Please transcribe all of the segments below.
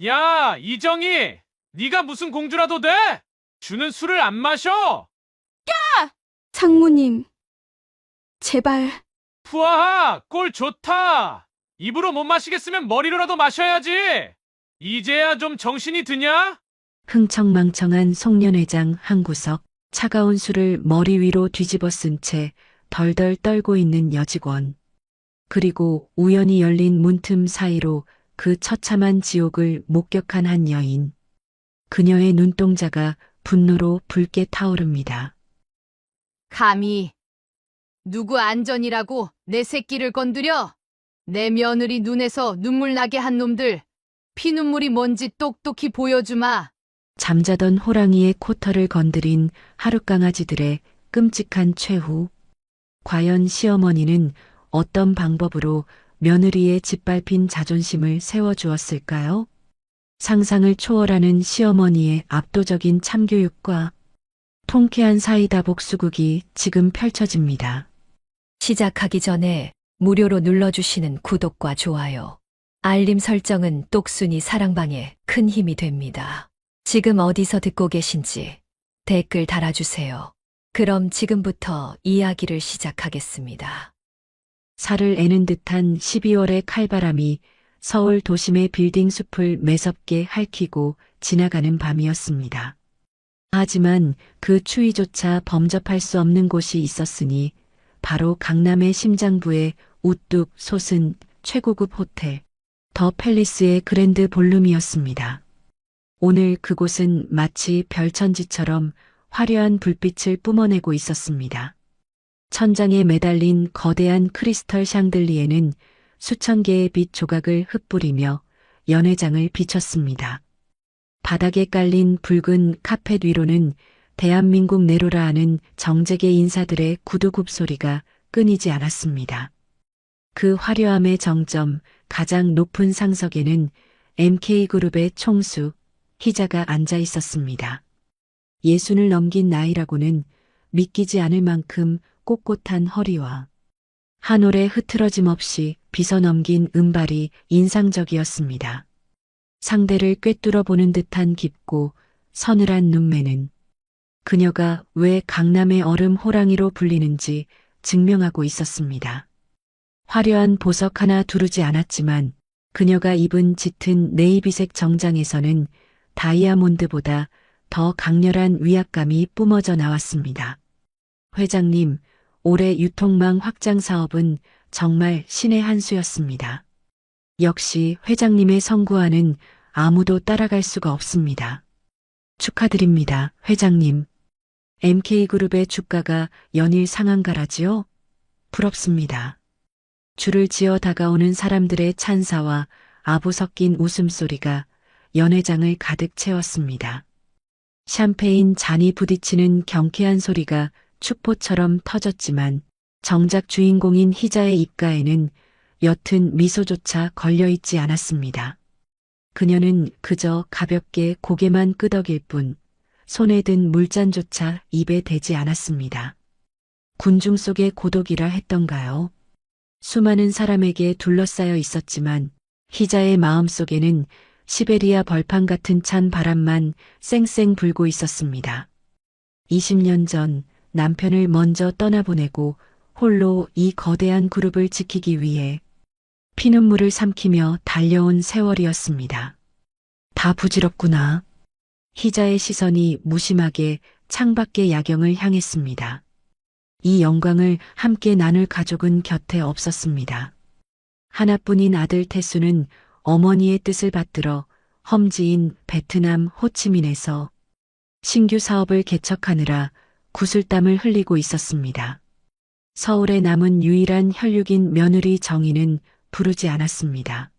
야, 이정희! 네가 무슨 공주라도 돼? 주는 술을 안 마셔! 장모님, 제발. 푸아하! 꼴 좋다! 입으로 못 마시겠으면 머리로라도 마셔야지! 이제야 좀 정신이 드냐? 흥청망청한 송년회장 한 구석, 차가운 술을 머리 위로 뒤집어 쓴 채 덜덜 떨고 있는 여직원. 그리고 우연히 열린 문틈 사이로 그 처참한 지옥을 목격한 한 여인. 그녀의 눈동자가 분노로 붉게 타오릅니다. 감히 누구 안전이라고 내 새끼를 건드려? 내 며느리 눈에서 눈물 나게 한 놈들 피눈물이 뭔지 똑똑히 보여주마. 잠자던 호랑이의 코털을 건드린 하룻강아지들의 끔찍한 최후. 과연 시어머니는 어떤 방법으로 며느리의 짓밟힌 자존심을 세워주었을까요? 상상을 초월하는 시어머니의 압도적인 참교육과 통쾌한 사이다 복수극이 지금 펼쳐집니다. 시작하기 전에 무료로 눌러주시는 구독과 좋아요, 알림 설정은 똑순이 사랑방에 큰 힘이 됩니다. 지금 어디서 듣고 계신지 댓글 달아주세요. 그럼 지금부터 이야기를 시작하겠습니다. 살을 애는 듯한 12월의 칼바람이 서울 도심의 빌딩 숲을 매섭게 핥히고 지나가는 밤이었습니다. 하지만 그 추위조차 범접할 수 없는 곳이 있었으니 바로 강남의 심장부의 우뚝 솟은 최고급 호텔 더 팰리스의 그랜드 볼룸이었습니다. 오늘 그곳은 마치 별천지처럼 화려한 불빛을 뿜어내고 있었습니다. 천장에 매달린 거대한 크리스털 샹들리에는 수천 개의 빛 조각을 흩뿌리며 연회장을 비췄습니다. 바닥에 깔린 붉은 카펫 위로는 대한민국 내로라 하는 정재계 인사들의 구두굽 소리가 끊이지 않았습니다. 그 화려함의 정점, 가장 높은 상석에는 MK그룹의 총수, 희자가 앉아 있었습니다. 예순을 넘긴 나이라고는 믿기지 않을 만큼 꼿꼿한 허리와 한 올의 흐트러짐 없이 빗어넘긴 은발이 인상적이었습니다. 상대를 꿰뚫어 보는 듯한 깊고 서늘한 눈매는 그녀가 왜 강남의 얼음 호랑이로 불리는지 증명하고 있었습니다. 화려한 보석 하나 두르지 않았지만 그녀가 입은 짙은 네이비색 정장에서는 다이아몬드보다 더 강렬한 위압감이 뿜어져 나왔습니다. 회장님, 올해 유통망 확장 사업은 정말 신의 한 수였습니다. 역시 회장님의 성구와는 아무도 따라갈 수가 없습니다. 축하드립니다, 회장님. MK그룹의 주가가 연일 상한가라지요? 부럽습니다. 줄을 지어 다가오는 사람들의 찬사와 아부 섞인 웃음소리가 연회장을 가득 채웠습니다. 샴페인 잔이 부딪히는 경쾌한 소리가 축포처럼 터졌지만 정작 주인공인 희자의 입가에는 옅은 미소조차 걸려있지 않았습니다. 그녀는 그저 가볍게 고개만 끄덕일 뿐 손에 든 물잔조차 입에 대지 않았습니다. 군중 속의 고독이라 했던가요? 수많은 사람에게 둘러싸여 있었지만 희자의 마음속에는 시베리아 벌판 같은 찬 바람만 쌩쌩 불고 있었습니다. 20년 전 남편을 먼저 떠나보내고 홀로 이 거대한 그룹을 지키기 위해 피눈물을 삼키며 달려온 세월이었습니다. 다 부질없구나. 희자의 시선이 무심하게 창밖의 야경을 향했습니다. 이 영광을 함께 나눌 가족은 곁에 없었습니다. 하나뿐인 아들 태수는 어머니의 뜻을 받들어 험지인 베트남 호치민에서 신규 사업을 개척하느라 구슬땀을 흘리고 있었습니다. 서울에 남은 유일한 혈육인 며느리 정희는 부르지 않았습니다.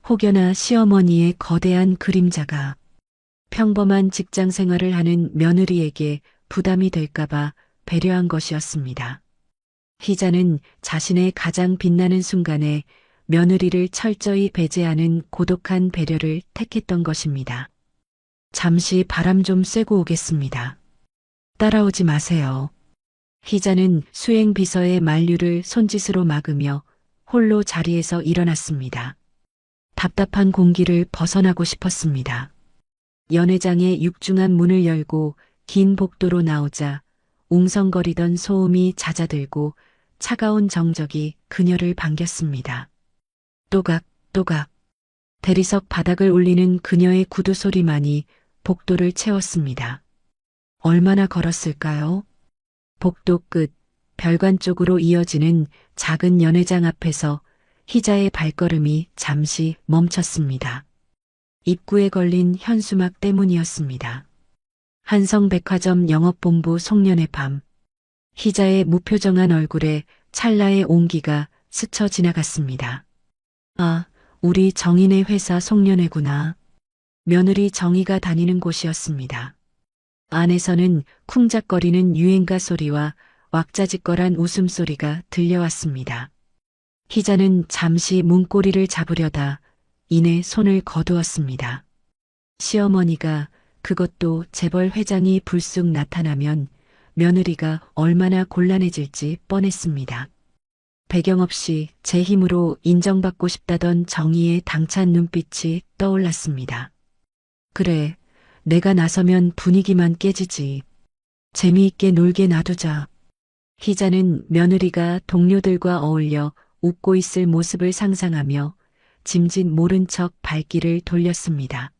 혹여나 시어머니의 거대한 그림자가 평범한 직장 생활을 하는 며느리에게 부담이 될까봐 배려한 것이었습니다. 희자는 자신의 가장 빛나는 순간에 며느리를 철저히 배제하는 고독한 배려를 택했던 것입니다. 잠시 바람 좀 쐬고 오겠습니다. 따라오지 마세요. 희자는 수행 비서의 만류를 손짓으로 막으며 홀로 자리에서 일어났습니다. 답답한 공기를 벗어나고 싶었습니다. 연회장의 육중한 문을 열고 긴 복도로 나오자 웅성거리던 소음이 잦아들고 차가운 정적이 그녀를 반겼습니다. 또각또각 대리석 바닥을 울리는 그녀의 구두 소리만이 복도를 채웠습니다. 얼마나 걸었을까요? 복도 끝 별관 쪽으로 이어지는 작은 연회장 앞에서 희자의 발걸음이 잠시 멈췄습니다. 입구에 걸린 현수막 때문이었습니다. 한성백화점 영업본부 송년회 밤. 희자의 무표정한 얼굴에 찰나의 온기가 스쳐 지나갔습니다. 아, 우리 정인의 회사 송년회구나. 며느리 정희가 다니는 곳이었습니다. 안에서는 쿵작거리는 유행가 소리와 왁자지껄한 웃음소리가 들려왔습니다. 희자는 잠시 문고리를 잡으려다 이내 손을 거두었습니다. 시어머니가, 그것도 재벌 회장이 불쑥 나타나면 며느리가 얼마나 곤란해질지 뻔했습니다. 배경 없이 제 힘으로 인정받고 싶다던 정희의 당찬 눈빛이 떠올랐습니다. 그래, 내가 나서면 분위기만 깨지지. 재미있게 놀게 놔두자. 희자는 며느리가 동료들과 어울려 웃고 있을 모습을 상상하며 짐짓 모른 척 발길을 돌렸습니다.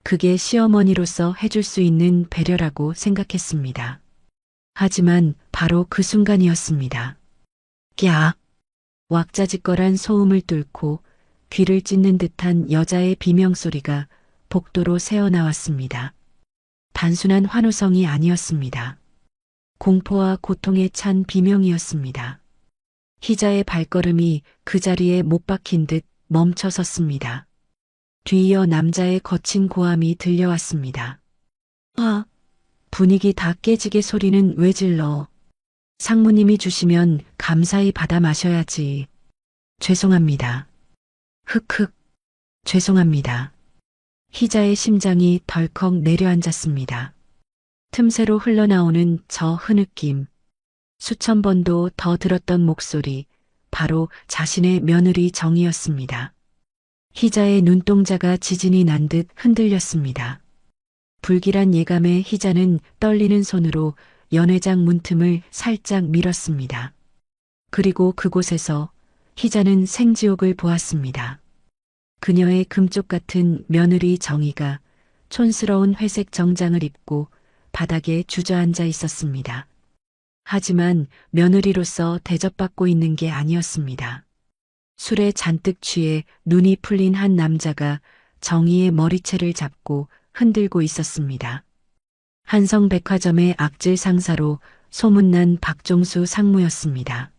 그게 시어머니로서 해줄 수 있는 배려라고 생각했습니다. 하지만 바로 그 순간이었습니다. 꺄! 왁자지껄한 소음을 뚫고 귀를 찢는 듯한 여자의 비명소리가 복도로 새어나왔습니다. 단순한 환호성이 아니었습니다. 공포와 고통에 찬 비명이었습니다. 희자의 발걸음이 그 자리에 못 박힌 듯 멈춰 섰습니다. 뒤이어 남자의 거친 고함이 들려왔습니다. 아, 분위기 다 깨지게 소리는 왜 질러? 상무님이 주시면 감사히 받아 마셔야지. 죄송합니다. 흑흑, 죄송합니다. 희자의 심장이 덜컥 내려앉았습니다. 틈새로 흘러나오는 저 흐느낌, 수천 번도 더 들었던 목소리, 바로 자신의 며느리 정이었습니다. 희자의 눈동자가 지진이 난 듯 흔들렸습니다. 불길한 예감에 희자는 떨리는 손으로 연회장 문틈을 살짝 밀었습니다. 그리고 그곳에서 희자는 생지옥을 보았습니다. 그녀의 금쪽 같은 며느리 정희가 촌스러운 회색 정장을 입고 바닥에 주저앉아 있었습니다. 하지만 며느리로서 대접받고 있는 게 아니었습니다. 술에 잔뜩 취해 눈이 풀린 한 남자가 정희의 머리채를 잡고 흔들고 있었습니다. 한성백화점의 악질 상사로 소문난 박종수 상무였습니다.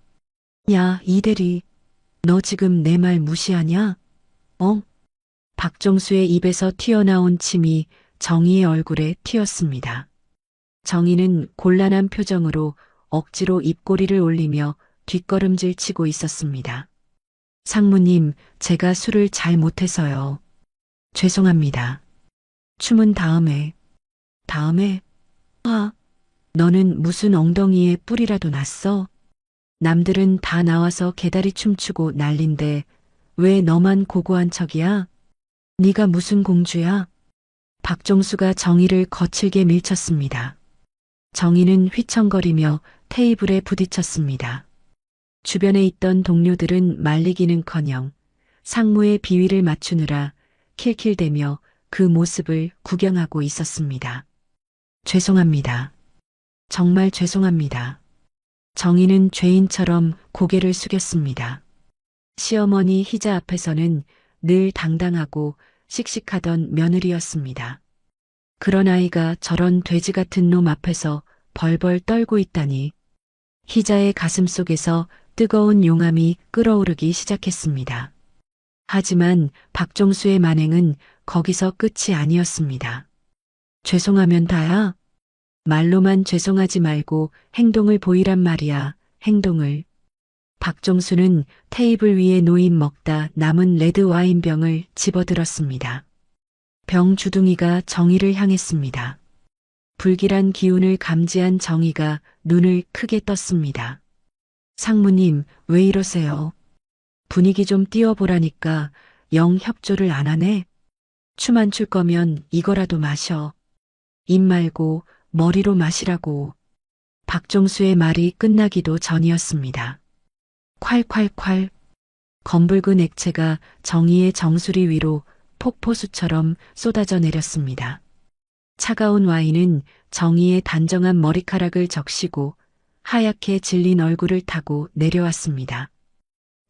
야, 이대리, 너 지금 내 말 무시하냐? 박종수의 입에서 튀어나온 침이 정희의 얼굴에 튀었습니다. 정희는 곤란한 표정으로 억지로 입꼬리를 올리며 뒷걸음질 치고 있었습니다. 상무님, 제가 술을 잘 못해서요. 죄송합니다. 춤은 다음에. 다음에? 아, 너는 무슨 엉덩이에 뿔이라도 났어? 남들은 다 나와서 개다리 춤추고 난린데 왜 너만 고고한 척이야? 네가 무슨 공주야? 박종수가 정희를 거칠게 밀쳤습니다. 정희는 휘청거리며 테이블에 부딪혔습니다. 주변에 있던 동료들은 말리기는커녕 상무의 비위를 맞추느라 킬킬대며 그 모습을 구경하고 있었습니다. 죄송합니다. 정말 죄송합니다. 정희는 죄인처럼 고개를 숙였습니다. 시어머니 희자 앞에서는 늘 당당하고 씩씩하던 며느리였습니다. 그런 아이가 저런 돼지 같은 놈 앞에서 벌벌 떨고 있다니. 희자의 가슴 속에서 뜨거운 용암이 끓어오르기 시작했습니다. 하지만 박종수의 만행은 거기서 끝이 아니었습니다. 죄송하면 다야? 말로만 죄송하지 말고 행동을 보이란 말이야, 행동을. 박종수는 테이블 위에 놓인 먹다 남은 레드 와인병을 집어들었습니다. 병 주둥이가 정희를 향했습니다. 불길한 기운을 감지한 정희가 눈을 크게 떴습니다. 상무님, 왜 이러세요? 분위기 좀 띄워보라니까 영 협조를 안 하네. 춤 안 출 거면 이거라도 마셔. 입 말고 머리로 마시라고. 박종수의 말이 끝나기도 전이었습니다. 콸콸콸. 검붉은 액체가 정희의 정수리 위로 폭포수처럼 쏟아져 내렸습니다. 차가운 와인은 정희의 단정한 머리카락을 적시고 하얗게 질린 얼굴을 타고 내려왔습니다.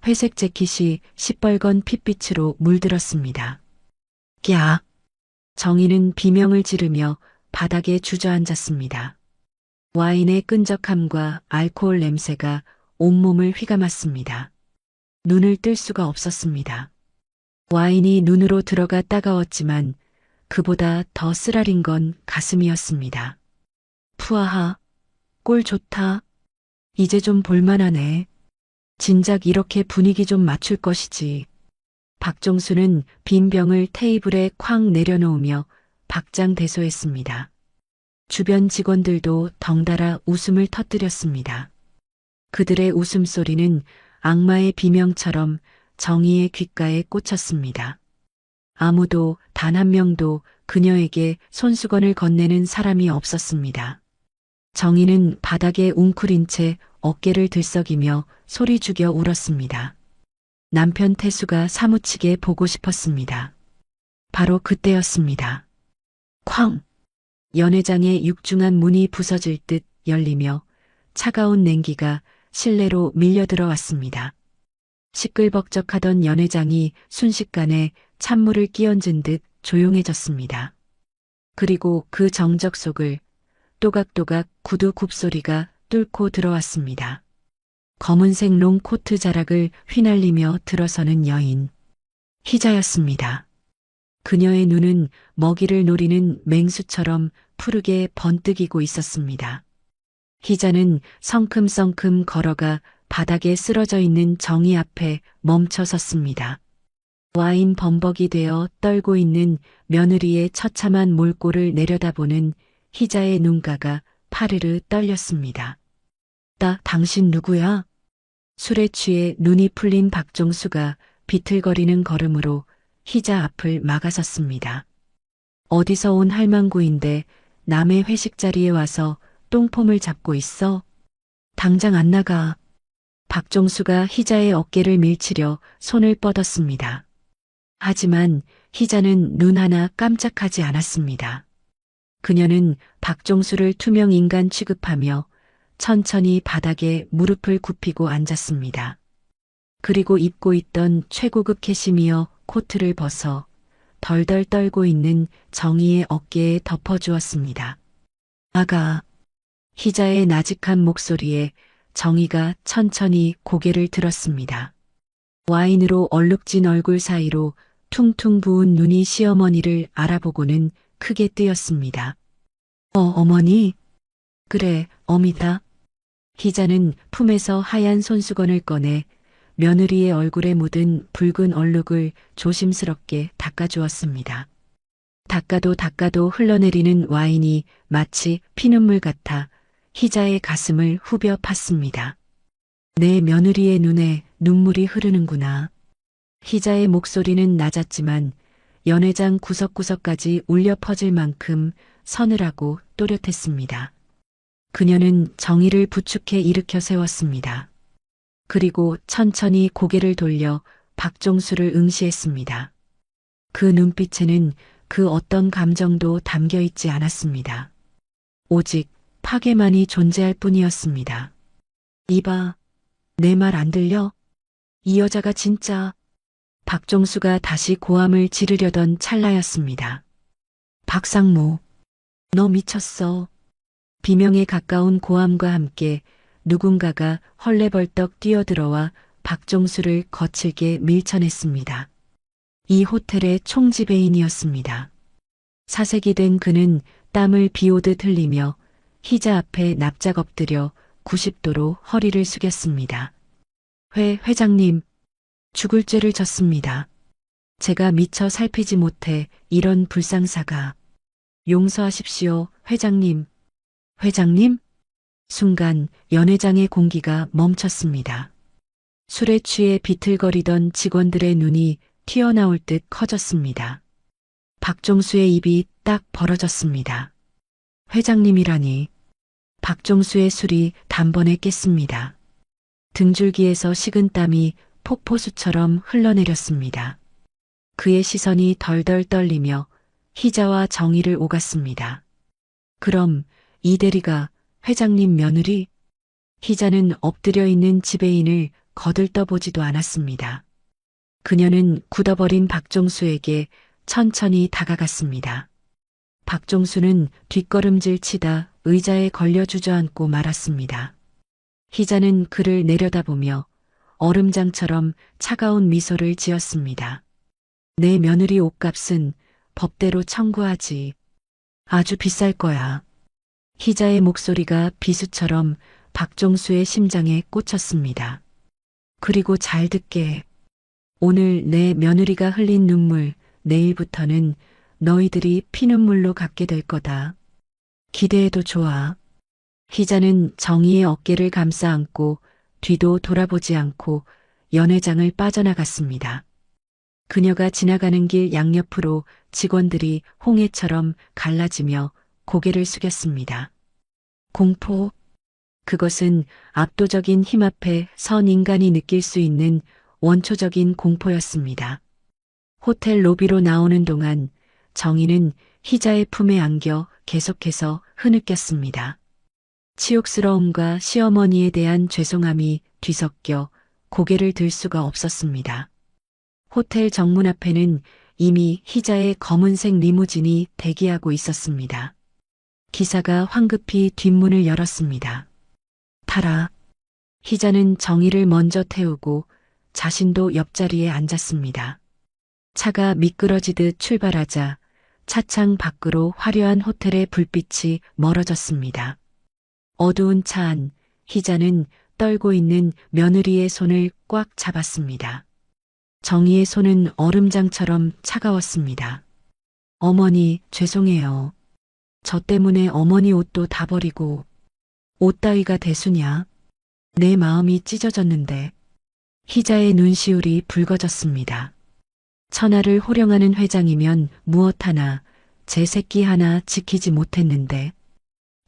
회색 재킷이 시뻘건 핏빛으로 물들었습니다. 야! 정희는 비명을 지르며 바닥에 주저앉았습니다. 와인의 끈적함과 알코올 냄새가 온몸을 휘감았습니다. 눈을 뜰 수가 없었습니다. 와인이 눈으로 들어가 따가웠지만 그보다 더 쓰라린 건 가슴이었습니다. 푸아하, 꼴 좋다. 이제 좀 볼만하네. 진작 이렇게 분위기 좀 맞출 것이지. 박종수는 빈 병을 테이블에 쾅 내려놓으며 박장대소했습니다. 주변 직원들도 덩달아 웃음을 터뜨렸습니다. 그들의 웃음소리는 악마의 비명처럼 정희의 귓가에 꽂혔습니다. 아무도 단 한 명도 그녀에게 손수건을 건네는 사람이 없었습니다. 정희는 바닥에 웅크린 채 어깨를 들썩이며 소리 죽여 울었습니다. 남편 태수가 사무치게 보고 싶었습니다. 바로 그때였습니다. 쾅! 연회장의 육중한 문이 부서질 듯 열리며 차가운 냉기가 실내로 밀려 들어왔습니다. 시끌벅적하던 연회장이 순식간에 찬물을 끼얹은 듯 조용해졌습니다. 그리고 그 정적 속을 또각또각 구두 굽소리가 뚫고 들어왔습니다. 검은색 롱 코트 자락을 휘날리며 들어서는 여인. 희자였습니다. 그녀의 눈은 먹이를 노리는 맹수처럼 푸르게 번뜩이고 있었습니다. 희자는 성큼성큼 걸어가 바닥에 쓰러져 있는 정희 앞에 멈춰 섰습니다. 와인 범벅이 되어 떨고 있는 며느리의 처참한 몰골을 내려다보는 희자의 눈가가 파르르 떨렸습니다. 당신 누구야? 술에 취해 눈이 풀린 박종수가 비틀거리는 걸음으로 희자 앞을 막아섰습니다. 어디서 온 할망구인데 남의 회식 자리에 와서 똥폼을 잡고 있어? 당장 안 나가. 박종수가 희자의 어깨를 밀치려 손을 뻗었습니다. 하지만 희자는 눈 하나 깜짝하지 않았습니다. 그녀는 박종수를 투명 인간 취급하며 천천히 바닥에 무릎을 굽히고 앉았습니다. 그리고 입고 있던 최고급 캐시미어 코트를 벗어 덜덜 떨고 있는 정희의 어깨에 덮어주었습니다. 아가. 희자의 나직한 목소리에 정희가 천천히 고개를 들었습니다. 와인으로 얼룩진 얼굴 사이로 퉁퉁 부은 눈이 시어머니를 알아보고는 크게 뜨였습니다. 어머니? 그래, 어미다. 희자는 품에서 하얀 손수건을 꺼내 며느리의 얼굴에 묻은 붉은 얼룩을 조심스럽게 닦아주었습니다. 닦아도 흘러내리는 와인이 마치 피눈물 같아 희자의 가슴을 후벼 팠습니다. 내 며느리의 눈에 눈물이 흐르는구나. 희자의 목소리는 낮았지만 연회장 구석구석까지 울려 퍼질 만큼 서늘하고 또렷했습니다. 그녀는 정희를 부축해 일으켜 세웠습니다. 그리고 천천히 고개를 돌려 박종수를 응시했습니다. 그 눈빛에는 그 어떤 감정도 담겨 있지 않았습니다. 오직 파괴만이 존재할 뿐이었습니다. 이봐, 내 말 안 들려? 이 여자가 진짜... 박종수가 다시 고함을 지르려던 찰나였습니다. 박상무, 너 미쳤어. 비명에 가까운 고함과 함께 누군가가 헐레벌떡 뛰어들어와 박종수를 거칠게 밀쳐냈습니다. 이 호텔의 총지배인이었습니다. 사색이 된 그는 땀을 비오듯 흘리며 희자 앞에 납작 엎드려 90도로 허리를 숙였습니다. 회장님, 죽을 죄를 졌습니다. 제가 미처 살피지 못해 이런 불상사가. 용서하십시오, 회장님. 회장님? 순간 연회장의 공기가 멈췄습니다. 술에 취해 비틀거리던 직원들의 눈이 튀어나올 듯 커졌습니다. 박종수의 입이 딱 벌어졌습니다. 회장님이라니. 박종수의 술이 단번에 깼습니다. 등줄기에서 식은 땀이 폭포수처럼 흘러내렸습니다. 그의 시선이 덜덜 떨리며 희자와 정의를 오갔습니다. 그럼 이 대리가 회장님 며느리? 희자는 엎드려 있는 지배인을 거들떠보지도 않았습니다. 그녀는 굳어버린 박종수에게 천천히 다가갔습니다. 박종수는 뒷걸음질 치다 의자에 걸려 주저앉고 말았습니다. 희자는 그를 내려다보며 얼음장처럼 차가운 미소를 지었습니다. 내 며느리 옷값은 법대로 청구하지. 아주 비쌀 거야. 희자의 목소리가 비수처럼 박종수의 심장에 꽂혔습니다. 그리고 잘 듣게. 오늘 내 며느리가 흘린 눈물, 내일부터는 너희들이 피눈물로 갚게 될 거다. 기대해도 좋아. 희자는 정의의 어깨를 감싸 안고 뒤도 돌아보지 않고 연회장을 빠져나갔습니다. 그녀가 지나가는 길 양옆으로 직원들이 홍해처럼 갈라지며 고개를 숙였습니다. 공포. 그것은 압도적인 힘 앞에 선 인간이 느낄 수 있는 원초적인 공포였습니다. 호텔 로비로 나오는 동안 정희는 희자의 품에 안겨 계속해서 흐느꼈습니다. 치욕스러움과 시어머니에 대한 죄송함이 뒤섞여 고개를 들 수가 없었습니다. 호텔 정문 앞에는 이미 희자의 검은색 리무진이 대기하고 있었습니다. 기사가 황급히 뒷문을 열었습니다. 타라. 희자는 정희를 먼저 태우고 자신도 옆자리에 앉았습니다. 차가 미끄러지듯 출발하자 차창 밖으로 화려한 호텔의 불빛이 멀어졌습니다. 어두운 차 안 희자는 떨고 있는 며느리의 손을 꽉 잡았습니다. 정희의 손은 얼음장처럼 차가웠습니다. 어머니, 죄송해요. 저 때문에 어머니 옷도 다 버리고. 옷 따위가 대수냐? 내 마음이 찢어졌는데. 희자의 눈시울이 붉어졌습니다. 천하를 호령하는 회장이면 무엇 하나, 제 새끼 하나 지키지 못했는데.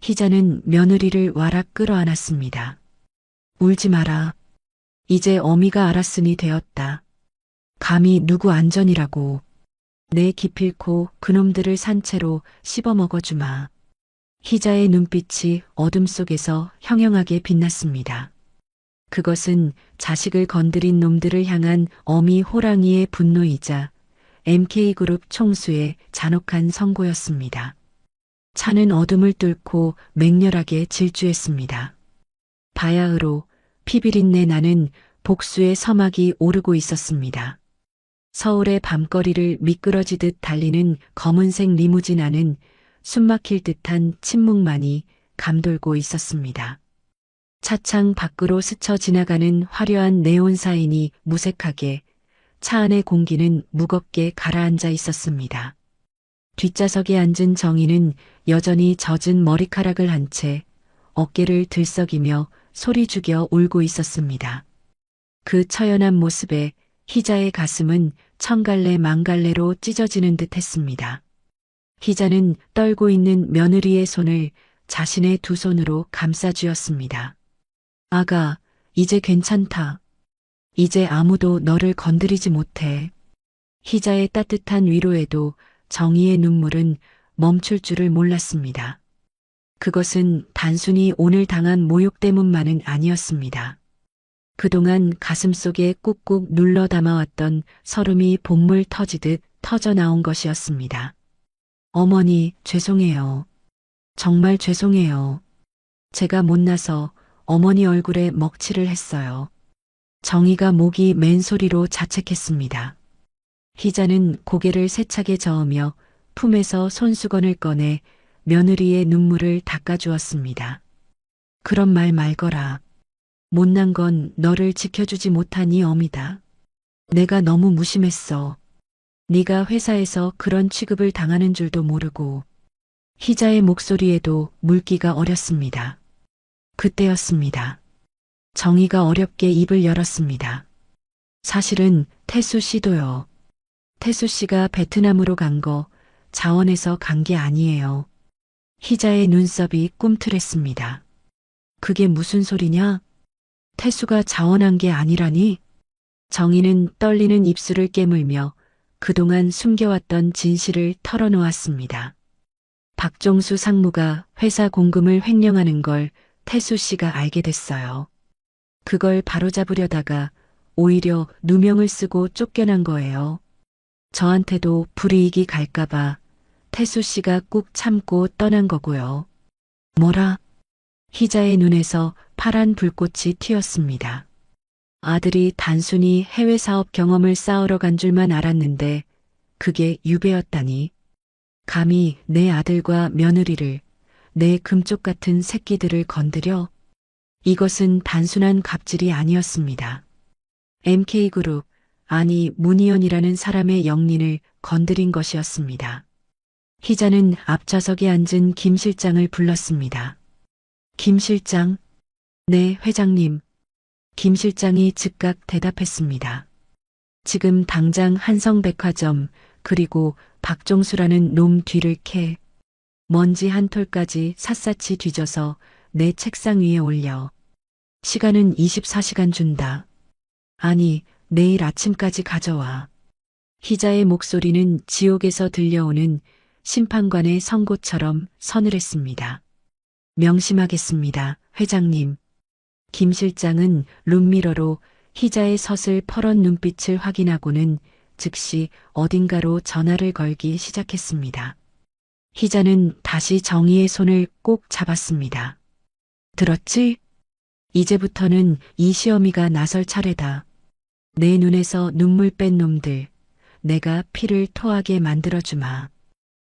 희자는 며느리를 와락 끌어안았습니다. 울지 마라. 이제 어미가 알았으니 되었다. 감히 누구 안전이라고. 내 기필코 그놈들을 산채로 씹어먹어주마. 희자의 눈빛이 어둠 속에서 형형하게 빛났습니다. 그것은 자식을 건드린 놈들을 향한 어미 호랑이의 분노이자 MK그룹 총수의 잔혹한 선고였습니다. 차는 어둠을 뚫고 맹렬하게 질주했습니다. 바야흐로 피비린내 나는 복수의 서막이 오르고 있었습니다. 서울의 밤거리를 미끄러지듯 달리는 검은색 리무진 안은 숨막힐 듯한 침묵만이 감돌고 있었습니다. 차창 밖으로 스쳐 지나가는 화려한 네온 사인이 무색하게 차 안의 공기는 무겁게 가라앉아 있었습니다. 뒷좌석에 앉은 정희는 여전히 젖은 머리카락을 한 채 어깨를 들썩이며 소리 죽여 울고 있었습니다. 그 처연한 모습에 희자의 가슴은 천갈래 만갈래로 찢어지는 듯 했습니다. 희자는 떨고 있는 며느리의 손을 자신의 두 손으로 감싸쥐었습니다. 아가, 이제 괜찮다. 이제 아무도 너를 건드리지 못해. 희자의 따뜻한 위로에도 정희의 눈물은 멈출 줄을 몰랐습니다. 그것은 단순히 오늘 당한 모욕 때문만은 아니었습니다. 그동안 가슴속에 꾹꾹 눌러 담아왔던 서름이 본물 터지듯 터져나온 것이었습니다. 어머니, 죄송해요. 정말 죄송해요. 제가 못나서 어머니 얼굴에 먹칠을 했어요. 정희가 목이 맨소리로 자책했습니다. 희자는 고개를 세차게 저으며 품에서 손수건을 꺼내 며느리의 눈물을 닦아주었습니다. 그런 말 말거라. 못난 건 너를 지켜주지 못한 이 어미다. 내가 너무 무심했어. 네가 회사에서 그런 취급을 당하는 줄도 모르고. 희자의 목소리에도 물기가 어렸습니다. 그때였습니다. 정희가 어렵게 입을 열었습니다. 사실은 태수 씨도요. 태수 씨가 베트남으로 간 거 자원해서 간 게 아니에요. 희자의 눈썹이 꿈틀했습니다. 그게 무슨 소리냐? 태수가 자원한 게 아니라니? 정희는 떨리는 입술을 깨물며 그동안 숨겨왔던 진실을 털어놓았습니다. 박종수 상무가 회사 공금을 횡령하는 걸 태수 씨가 알게 됐어요. 그걸 바로잡으려다가 오히려 누명을 쓰고 쫓겨난 거예요. 저한테도 불이익이 갈까봐 태수 씨가 꾹 참고 떠난 거고요. 뭐라? 희자의 눈에서 파란 불꽃이 튀었습니다. 아들이 단순히 해외 사업 경험을 쌓으러 간 줄만 알았는데 그게 유배였다니. 감히 내 아들과 며느리를, 내 금쪽 같은 새끼들을 건드려? 이것은 단순한 갑질이 아니었습니다. MK그룹, 아니 문희연이라는 사람의 영린을 건드린 것이었습니다. 희자는 앞좌석에 앉은 김 실장을 불렀습니다. 김 실장? 네, 회장님. 김 실장이 즉각 대답했습니다. 지금 당장 한성백화점 그리고 박종수라는 놈 뒤를 캐 먼지 한 톨까지 샅샅이 뒤져서 내 책상 위에 올려. 시간은 24시간 준다. 아니, 내일 아침까지 가져와. 희자의 목소리는 지옥에서 들려오는 심판관의 선고처럼 서늘했습니다. 명심하겠습니다, 회장님. 김 실장은 룸미러로 희자의 서슬 퍼런 눈빛을 확인하고는 즉시 어딘가로 전화를 걸기 시작했습니다. 희자는 다시 정희의 손을 꼭 잡았습니다. 들었지? 이제부터는 이 시어미가 나설 차례다. 내 눈에서 눈물 뺀 놈들, 내가 피를 토하게 만들어주마.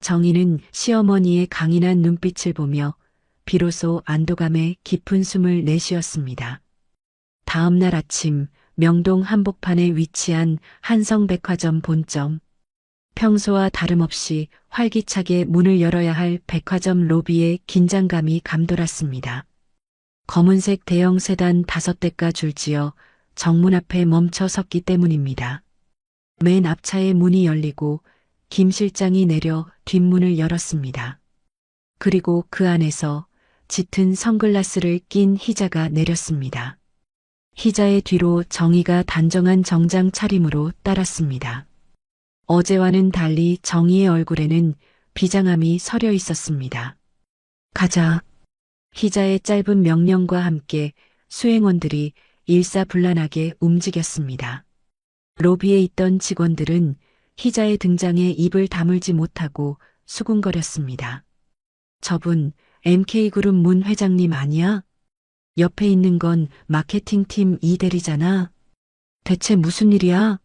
정희는 시어머니의 강인한 눈빛을 보며 비로소 안도감에 깊은 숨을 내쉬었습니다. 다음 날 아침 명동 한복판에 위치한 한성백화점 본점. 평소와 다름없이 활기차게 문을 열어야 할 백화점 로비에 긴장감이 감돌았습니다. 검은색 대형 세단 5대가 줄지어 정문 앞에 멈춰 섰기 때문입니다. 맨 앞차의 문이 열리고 김 실장이 내려 뒷문을 열었습니다. 그리고 그 안에서 짙은 선글라스를 낀 희자가 내렸습니다. 희자의 뒤로 정희가 단정한 정장 차림으로 따랐습니다. 어제와는 달리 정희의 얼굴에는 비장함이 서려 있었습니다. 가자. 희자의 짧은 명령과 함께 수행원들이 일사불란하게 움직였습니다. 로비에 있던 직원들은 희자의 등장에 입을 다물지 못하고 수군거렸습니다. 저분 MK그룹 문 회장님 아니야? 옆에 있는 건 마케팅팀 이대리잖아. 대체 무슨 일이야?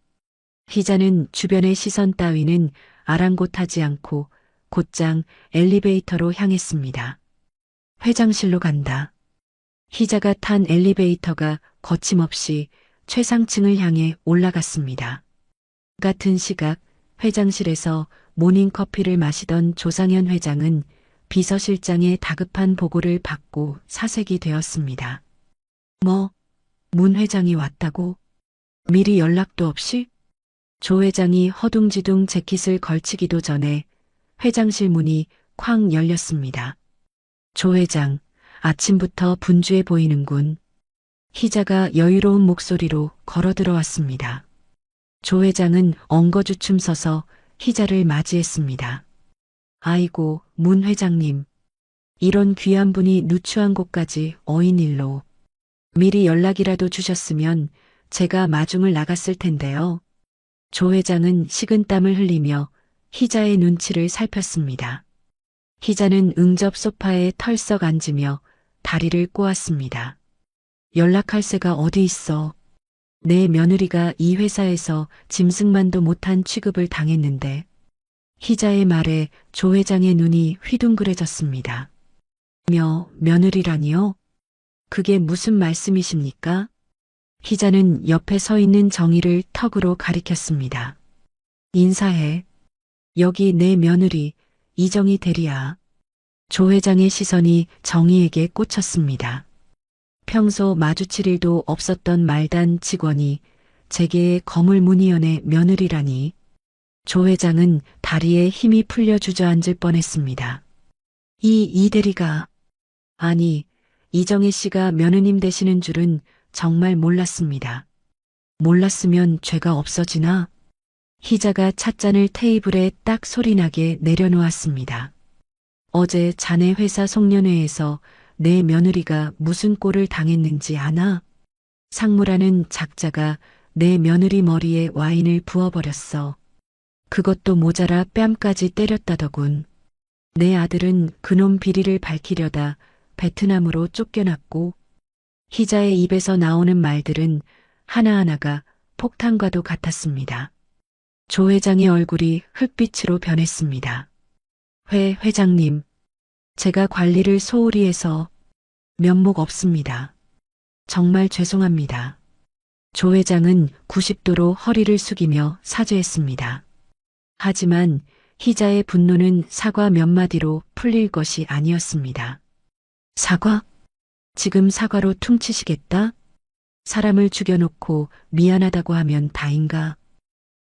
희자는 주변의 시선 따위는 아랑곳하지 않고 곧장 엘리베이터로 향했습니다. 회장실로 간다. 희자가 탄 엘리베이터가 거침없이 최상층을 향해 올라갔습니다. 같은 시각 회장실에서 모닝커피를 마시던 조상현 회장은 비서실장의 다급한 보고를 받고 사색이 되었습니다. 문 회장이 왔다고? 미리 연락도 없이? 조 회장이 허둥지둥 재킷을 걸치기도 전에 회장실 문이 쾅 열렸습니다. 조 회장, 아침부터 분주해 보이는군. 희자가 여유로운 목소리로 걸어 들어왔습니다. 조 회장은 엉거주춤 서서 희자를 맞이했습니다. 아이고, 문 회장님. 이런 귀한 분이 누추한 곳까지 어인일로. 미리 연락이라도 주셨으면 제가 마중을 나갔을 텐데요. 조 회장은 식은땀을 흘리며 희자의 눈치를 살폈습니다. 희자는 응접 소파에 털썩 앉으며 다리를 꼬았습니다. 연락할 새가 어디 있어. 내 며느리가 이 회사에서 짐승만도 못한 취급을 당했는데. 희자의 말에 조 회장의 눈이 휘둥그레졌습니다. 며느리라니요? 그게 무슨 말씀이십니까? 희자는 옆에 서 있는 정희를 턱으로 가리켰습니다. 인사해. 여기 내 며느리 이정희 대리야. 조 회장의 시선이 정희에게 꽂혔습니다. 평소 마주칠 일도 없었던 말단 직원이 재계의 거물 문희연의 며느리라니. 조 회장은 다리에 힘이 풀려 주저앉을 뻔했습니다. 이 대리가, 아니, 이정혜 씨가 며느님 되시는 줄은 정말 몰랐습니다. 몰랐으면 죄가 없어지나? 희자가 찻잔을 테이블에 딱 소리나게 내려놓았습니다. 어제 자네 회사 송년회에서 내 며느리가 무슨 꼴을 당했는지 아나? 상무라는 작자가 내 며느리 머리에 와인을 부어버렸어. 그것도 모자라 뺨까지 때렸다더군. 내 아들은 그놈 비리를 밝히려다 베트남으로 쫓겨났고, 희자의 입에서 나오는 말들은 하나하나가 폭탄과도 같았습니다. 조 회장의 얼굴이 흙빛으로 변했습니다. 회장님, 제가 관리를 소홀히 해서 면목 없습니다. 정말 죄송합니다. 조 회장은 90도로 허리를 숙이며 사죄했습니다. 하지만 희자의 분노는 사과 몇 마디로 풀릴 것이 아니었습니다. 사과? 지금 사과로 퉁치시겠다? 사람을 죽여놓고 미안하다고 하면 다인가?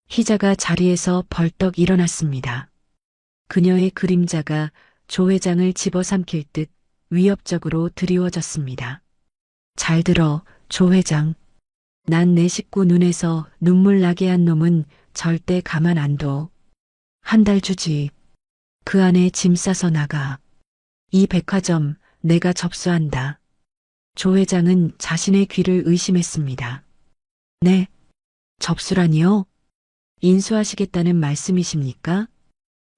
희자가 자리에서 벌떡 일어났습니다. 그녀의 그림자가 조 회장을 집어삼킬 듯 위협적으로 드리워졌습니다. 잘 들어, 조 회장. 난 내 식구 눈에서 눈물 나게 한 놈은 절대 가만 안 둬. 한 달 주지. 그 안에 짐 싸서 나가. 이 백화점 내가 접수한다. 조 회장은 자신의 귀를 의심했습니다. 네, 접수라니요? 인수하시겠다는 말씀이십니까?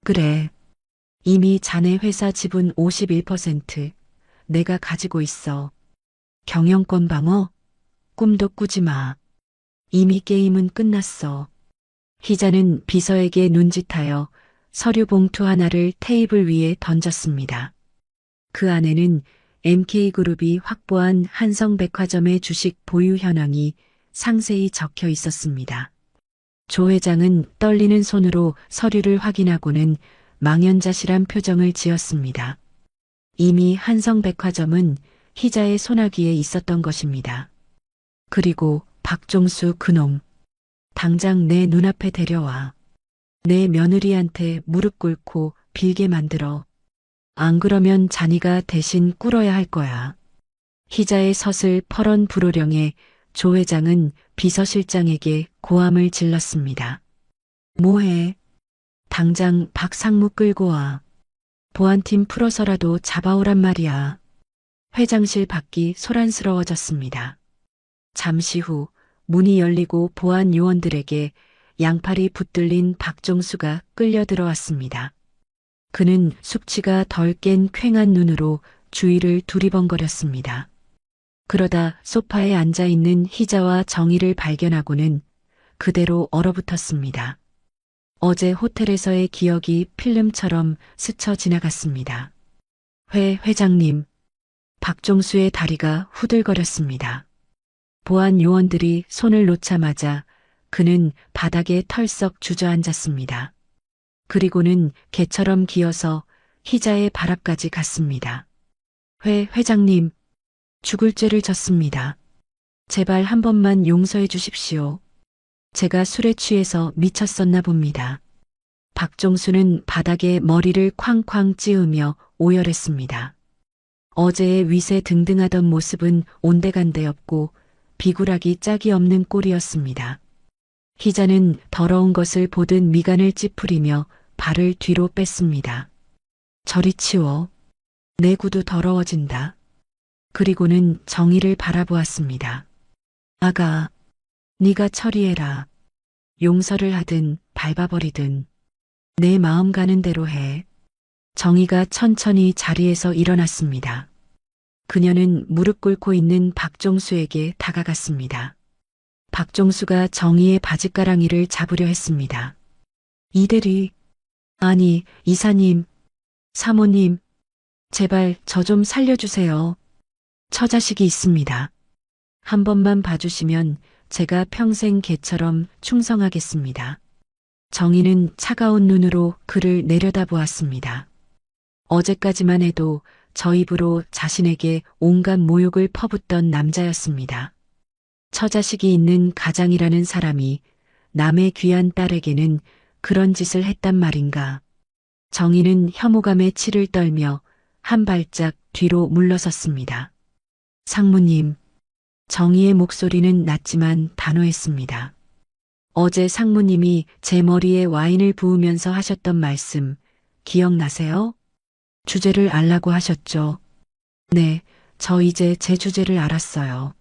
그래. 이미 자네 회사 지분 51% 내가 가지고 있어. 경영권 방어? 꿈도 꾸지 마. 이미 게임은 끝났어. 희자는 비서에게 눈짓하여 서류 봉투 하나를 테이블 위에 던졌습니다. 그 안에는 MK그룹이 확보한 한성백화점의 주식 보유 현황이 상세히 적혀 있었습니다. 조 회장은 떨리는 손으로 서류를 확인하고는 망연자실한 표정을 지었습니다. 이미 한성백화점은 희자의 손아귀에 있었던 것입니다. 그리고 박종수 그놈, 당장 내 눈앞에 데려와. 내 며느리한테 무릎 꿇고 빌게 만들어. 안 그러면 자니가 대신 꿇어야 할 거야. 희자의 서슬 퍼런 불호령에 조 회장은 비서실장에게 고함을 질렀습니다. 뭐해? 당장 박 상무 끌고 와. 보안팀 풀어서라도 잡아오란 말이야. 회장실 밖이 소란스러워졌습니다. 잠시 후 문이 열리고 보안 요원들에게 양팔이 붙들린 박종수가 끌려 들어왔습니다. 그는 숙취가 덜 깬 퀭한 눈으로 주위를 두리번거렸습니다. 그러다 소파에 앉아있는 희자와 정희를 발견하고는 그대로 얼어붙었습니다. 어제 호텔에서의 기억이 필름처럼 스쳐 지나갔습니다. 회장님. 박종수의 다리가 후들거렸습니다. 보안 요원들이 손을 놓자마자 그는 바닥에 털썩 주저앉았습니다. 그리고는 개처럼 기어서 희자의 발 앞까지 갔습니다. 회장님, 죽을 죄를 졌습니다. 제발 한 번만 용서해 주십시오. 제가 술에 취해서 미쳤었나 봅니다. 박종수는 바닥에 머리를 쾅쾅 찌으며 오열했습니다. 어제의 위세 등등하던 모습은 온데간데 없고 비굴하기 짝이 없는 꼴이었습니다. 희자는 더러운 것을 보듯 미간을 찌푸리며 발을 뒤로 뺐습니다. 저리 치워. 내 구두 더러워진다. 그리고는 정희를 바라보았습니다. 아가, 네가 처리해라. 용서를 하든 밟아버리든 내 마음 가는 대로 해. 정희가 천천히 자리에서 일어났습니다. 그녀는 무릎 꿇고 있는 박종수에게 다가갔습니다. 박종수가 정희의 바짓가랑이를 잡으려 했습니다. 이대리, 아니 이사님, 사모님, 제발 저 좀 살려주세요. 처자식이 있습니다. 한 번만 봐주시면 제가 평생 개처럼 충성하겠습니다. 정희는 차가운 눈으로 그를 내려다보았습니다. 어제까지만 해도 저 입으로 자신에게 온갖 모욕을 퍼붓던 남자였습니다. 처자식이 있는 가장이라는 사람이 남의 귀한 딸에게는 그런 짓을 했단 말인가. 정희는 혐오감에 치를 떨며 한 발짝 뒤로 물러섰습니다. 상무님, 정희의 목소리는 낮지만 단호했습니다. 어제 상무님이 제 머리에 와인을 부으면서 하셨던 말씀 기억나세요? 주제를 알라고 하셨죠. 네, 저 이제 제 주제를 알았어요.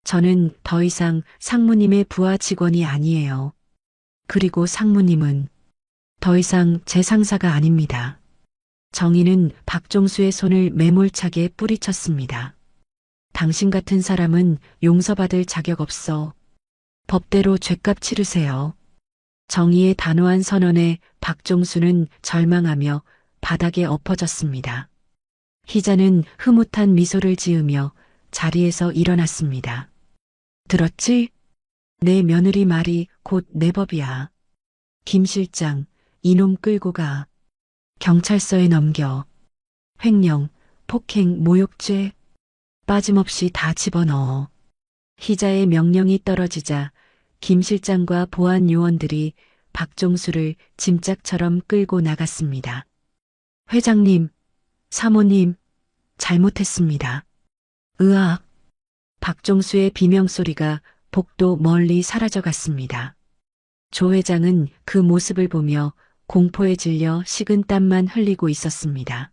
저는 더 이상 상무님의 부하 직원이 아니에요. 그리고 상무님은 더 이상 제 상사가 아닙니다. 정희는 박종수의 손을 매몰차게 뿌리쳤습니다. 당신 같은 사람은 용서받을 자격 없어. 법대로 죗값 치르세요. 정희의 단호한 선언에 박종수는 절망하며 바닥에 엎어졌습니다. 희자는 흐뭇한 미소를 지으며 자리에서 일어났습니다. 들었지? 내 며느리 말이 곧 내 법이야. 김 실장, 이놈 끌고 가. 경찰서에 넘겨. 횡령, 폭행, 모욕죄 빠짐없이 다 집어넣어. 희자의 명령이 떨어지자 김 실장과 보안 요원들이 박종수를 짐짝처럼 끌고 나갔습니다. 회장님, 사모님, 잘못했습니다. 으악. 박종수의 비명소리가 복도 멀리 사라져갔습니다. 조 회장은 그 모습을 보며 공포에 질려 식은 땀만 흘리고 있었습니다.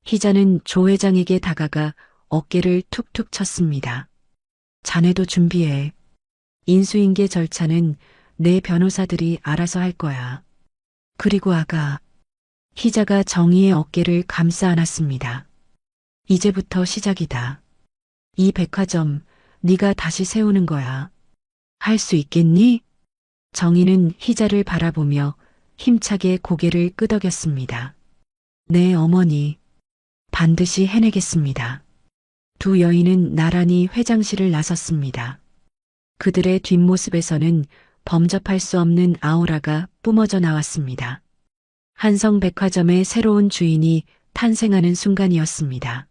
희자는 조 회장에게 다가가 어깨를 툭툭 쳤습니다. 자네도 준비해. 인수인계 절차는 내 변호사들이 알아서 할 거야. 그리고 아가. 희자가 정희의 어깨를 감싸 안았습니다. 이제부터 시작이다. 이 백화점 네가 다시 세우는 거야. 할 수 있겠니? 정희는 희자를 바라보며 힘차게 고개를 끄덕였습니다. 네, 어머니. 반드시 해내겠습니다. 두 여인은 나란히 회장실을 나섰습니다. 그들의 뒷모습에서는 범접할 수 없는 아우라가 뿜어져 나왔습니다. 한성백화점의 새로운 주인이 탄생하는 순간이었습니다.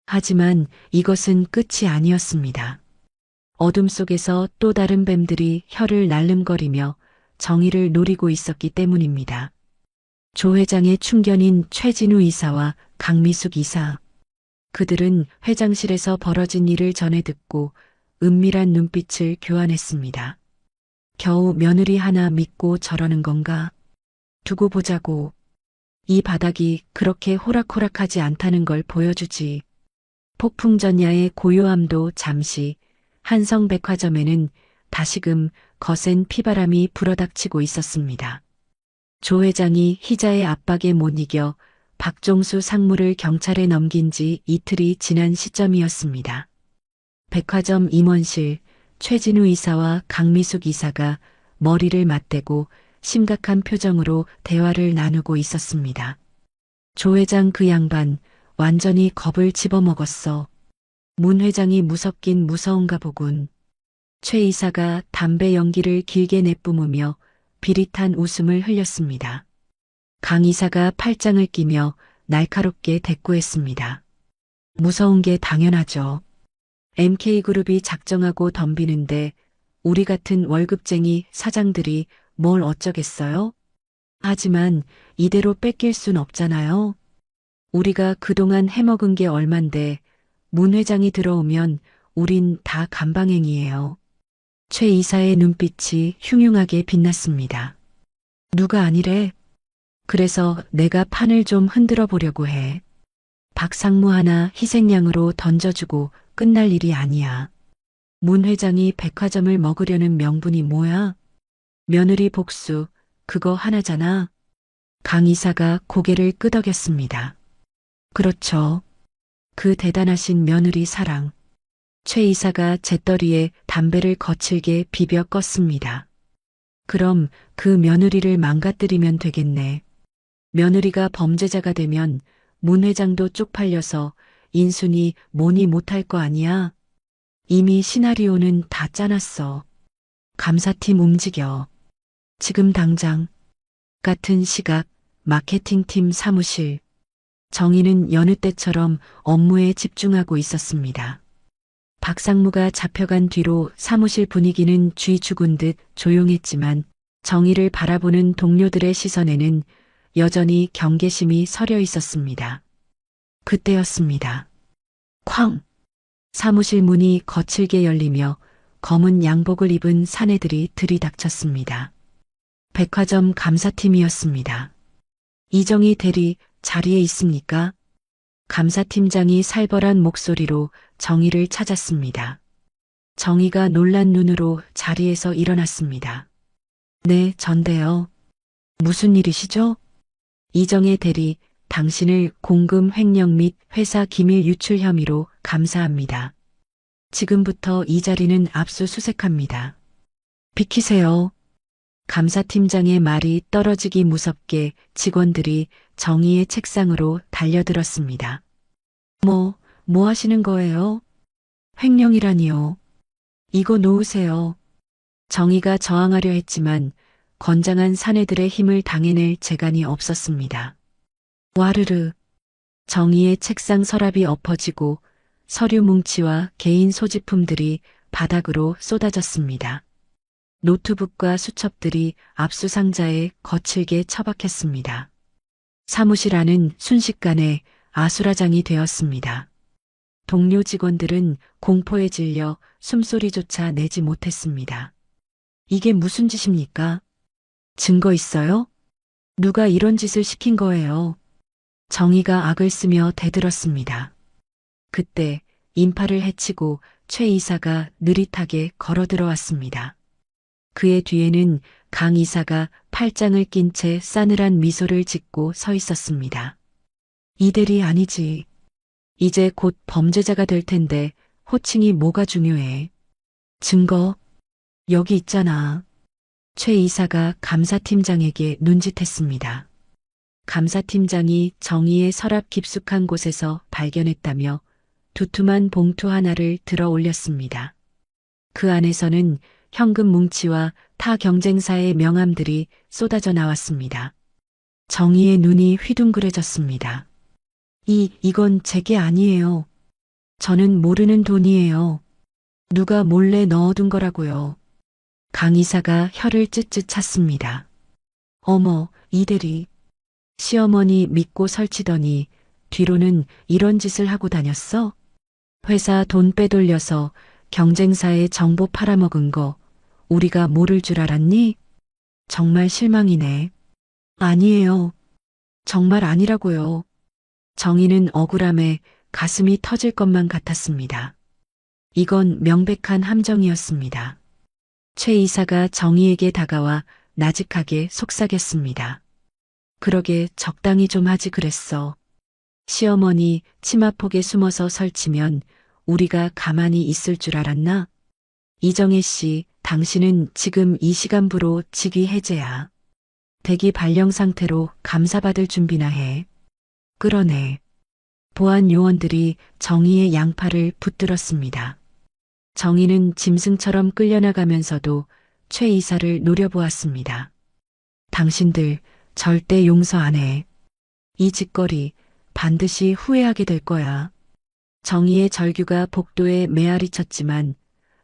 하지만 이것은 끝이 아니었습니다. 어둠 속에서 또 다른 뱀들이 혀를 날름거리며 정의를 노리고 있었기 때문입니다. 조 회장의 충견인 최진우 이사와 강미숙 이사. 그들은 회장실에서 벌어진 일을 전해 듣고 은밀한 눈빛을 교환했습니다. 겨우 며느리 하나 믿고 저러는 건가? 두고 보자고. 이 바닥이 그렇게 호락호락하지 않다는 걸 보여주지. 폭풍전야의 고요함도 잠시 한성백화점에는 다시금 거센 피바람이 불어닥치고 있었습니다. 조 회장이 희자의 압박에 못 이겨 박종수 상무를 경찰에 넘긴 지 이틀이 지난 시점이었습니다. 백화점 임원실 최진우 이사와 강미숙 이사가 머리를 맞대고 심각한 표정으로 대화를 나누고 있었습니다. 조 회장 그 양반 완전히 겁을 집어먹었어. 문 회장이 무섭긴 무서운가 보군. 최 이사가 담배 연기를 길게 내뿜으며 비릿한 웃음을 흘렸습니다. 강 이사가 팔짱을 끼며 날카롭게 대꾸했습니다. 무서운 게 당연하죠. MK그룹이 작정하고 덤비는데 우리 같은 월급쟁이 사장들이 뭘 어쩌겠어요? 하지만 이대로 뺏길 순 없잖아요. 우리가 그동안 해먹은 게 얼만데 문 회장이 들어오면 우린 다 간방행이에요. 최 이사의 눈빛이 흉흉하게 빛났습니다. 누가 아니래? 그래서 내가 판을 좀 흔들어 보려고 해. 박상무 하나 희생양으로 던져주고 끝날 일이 아니야. 문 회장이 백화점을 먹으려는 명분이 뭐야? 며느리 복수, 그거 하나잖아. 강 이사가 고개를 끄덕였습니다. 그렇죠. 그 대단하신 며느리 사랑. 최 이사가 재떨이에 담배를 거칠게 비벼 껐습니다. 그럼 그 며느리를 망가뜨리면 되겠네. 며느리가 범죄자가 되면 문 회장도 쪽팔려서 인순이 뭐니 못할 거 아니야? 이미 시나리오는 다 짜놨어. 감사팀 움직여. 지금 당장. 같은 시각 마케팅팀 사무실. 정희는 여느 때처럼 업무에 집중하고 있었습니다. 박상무가 잡혀간 뒤로 사무실 분위기는 쥐 죽은 듯 조용했지만 정의를 바라보는 동료들의 시선에는 여전히 경계심이 서려 있었습니다. 그때였습니다. 쾅! 사무실 문이 거칠게 열리며 검은 양복을 입은 사내들이 들이닥쳤습니다. 백화점 감사팀이었습니다. 이정희 대리 자리에 있습니까? 감사팀장이 살벌한 목소리로 정의를 찾았습니다. 정의가 놀란 눈으로 자리에서 일어났습니다. 네, 전데요. 무슨 일이시죠? 이정혜 대리, 당신을 공금 횡령 및 회사 기밀 유출 혐의로 감사합니다. 지금부터 이 자리는 압수수색합니다. 비키세요. 감사팀장의 말이 떨어지기 무섭게 직원들이 정의의 책상으로 달려들었습니다. 뭐 하시는 거예요? 횡령이라니요. 이거 놓으세요. 정의가 저항하려 했지만 건장한 사내들의 힘을 당해낼 재간이 없었습니다. 와르르. 정의의 책상 서랍이 엎어지고 서류 뭉치와 개인 소지품들이 바닥으로 쏟아졌습니다. 노트북과 수첩들이 압수상자에 거칠게 처박혔습니다. 사무실 안은 순식간에 아수라장이 되었습니다. 동료 직원들은 공포에 질려 숨소리조차 내지 못했습니다. 이게 무슨 짓입니까? 증거 있어요? 누가 이런 짓을 시킨 거예요? 정의가 악을 쓰며 대들었습니다. 그때 인파를 해치고 최 이사가 느릿하게 걸어 들어왔습니다. 그의 뒤에는 강 이사가 팔짱을 낀 채 싸늘한 미소를 짓고 서 있었습니다. 이 대리 아니지. 이제 곧 범죄자가 될 텐데 호칭이 뭐가 중요해. 증거 여기 있잖아. 최 이사가 감사팀장에게 눈짓했습니다. 감사팀장이 정의의 서랍 깊숙한 곳에서 발견했다며 두툼한 봉투 하나를 들어 올렸습니다. 그 안에서는 현금 뭉치와 타 경쟁사의 명함들이 쏟아져 나왔습니다. 정의의 눈이 휘둥그레졌습니다. 이건 제게 아니에요. 저는 모르는 돈이에요. 누가 몰래 넣어둔 거라고요. 강 이사가 혀를 찢찢 찼습니다. 어머, 이 대리. 시어머니 믿고 설치더니 뒤로는 이런 짓을 하고 다녔어? 회사 돈 빼돌려서 경쟁사의 정보 팔아먹은 거 우리가 모를 줄 알았니? 정말 실망이네. 아니에요. 정말 아니라고요. 정의는 억울함에 가슴이 터질 것만 같았습니다. 이건 명백한 함정이었습니다. 최 이사가 정의에게 다가와 나직하게 속삭였습니다. 그러게 적당히 좀 하지 그랬어. 시어머니 치마폭에 숨어서 설치면 우리가 가만히 있을 줄 알았나? 이정혜 씨, 당신은 지금 이 시간부로 직위 해제야. 대기 발령 상태로 감사받을 준비나 해. 끌어내. 보안 요원들이 정의의 양팔을 붙들었습니다. 정의는 짐승처럼 끌려나가면서도 최 이사를 노려보았습니다. 당신들 절대 용서 안 해. 이 짓거리 반드시 후회하게 될 거야. 정의의 절규가 복도에 메아리 쳤지만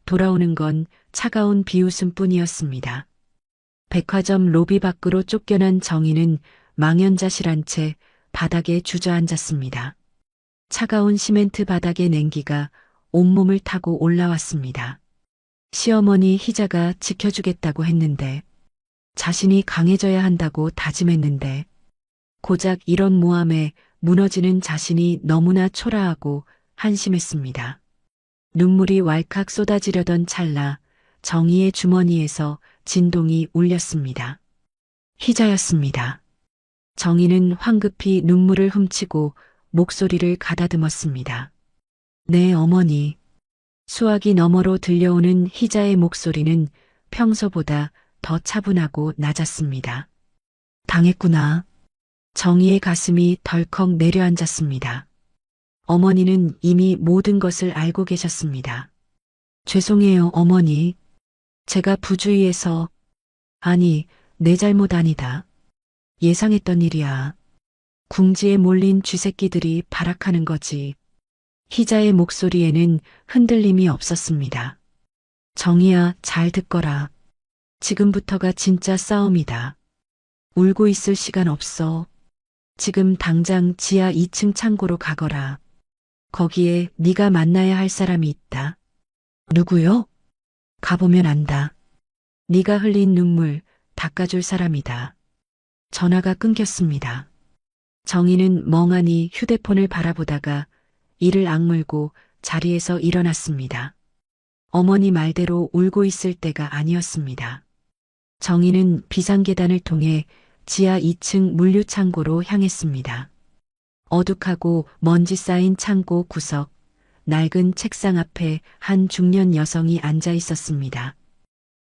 돌아오는 건 차가운 비웃음뿐이었습니다. 백화점 로비 밖으로 쫓겨난 정의는 망연자실한 채 바닥에 주저앉았습니다. 차가운 시멘트 바닥의 냉기가 온몸을 타고 올라왔습니다. 시어머니 희자가 지켜주겠다고 했는데, 자신이 강해져야 한다고 다짐했는데, 고작 이런 모함에 무너지는 자신이 너무나 초라하고 한심했습니다. 눈물이 왈칵 쏟아지려던 찰나 정의의 주머니에서 진동이 울렸습니다. 희자였습니다. 정의는 황급히 눈물을 훔치고 목소리를 가다듬었습니다. 네, 어머니. 수화기 너머로 들려오는 희자의 목소리는 평소보다 더 차분하고 낮았습니다. 당했구나. 정의의 가슴이 덜컥 내려앉았습니다. 어머니는 이미 모든 것을 알고 계셨습니다. 죄송해요, 어머니. 제가 부주의해서. 아니, 내 잘못 아니다. 예상했던 일이야. 궁지에 몰린 쥐새끼들이 발악하는 거지. 희자의 목소리에는 흔들림이 없었습니다. 정의야, 잘 듣거라. 지금부터가 진짜 싸움이다. 울고 있을 시간 없어. 지금 당장 지하 2층 창고로 가거라. 거기에 네가 만나야 할 사람이 있다. 누구요? 가보면 안다. 네가 흘린 눈물 닦아줄 사람이다. 전화가 끊겼습니다. 정희는 멍하니 휴대폰을 바라보다가 이를 악물고 자리에서 일어났습니다. 어머니 말대로 울고 있을 때가 아니었습니다. 정희는 비상계단을 통해 지하 2층 물류창고로 향했습니다. 어둑하고 먼지 쌓인 창고 구석, 낡은 책상 앞에 한 중년 여성이 앉아 있었습니다.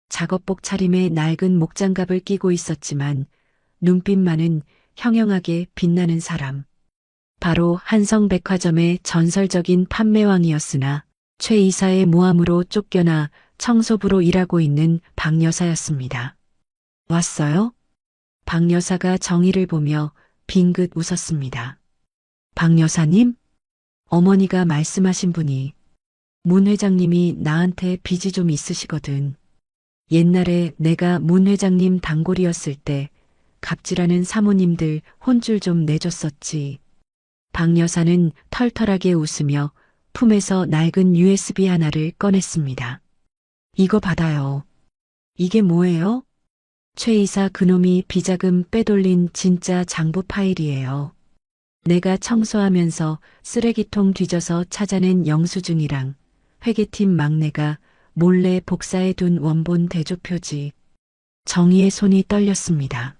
작업복 차림에 낡은 목장갑을 끼고 있었지만 눈빛만은 형형하게 빛나는 사람. 바로 한성백화점의 전설적인 판매왕이었으나 최 이사의 모함으로 쫓겨나 청소부로 일하고 있는 박 여사였습니다. 왔어요? 박 여사가 정희를 보며 빙긋 웃었습니다. 박 여사님? 어머니가 말씀하신 분이 문 회장님이 나한테 빚이 좀 있으시거든. 옛날에 내가 문 회장님 단골이었을 때 갑질하는 사모님들 혼줄 좀 내줬었지. 박 여사는 털털하게 웃으며 품에서 낡은 USB 하나를 꺼냈습니다. 이거 받아요. 이게 뭐예요? 최 이사 그놈이 비자금 빼돌린 진짜 장부 파일이에요. 내가 청소하면서 쓰레기통 뒤져서 찾아낸 영수증이랑 회계팀 막내가 몰래 복사해둔 원본 대조표지. 정희의 손이 떨렸습니다.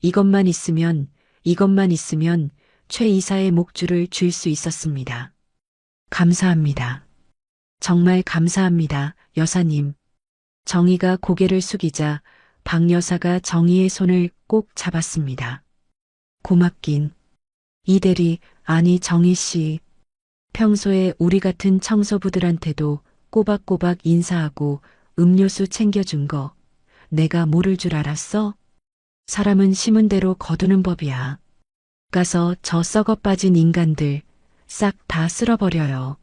이것만 있으면 최 이사의 목줄을 쥘 수 있었습니다. 감사합니다. 정말 감사합니다, 여사님. 정희가 고개를 숙이자 박 여사가 정희의 손을 꼭 잡았습니다. 고맙긴. 이대리, 아니 정희 씨. 평소에 우리 같은 청소부들한테도 꼬박꼬박 인사하고 음료수 챙겨준 거 내가 모를 줄 알았어? 사람은 심은 대로 거두는 법이야. 가서 저 썩어 빠진 인간들 싹 다 쓸어버려요.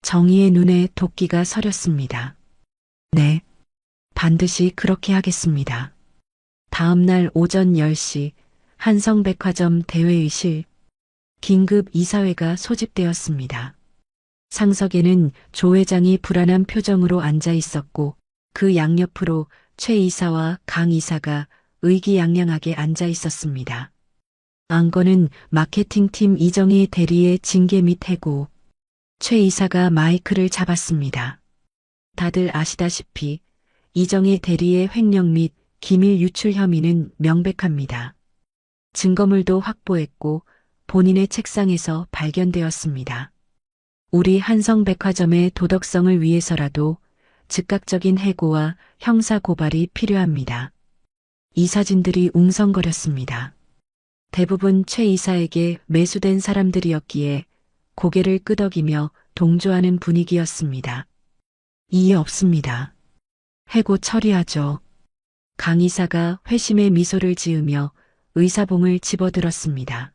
정희의 눈에 도끼가 서렸습니다. 네, 반드시 그렇게 하겠습니다. 다음 날 오전 10시 한성백화점 대회의실 긴급 이사회가 소집되었습니다. 상석에는 조 회장이 불안한 표정으로 앉아 있었고 그 양옆으로 최 이사와 강 이사가 의기양양하게 앉아 있었습니다. 안건은 마케팅팀 이정희 대리의 징계 및 해고. 최 이사가 마이크를 잡았습니다. 다들 아시다시피 이정희 대리의 횡령 및 기밀 유출 혐의는 명백합니다. 증거물도 확보했고 본인의 책상에서 발견되었습니다. 우리 한성백화점의 도덕성을 위해서라도 즉각적인 해고와 형사고발이 필요합니다. 이사진들이 웅성거렸습니다. 대부분 최 이사에게 매수된 사람들이었기에 고개를 끄덕이며 동조하는 분위기였습니다. 이해 없습니다. 해고 처리하죠. 강 이사가 회심의 미소를 지으며 의사봉을 집어들었습니다.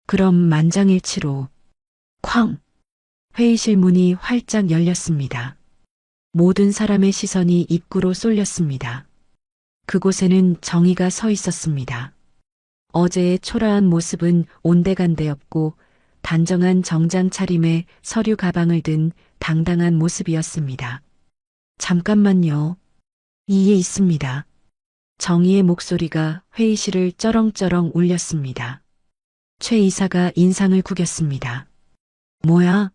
그럼 만장일치로. 쾅! 회의실 문이 활짝 열렸습니다. 모든 사람의 시선이 입구로 쏠렸습니다. 그곳에는 정희가 서 있었습니다. 어제의 초라한 모습은 온데간데없고 단정한 정장 차림에 서류 가방을 든 당당한 모습이었습니다. 잠깐만요. 이에 있습니다. 정희의 목소리가 회의실을 쩌렁쩌렁 울렸습니다. 최 이사가 인상을 구겼습니다. 뭐야?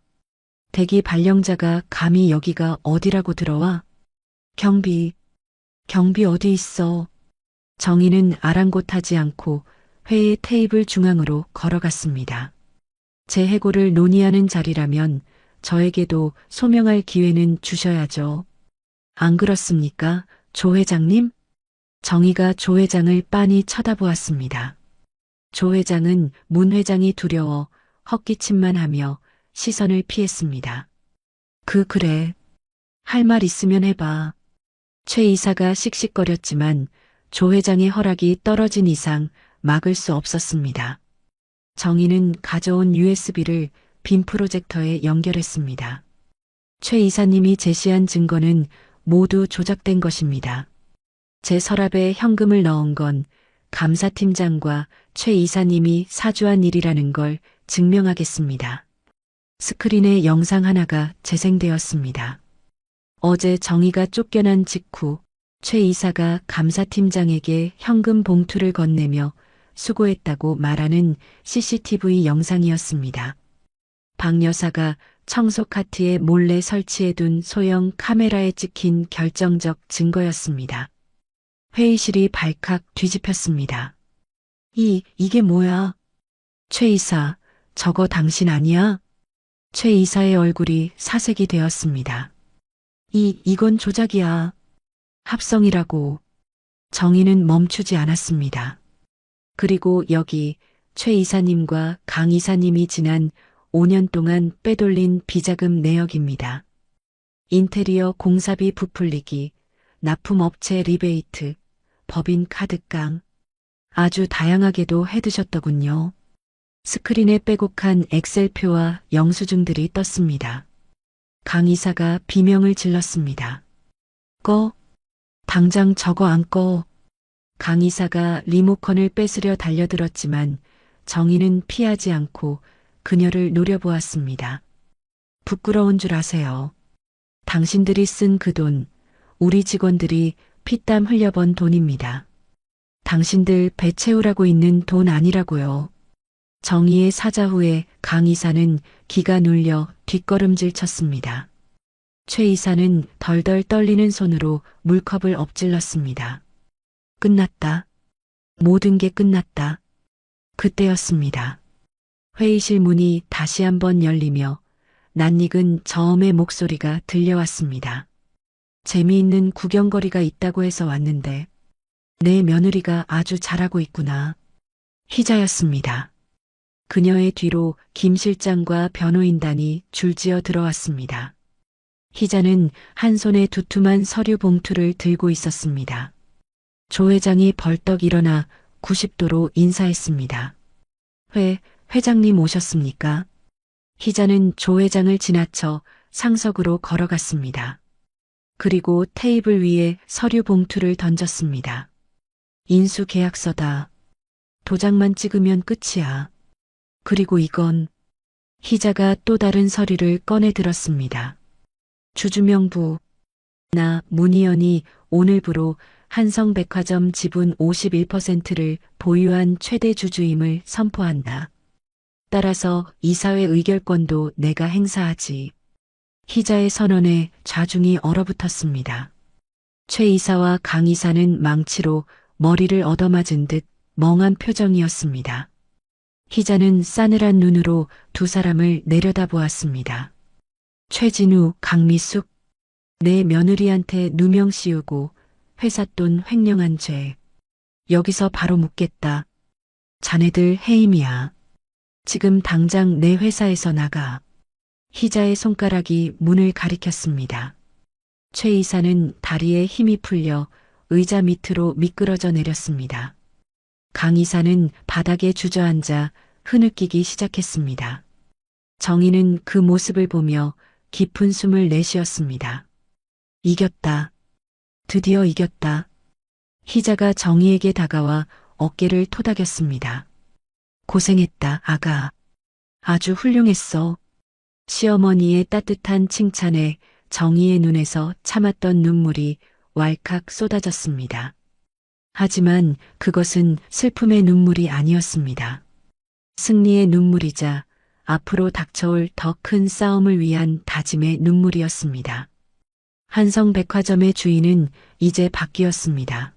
대기 발령자가 감히 여기가 어디라고 들어와? 경비 어디 있어? 정희는 아랑곳하지 않고 회의 테이블 중앙으로 걸어갔습니다. 제 해고를 논의하는 자리라면 저에게도 소명할 기회는 주셔야죠. 안 그렇습니까, 조 회장님? 정희가 조 회장을 빤히 쳐다보았습니다. 조 회장은 문 회장이 두려워 헛기침만 하며 시선을 피했습니다. 그래. 할 말 있으면 해봐. 최 이사가 씩씩거렸지만 조 회장의 허락이 떨어진 이상 막을 수 없었습니다. 정희는 가져온 USB를 빔 프로젝터에 연결했습니다. 최 이사님이 제시한 증거는 모두 조작된 것입니다. 제 서랍에 현금을 넣은 건 감사팀장과 최 이사님이 사주한 일이라는 걸 증명하겠습니다. 스크린에 영상 하나가 재생되었습니다. 어제 정희가 쫓겨난 직후 최 이사가 감사팀장에게 현금 봉투를 건네며 수고했다고 말하는 CCTV 영상이었습니다. 박 여사가 청소 카트에 몰래 설치해둔 소형 카메라에 찍힌 결정적 증거였습니다. 회의실이 발칵 뒤집혔습니다. 이게 뭐야? 최 이사, 저거 당신 아니야? 최 이사의 얼굴이 사색이 되었습니다. 이건 조작이야. 합성이라고. 정의는 멈추지 않았습니다. 그리고 여기 최 이사님과 강 이사님이 지난 5년 동안 빼돌린 비자금 내역입니다. 인테리어 공사비 부풀리기, 납품업체 리베이트, 법인 카드깡. 아주 다양하게도 해두셨더군요. 스크린에 빼곡한 엑셀표와 영수증들이 떴습니다. 강 이사가 비명을 질렀습니다. 꺼. 당장 저거 안 꺼. 강 이사가 리모컨을 뺏으려 달려들었지만 정희는 피하지 않고 그녀를 노려보았습니다. 부끄러운 줄 아세요. 당신들이 쓴 그 돈, 우리 직원들이 피땀 흘려번 돈입니다. 당신들 배 채우라고 있는 돈 아니라고요. 정희의 사자 후에 강 이사는 기가 눌려 뒷걸음질 쳤습니다. 최 이사는 덜덜 떨리는 손으로 물컵을 엎질렀습니다. 끝났다. 모든 게 끝났다. 그때였습니다. 회의실 문이 다시 한번 열리며 낯익은 저음의 목소리가 들려왔습니다. 재미있는 구경거리가 있다고 해서 왔는데 내 며느리가 아주 잘하고 있구나. 희자였습니다. 그녀의 뒤로 김 실장과 변호인단이 줄지어 들어왔습니다. 희자는 한 손에 두툼한 서류 봉투를 들고 있었습니다. 조 회장이 벌떡 일어나 90도로 인사했습니다. 회장님 오셨습니까? 희자는 조 회장을 지나쳐 상석으로 걸어갔습니다. 그리고 테이블 위에 서류 봉투를 던졌습니다. 인수 계약서다. 도장만 찍으면 끝이야. 그리고 이건 희자가 또 다른 서류를 꺼내 들었습니다. 주주명부. 나 문희연이 오늘부로 한성백화점 지분 51%를 보유한 최대 주주임을 선포한다. 따라서 이사회 의결권도 내가 행사하지. 희자의 선언에 좌중이 얼어붙었습니다. 최 이사와 강 이사는 망치로 머리를 얻어맞은 듯 멍한 표정이었습니다. 희자는 싸늘한 눈으로 두 사람을 내려다보았습니다. 최진우, 강미숙, 내 며느리한테 누명 씌우고 회사 돈 횡령한 죄. 여기서 바로 묻겠다. 자네들 해임이야. 지금 당장 내 회사에서 나가. 희자의 손가락이 문을 가리켰습니다. 최 이사는 다리에 힘이 풀려 의자 밑으로 미끄러져 내렸습니다. 강 이사는 바닥에 주저앉아 흐느끼기 시작했습니다. 정희는 그 모습을 보며 깊은 숨을 내쉬었습니다. 이겼다. 드디어 이겼다. 희자가 정희에게 다가와 어깨를 토닥였습니다. 고생했다, 아가. 아주 훌륭했어. 시어머니의 따뜻한 칭찬에 정희의 눈에서 참았던 눈물이 왈칵 쏟아졌습니다. 하지만 그것은 슬픔의 눈물이 아니었습니다. 승리의 눈물이자 앞으로 닥쳐올 더 큰 싸움을 위한 다짐의 눈물이었습니다. 한성백화점의 주인은 이제 바뀌었습니다.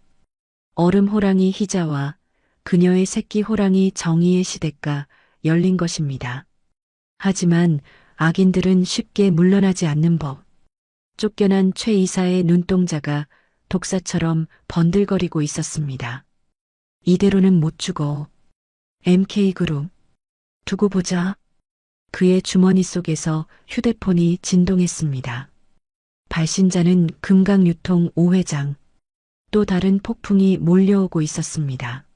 얼음 호랑이 희자와 그녀의 새끼 호랑이 정희의 시대가 열린 것입니다. 하지만 악인들은 쉽게 물러나지 않는 법. 쫓겨난 최 이사의 눈동자가 독사처럼 번들거리고 있었습니다. 이대로는 못 죽어. MK그룹. 두고 보자. 그의 주머니 속에서 휴대폰이 진동했습니다. 발신자는 금강유통 5회장. 또 다른 폭풍이 몰려오고 있었습니다.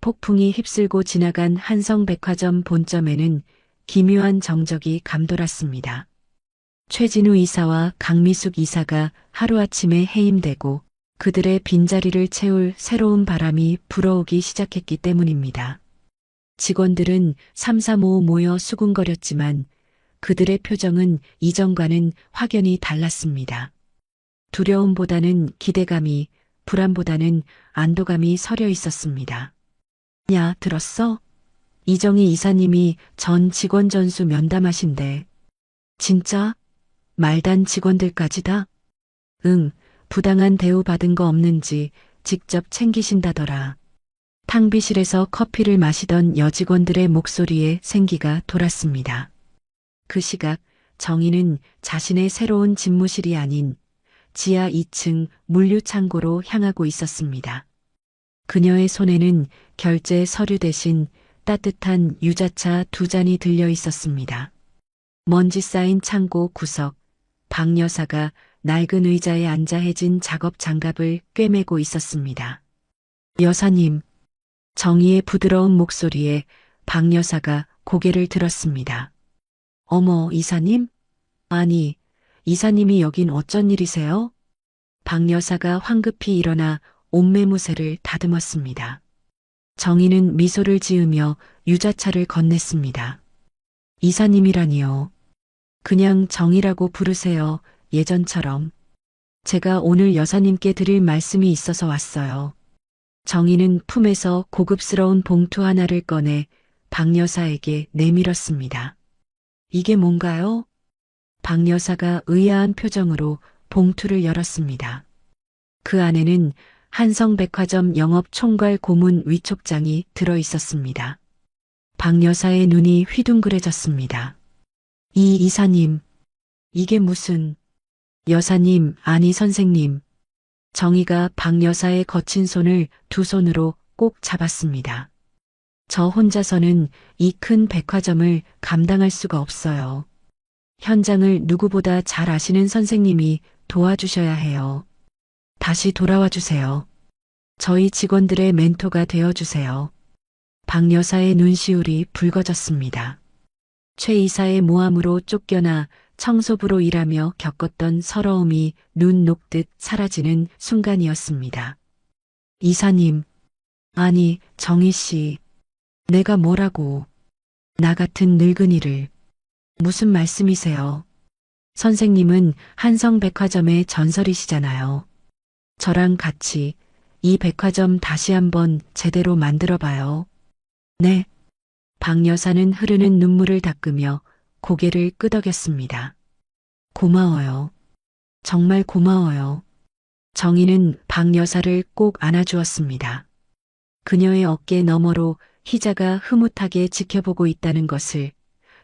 폭풍이 휩쓸고 지나간 한성백화점 본점에는 기묘한 정적이 감돌았습니다. 최진우 이사와 강미숙 이사가 하루아침에 해임되고 그들의 빈자리를 채울 새로운 바람이 불어오기 시작했기 때문입니다. 직원들은 삼삼오오 모여 수군거렸지만 그들의 표정은 이전과는 확연히 달랐습니다. 두려움보다는 기대감이, 불안보다는 안도감이 서려 있었습니다. 야, 들었어? 이정희 이사님이 전 직원 전수 면담하신대. 진짜? 말단 직원들까지다? 응, 부당한 대우 받은 거 없는지 직접 챙기신다더라. 탕비실에서 커피를 마시던 여직원들의 목소리에 생기가 돌았습니다. 그 시각 정희는 자신의 새로운 집무실이 아닌 지하 2층 물류창고로 향하고 있었습니다. 그녀의 손에는 결제 서류 대신 따뜻한 유자차 2잔이 들려 있었습니다. 먼지 쌓인 창고 구석, 박 여사가 낡은 의자에 앉아 해진 작업 장갑을 꿰매고 있었습니다. 여사님, 정희의 부드러운 목소리에 박 여사가 고개를 들었습니다. 어머, 이사님? 아니, 이사님이 여긴 어쩐 일이세요? 박 여사가 황급히 일어나 옷매무새를 다듬었습니다. 정희는 미소를 지으며 유자차를 건넸습니다. 이사님이라니요. 그냥 정희라고 부르세요. 예전처럼. 제가 오늘 여사님께 드릴 말씀이 있어서 왔어요. 정희는 품에서 고급스러운 봉투 하나를 꺼내 박 여사에게 내밀었습니다. 이게 뭔가요? 박 여사가 의아한 표정으로 봉투를 열었습니다. 그 안에는 한성백화점 영업 총괄 고문 위촉장이 들어 있었습니다. 박 여사의 눈이 휘둥그레졌습니다. 이 이사님, 이게 무슨... 여사님, 아니 선생님. 정희가 박 여사의 거친 손을 두 손으로 꼭 잡았습니다. 저 혼자서는 이 큰 백화점을 감당할 수가 없어요. 현장을 누구보다 잘 아시는 선생님이 도와주셔야 해요. 다시 돌아와 주세요. 저희 직원들의 멘토가 되어주세요. 박 여사의 눈시울이 붉어졌습니다. 최 이사의 모함으로 쫓겨나 청소부로 일하며 겪었던 서러움이 눈 녹듯 사라지는 순간이었습니다. 이사님, 아니, 정희 씨, 내가 뭐라고, 나 같은 늙은이를, 무슨 말씀이세요? 선생님은 한성백화점의 전설이시잖아요. 저랑 같이 이 백화점 다시 한번 제대로 만들어봐요. 네. 박 여사는 흐르는 눈물을 닦으며 고개를 끄덕였습니다. 고마워요. 정말 고마워요. 정희는 박 여사를 꼭 안아주었습니다. 그녀의 어깨 너머로 희자가 흐뭇하게 지켜보고 있다는 것을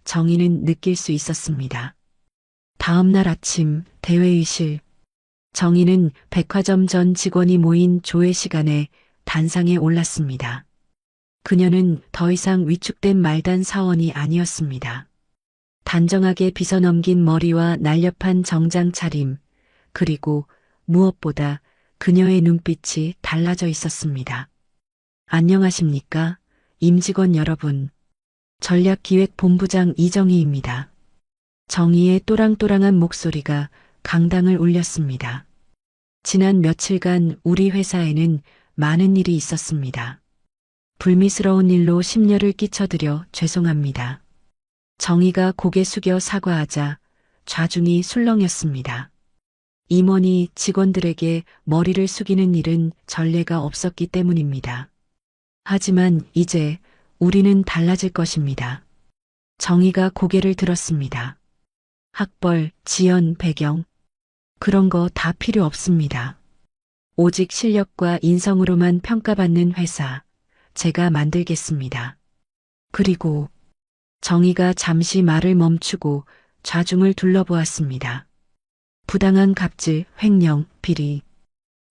정희는 느낄 수 있었습니다. 다음 날 아침 대회의실. 정희는 백화점 전 직원이 모인 조회 시간에 단상에 올랐습니다. 그녀는 더 이상 위축된 말단 사원이 아니었습니다. 단정하게 빗어넘긴 머리와 날렵한 정장 차림, 그리고 무엇보다 그녀의 눈빛이 달라져 있었습니다. 안녕하십니까, 임직원 여러분. 전략기획본부장 이정희입니다. 정희의 또랑또랑한 목소리가 강당을 울렸습니다. 지난 며칠간 우리 회사에는 많은 일이 있었습니다. 불미스러운 일로 심려를 끼쳐드려 죄송합니다. 정희가 고개 숙여 사과하자 좌중이 술렁였습니다. 임원이 직원들에게 머리를 숙이는 일은 전례가 없었기 때문입니다. 하지만 이제 우리는 달라질 것입니다. 정희가 고개를 들었습니다. 학벌, 지연, 배경, 그런 거 다 필요 없습니다. 오직 실력과 인성으로만 평가받는 회사, 제가 만들겠습니다. 그리고 정희가 잠시 말을 멈추고 좌중을 둘러보았습니다. 부당한 갑질, 횡령, 비리.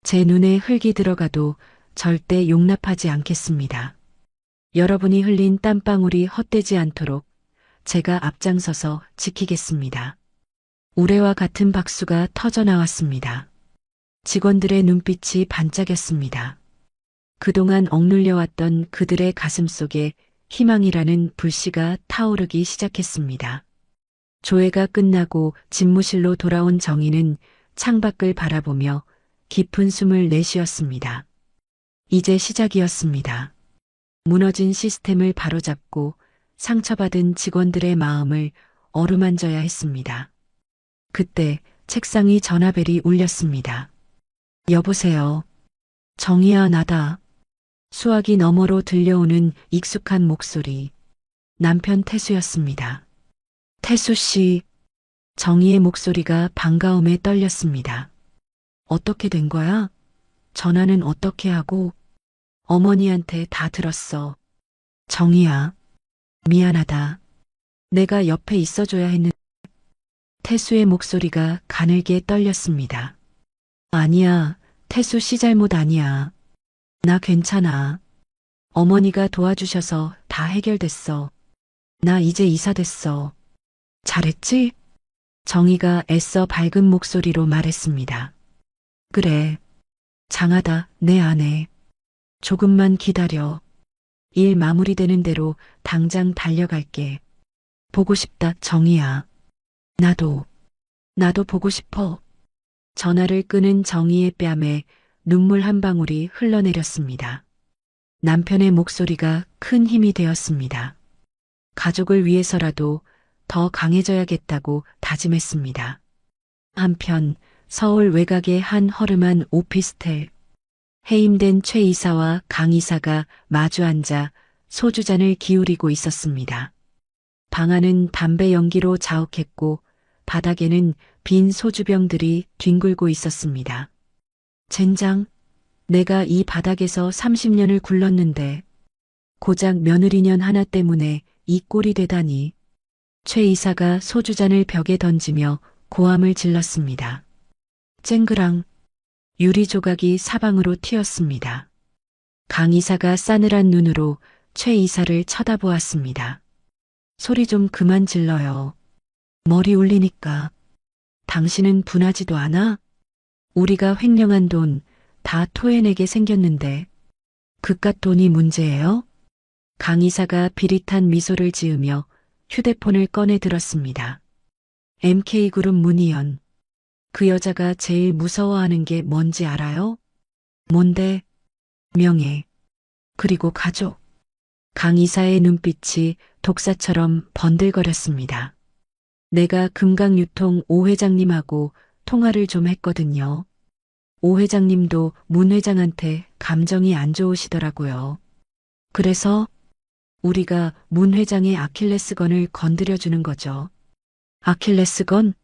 제 눈에 흙이 들어가도 절대 용납하지 않겠습니다. 여러분이 흘린 땀방울이 헛되지 않도록 제가 앞장서서 지키겠습니다. 우레와 같은 박수가 터져나왔습니다. 직원들의 눈빛이 반짝였습니다. 그동안 억눌려왔던 그들의 가슴 속에 희망이라는 불씨가 타오르기 시작했습니다. 조회가 끝나고 집무실로 돌아온 정희는 창밖을 바라보며 깊은 숨을 내쉬었습니다. 이제 시작이었습니다. 무너진 시스템을 바로잡고 상처받은 직원들의 마음을 어루만져야 했습니다. 그때 책상이 전화벨이 울렸습니다. 여보세요. 정희야, 나다. 수화기 너머로 들려오는 익숙한 목소리. 남편 태수였습니다. 태수 씨. 정희의 목소리가 반가움에 떨렸습니다. 어떻게 된 거야? 전화는 어떻게 하고? 어머니한테 다 들었어. 정희야. 미안하다. 내가 옆에 있어줘야 했는데. 태수의 목소리가 가늘게 떨렸습니다. 아니야, 태수 씨 잘못 아니야. 나 괜찮아. 어머니가 도와주셔서 다 해결됐어. 나 이제 이사 됐어. 잘했지? 정희가 애써 밝은 목소리로 말했습니다. 그래. 장하다, 내 아내. 조금만 기다려. 일 마무리되는 대로 당장 달려갈게. 보고 싶다, 정희야. 나도 보고 싶어. 전화를 끄는 정희의 뺨에 눈물 한 방울이 흘러내렸습니다. 남편의 목소리가 큰 힘이 되었습니다. 가족을 위해서라도 더 강해져야겠다고 다짐했습니다. 한편 서울 외곽의 한 허름한 오피스텔. 해임된 최 이사와 강 이사가 마주 앉아 소주잔을 기울이고 있었습니다. 방 안은 담배 연기로 자욱했고 바닥에는 빈 소주병들이 뒹굴고 있었습니다. 젠장, 내가 이 바닥에서 30년을 굴렀는데 고작 며느리년 하나 때문에 이 꼴이 되다니. 최 이사가 소주잔을 벽에 던지며 고함을 질렀습니다. 쨍그랑 유리 조각이 사방으로 튀었습니다. 강 이사가 싸늘한 눈으로 최 이사를 쳐다보았습니다. 소리 좀 그만 질러요. 머리 울리니까. 당신은 분하지도 않아? 우리가 횡령한 돈 다 토해내게 생겼는데 그깟 돈이 문제예요? 강 이사가 비릿한 미소를 지으며 휴대폰을 꺼내 들었습니다. MK그룹 문희연. 그 여자가 제일 무서워하는 게 뭔지 알아요? 뭔데? 명예. 그리고 가족. 강 이사의 눈빛이 독사처럼 번들거렸습니다. 내가 금강유통 오 회장님하고 통화를 좀 했거든요. 오 회장님도 문 회장한테 감정이 안 좋으시더라고요. 그래서 우리가 문 회장의 아킬레스건을 건드려주는 거죠. 아킬레스건?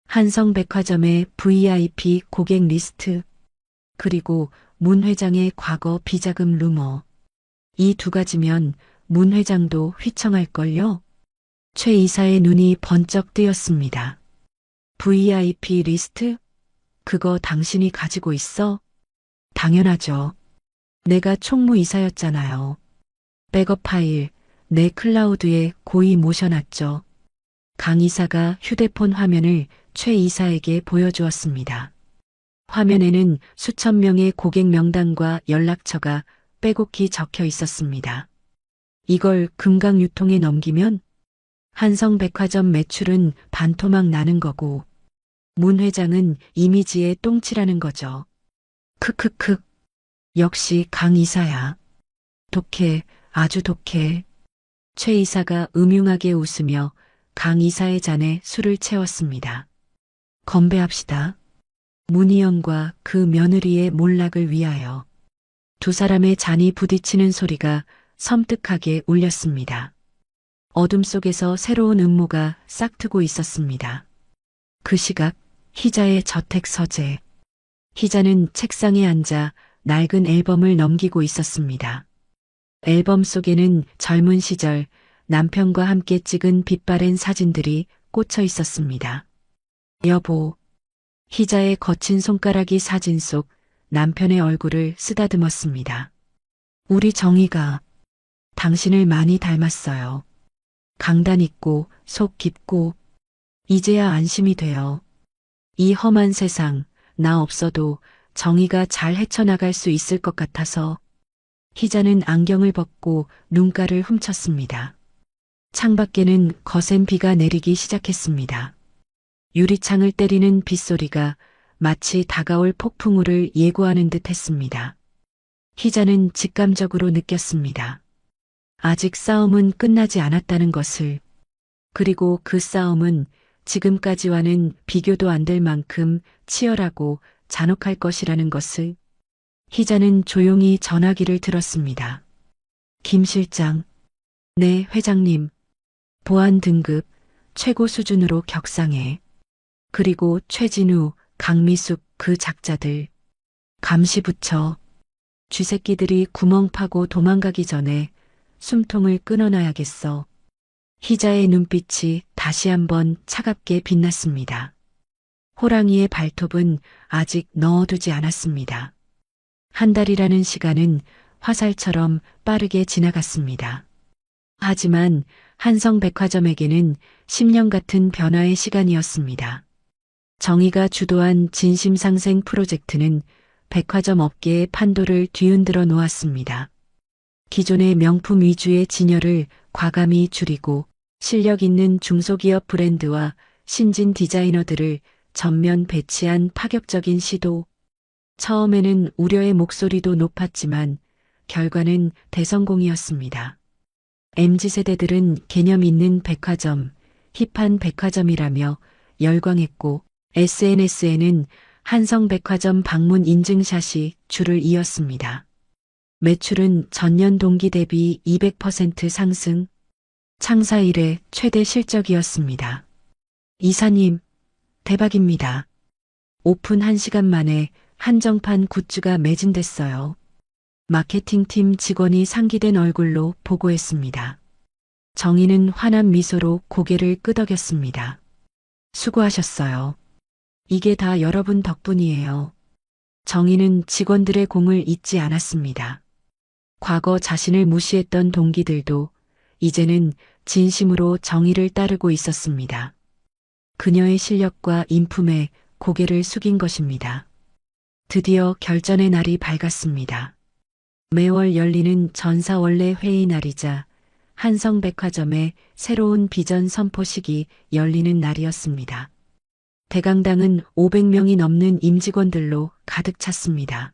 한성백화점의 VIP 고객 리스트, 그리고 문 회장의 과거 비자금 루머. 이 두 가지면 문 회장도 휘청할걸요? 최 이사의 눈이 번쩍 뜨였습니다. VIP 리스트? 그거 당신이 가지고 있어? 당연하죠. 내가 총무이사였잖아요. 백업 파일, 내 클라우드에 고이 모셔놨죠. 강 이사가 휴대폰 화면을 최 이사에게 보여주었습니다. 화면에는 수천 명의 고객 명단과 연락처가 빼곡히 적혀 있었습니다. 이걸 금강유통에 넘기면 한성백화점 매출은 반토막 나는 거고 문 회장은 이미지에 똥칠하는 거죠. 크크크. 역시 강 이사야. 독해, 아주 독해. 최 이사가 음흉하게 웃으며 강 이사의 잔에 술을 채웠습니다. 건배합시다. 문희연과 그 며느리의 몰락을 위하여. 두 사람의 잔이 부딪히는 소리가 섬뜩하게 울렸습니다. 어둠 속에서 새로운 음모가 싹트고 있었습니다. 그 시각 희자의 저택 서재. 희자는 책상에 앉아 낡은 앨범을 넘기고 있었습니다. 앨범 속에는 젊은 시절 남편과 함께 찍은 빛바랜 사진들이 꽂혀 있었습니다. 여보. 희자의 거친 손가락이 사진 속 남편의 얼굴을 쓰다듬었습니다. 우리 정희가 당신을 많이 닮았어요. 강단 있고 속 깊고 이제야 안심이 돼요. 이 험한 세상 나 없어도 정희가 잘 헤쳐나갈 수 있을 것 같아서. 희자는 안경을 벗고 눈가를 훔쳤습니다. 창밖에는 거센 비가 내리기 시작했습니다. 유리창을 때리는 빗소리가 마치 다가올 폭풍우를 예고하는 듯 했습니다. 희자는 직감적으로 느꼈습니다. 아직 싸움은 끝나지 않았다는 것을, 그리고 그 싸움은 지금까지와는 비교도 안 될 만큼 치열하고 잔혹할 것이라는 것을. 희자는 조용히 전화기를 들었습니다. 김 실장. 네, 회장님. 보안 등급 최고 수준으로 격상해. 그리고 최진우, 강미숙 그 작자들. 감시 붙여. 쥐새끼들이 구멍 파고 도망가기 전에 숨통을 끊어놔야겠어. 희자의 눈빛이 다시 한번 차갑게 빛났습니다. 호랑이의 발톱은 아직 넣어두지 않았습니다. 한 달이라는 시간은 화살처럼 빠르게 지나갔습니다. 하지만 한성백화점에게는 10년 같은 변화의 시간이었습니다. 정의가 주도한 진심상생 프로젝트는 백화점 업계의 판도를 뒤흔들어 놓았습니다. 기존의 명품 위주의 진열을 과감히 줄이고 실력 있는 중소기업 브랜드와 신진 디자이너들을 전면 배치한 파격적인 시도. 처음에는 우려의 목소리도 높았지만 결과는 대성공이었습니다. MZ세대들은 개념 있는 백화점, 힙한 백화점이라며 열광했고 SNS에는 한성백화점 방문 인증샷이 줄을 이었습니다. 매출은 전년 동기 대비 200% 상승, 창사 이래 최대 실적이었습니다. 이사님, 대박입니다. 오픈 1시간 만에 한정판 굿즈가 매진됐어요. 마케팅팀 직원이 상기된 얼굴로 보고했습니다. 정희는 환한 미소로 고개를 끄덕였습니다. 수고하셨어요. 이게 다 여러분 덕분이에요. 정희는 직원들의 공을 잊지 않았습니다. 과거 자신을 무시했던 동기들도 이제는 진심으로 정의를 따르고 있었습니다. 그녀의 실력과 인품에 고개를 숙인 것입니다. 드디어 결전의 날이 밝았습니다. 매월 열리는 전사원래 회의 날이자 한성백화점의 새로운 비전 선포식이 열리는 날이었습니다. 대강당은 500명이 넘는 임직원들로 가득 찼습니다.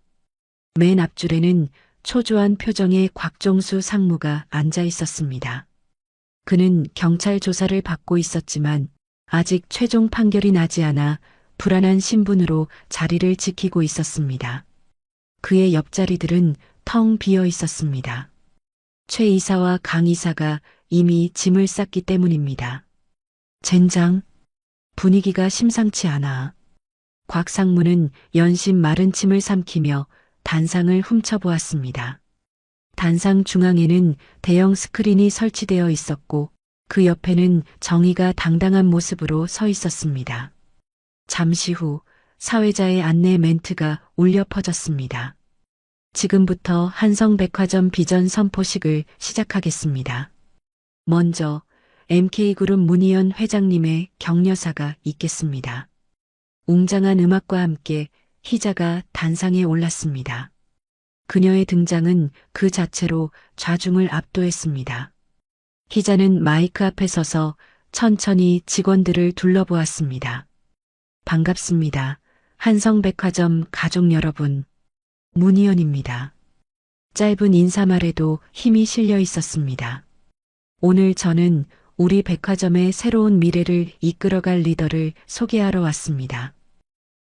맨 앞줄에는 초조한 표정의 곽종수 상무가 앉아 있었습니다. 그는 경찰 조사를 받고 있었지만 아직 최종 판결이 나지 않아 불안한 신분으로 자리를 지키고 있었습니다. 그의 옆자리들은 텅 비어 있었습니다. 최 이사와 강 이사가 이미 짐을 쌌기 때문입니다. 젠장, 분위기가 심상치 않아. 곽 상무는 연신 마른 침을 삼키며 단상을 훔쳐보았습니다. 단상 중앙에는 대형 스크린이 설치되어 있었고 그 옆에는 정의가 당당한 모습으로 서 있었습니다. 잠시 후 사회자의 안내 멘트가 울려 퍼졌습니다. 지금부터 한성백화점 비전 선포식을 시작하겠습니다. 먼저 MK그룹 문희연 회장님의 격려사가 있겠습니다. 웅장한 음악과 함께 희자가 단상에 올랐습니다. 그녀의 등장은 그 자체로 좌중을 압도했습니다. 희자는 마이크 앞에 서서 천천히 직원들을 둘러보았습니다. 반갑습니다. 한성백화점 가족 여러분. 문희연입니다. 짧은 인사말에도 힘이 실려 있었습니다. 오늘 저는 우리 백화점의 새로운 미래를 이끌어갈 리더를 소개하러 왔습니다.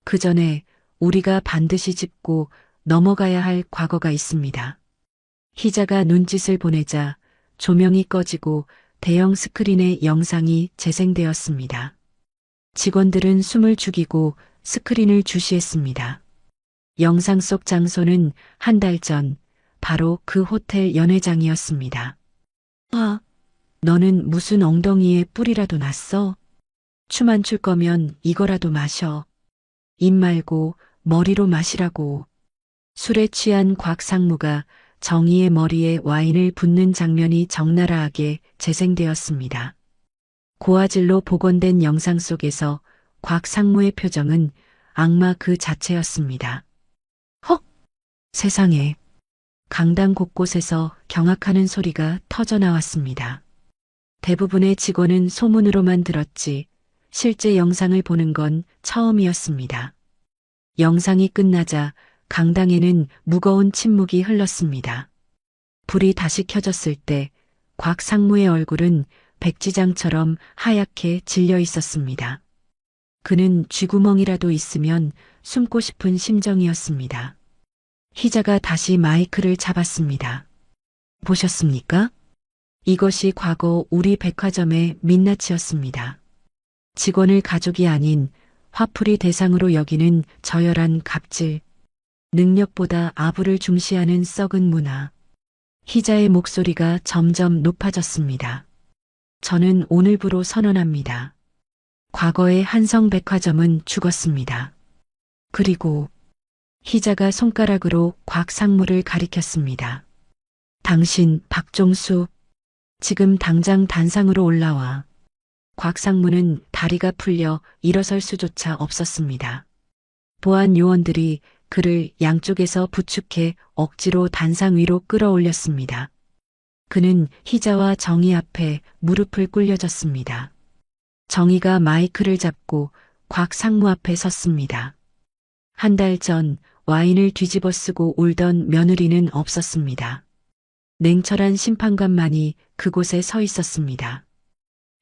그 전에 우리가 반드시 짚고 넘어가야 할 과거가 있습니다. 희자가 눈짓을 보내자 조명이 꺼지고 대형 스크린의 영상이 재생되었습니다. 직원들은 숨을 죽이고 스크린을 주시했습니다. 영상 속 장소는 한 달 전 바로 그 호텔 연회장이었습니다. 아, 너는 무슨 엉덩이에 뿔이라도 났어? 춤 안 출 거면 이거라도 마셔. 입 말고 머리로 마시라고. 술에 취한 곽 상무가 정희의 머리에 와인을 붓는 장면이 적나라하게 재생되었습니다. 고화질로 복원된 영상 속에서 곽 상무의 표정은 악마 그 자체였습니다. 헉! 세상에. 강당 곳곳에서 경악하는 소리가 터져나왔습니다. 대부분의 직원은 소문으로만 들었지 실제 영상을 보는 건 처음이었습니다. 영상이 끝나자 강당에는 무거운 침묵이 흘렀습니다. 불이 다시 켜졌을 때 곽 상무의 얼굴은 백지장처럼 하얗게 질려 있었습니다. 그는 쥐구멍이라도 있으면 숨고 싶은 심정이었습니다. 희자가 다시 마이크를 잡았습니다. 보셨습니까? 이것이 과거 우리 백화점의 민낯이었습니다. 직원을 가족이 아닌 화풀이 대상으로 여기는 저열한 갑질, 능력보다 아부를 중시하는 썩은 문화. 희자의 목소리가 점점 높아졌습니다. 저는 오늘부로 선언합니다. 과거의 한성백화점은 죽었습니다. 그리고 희자가 손가락으로 곽 상무를 가리켰습니다. 당신 박종수, 지금 당장 단상으로 올라와. 곽 상무는 다리가 풀려 일어설 수조차 없었습니다. 보안 요원들이 그를 양쪽에서 부축해 억지로 단상 위로 끌어올렸습니다. 그는 희자와 정희 앞에 무릎을 꿇려졌습니다. 정희가 마이크를 잡고 곽 상무 앞에 섰습니다. 한 달 전 와인을 뒤집어 쓰고 울던 며느리는 없었습니다. 냉철한 심판관만이 그곳에 서 있었습니다.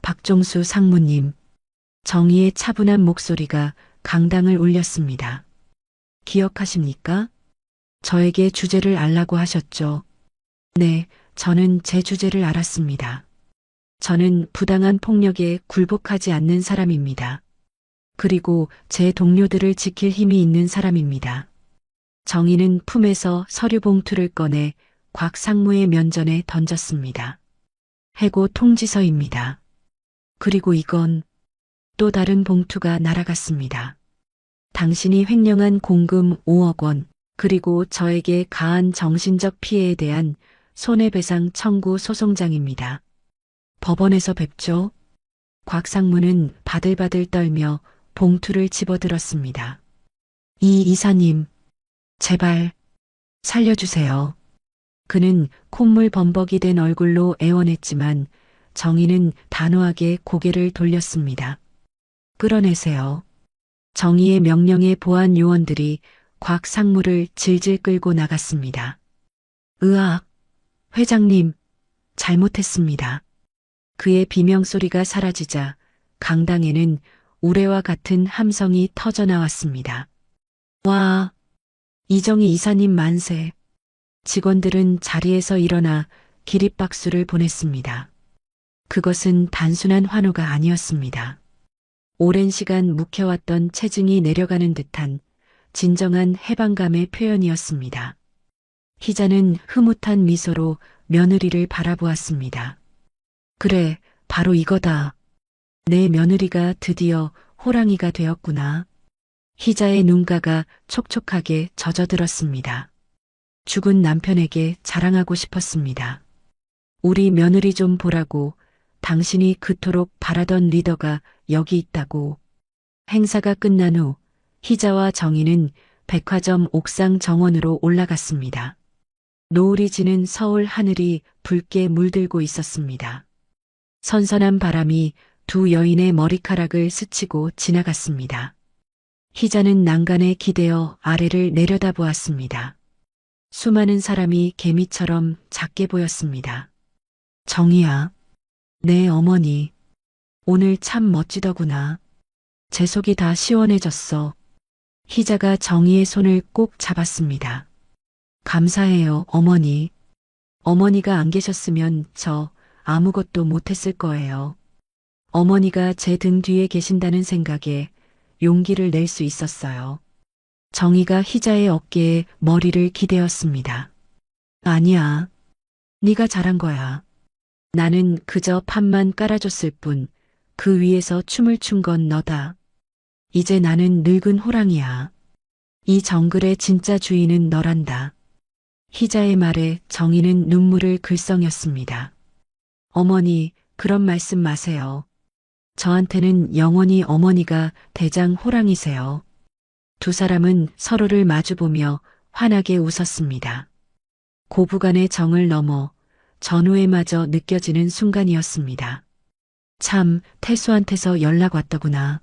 박종수 상무님, 정희의 차분한 목소리가 강당을 울렸습니다. 기억하십니까? 저에게 주제를 알라고 하셨죠. 네, 저는 제 주제를 알았습니다. 저는 부당한 폭력에 굴복하지 않는 사람입니다. 그리고 제 동료들을 지킬 힘이 있는 사람입니다. 정희는 품에서 서류 봉투를 꺼내 곽 상무의 면전에 던졌습니다. 해고 통지서입니다. 그리고 이건 또 다른 봉투가 날아갔습니다. 당신이 횡령한 공금 5억 원, 그리고 저에게 가한 정신적 피해에 대한 손해배상 청구 소송장입니다. 법원에서 뵙죠. 곽 상무는 바들바들 떨며 봉투를 집어들었습니다. 이 이사님, 제발 살려주세요. 그는 콧물 범벅이 된 얼굴로 애원했지만 정희는 단호하게 고개를 돌렸습니다. 끌어내세요. 정희의 명령에 보안 요원들이 곽 상무를 질질 끌고 나갔습니다. 으악, 회장님, 잘못했습니다. 그의 비명소리가 사라지자 강당에는 우레와 같은 함성이 터져 나왔습니다. 와, 이정희 이사님 만세. 직원들은 자리에서 일어나 기립박수를 보냈습니다. 그것은 단순한 환호가 아니었습니다. 오랜 시간 묵혀왔던 체증이 내려가는 듯한 진정한 해방감의 표현이었습니다. 희자는 흐뭇한 미소로 며느리를 바라보았습니다. 그래, 바로 이거다. 내 며느리가 드디어 호랑이가 되었구나. 희자의 눈가가 촉촉하게 젖어들었습니다. 죽은 남편에게 자랑하고 싶었습니다. 우리 며느리 좀 보라고, 당신이 그토록 바라던 리더가 여기 있다고. 행사가 끝난 후 희자와 정희는 백화점 옥상 정원으로 올라갔습니다. 노을이 지는 서울 하늘이 붉게 물들고 있었습니다. 선선한 바람이 두 여인의 머리카락을 스치고 지나갔습니다. 희자는 난간에 기대어 아래를 내려다보았습니다. 수많은 사람이 개미처럼 작게 보였습니다. 정희야, 내 어머니, 오늘 참 멋지더구나. 제 속이 다 시원해졌어. 희자가 정희의 손을 꼭 잡았습니다. 감사해요, 어머니. 어머니가 안 계셨으면 저 아무것도 못했을 거예요. 어머니가 제 등 뒤에 계신다는 생각에 용기를 낼 수 있었어요. 정희가 희자의 어깨에 머리를 기대었습니다. 아니야. 네가 잘한 거야. 나는 그저 판만 깔아줬을 뿐 그 위에서 춤을 춘 건 너다. 이제 나는 늙은 호랑이야. 이 정글의 진짜 주인은 너란다. 희자의 말에 정희는 눈물을 글썽였습니다. 어머니, 그런 말씀 마세요. 저한테는 영원히 어머니가 대장 호랑이세요. 두 사람은 서로를 마주보며 환하게 웃었습니다. 고부간의 정을 넘어 전우에마저 느껴지는 순간이었습니다. 참, 태수한테서 연락 왔더구나.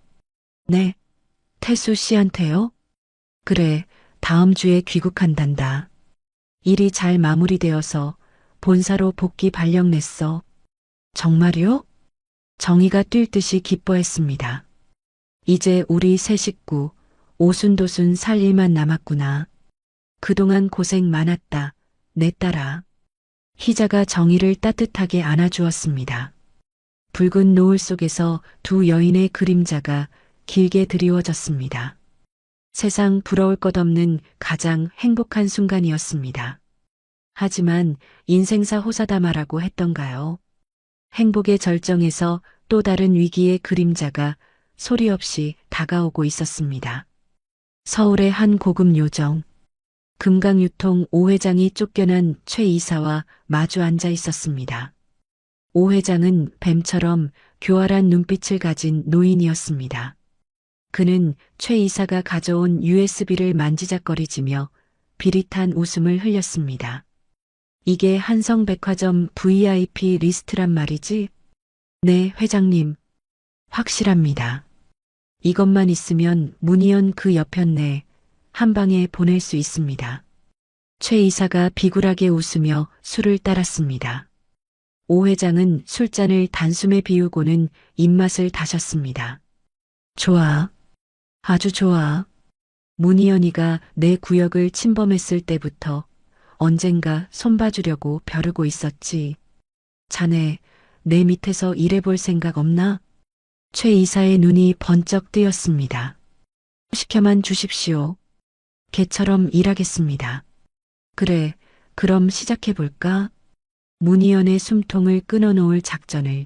네, 태수 씨한테요? 그래, 다음 주에 귀국한단다. 일이 잘 마무리되어서 본사로 복귀 발령 냈어. 정말요? 정희가 뛸 듯이 기뻐했습니다. 이제 우리 새 식구 오순도순 살 일만 남았구나. 그동안 고생 많았다, 내 딸아. 희자가 정희를 따뜻하게 안아주었습니다. 붉은 노을 속에서 두 여인의 그림자가 길게 드리워졌습니다. 세상 부러울 것 없는 가장 행복한 순간이었습니다. 하지만 인생사 호사다마라고 했던가요? 행복의 절정에서 또 다른 위기의 그림자가 소리 없이 다가오고 있었습니다. 서울의 한 고급 요정. 금강유통 오 회장이 쫓겨난 최 이사와 마주 앉아 있었습니다. 오 회장은 뱀처럼 교활한 눈빛을 가진 노인이었습니다. 그는 최 이사가 가져온 USB를 만지작거리지며 비릿한 웃음을 흘렸습니다. 이게 한성백화점 VIP 리스트란 말이지? 네, 회장님. 확실합니다. 이것만 있으면 문희연 그 여편네 한 방에 보낼 수 있습니다. 최 이사가 비굴하게 웃으며 술을 따랐습니다. 오 회장은 술잔을 단숨에 비우고는 입맛을 다셨습니다. 좋아. 아주 좋아. 문희연이가 내 구역을 침범했을 때부터 언젠가 손봐주려고 벼르고 있었지. 자네, 내 밑에서 일해볼 생각 없나? 최 이사의 눈이 번쩍 뜨였습니다. 시켜만 주십시오. 개처럼 일하겠습니다. 그래, 그럼 시작해볼까? 문희연의 숨통을 끊어놓을 작전을.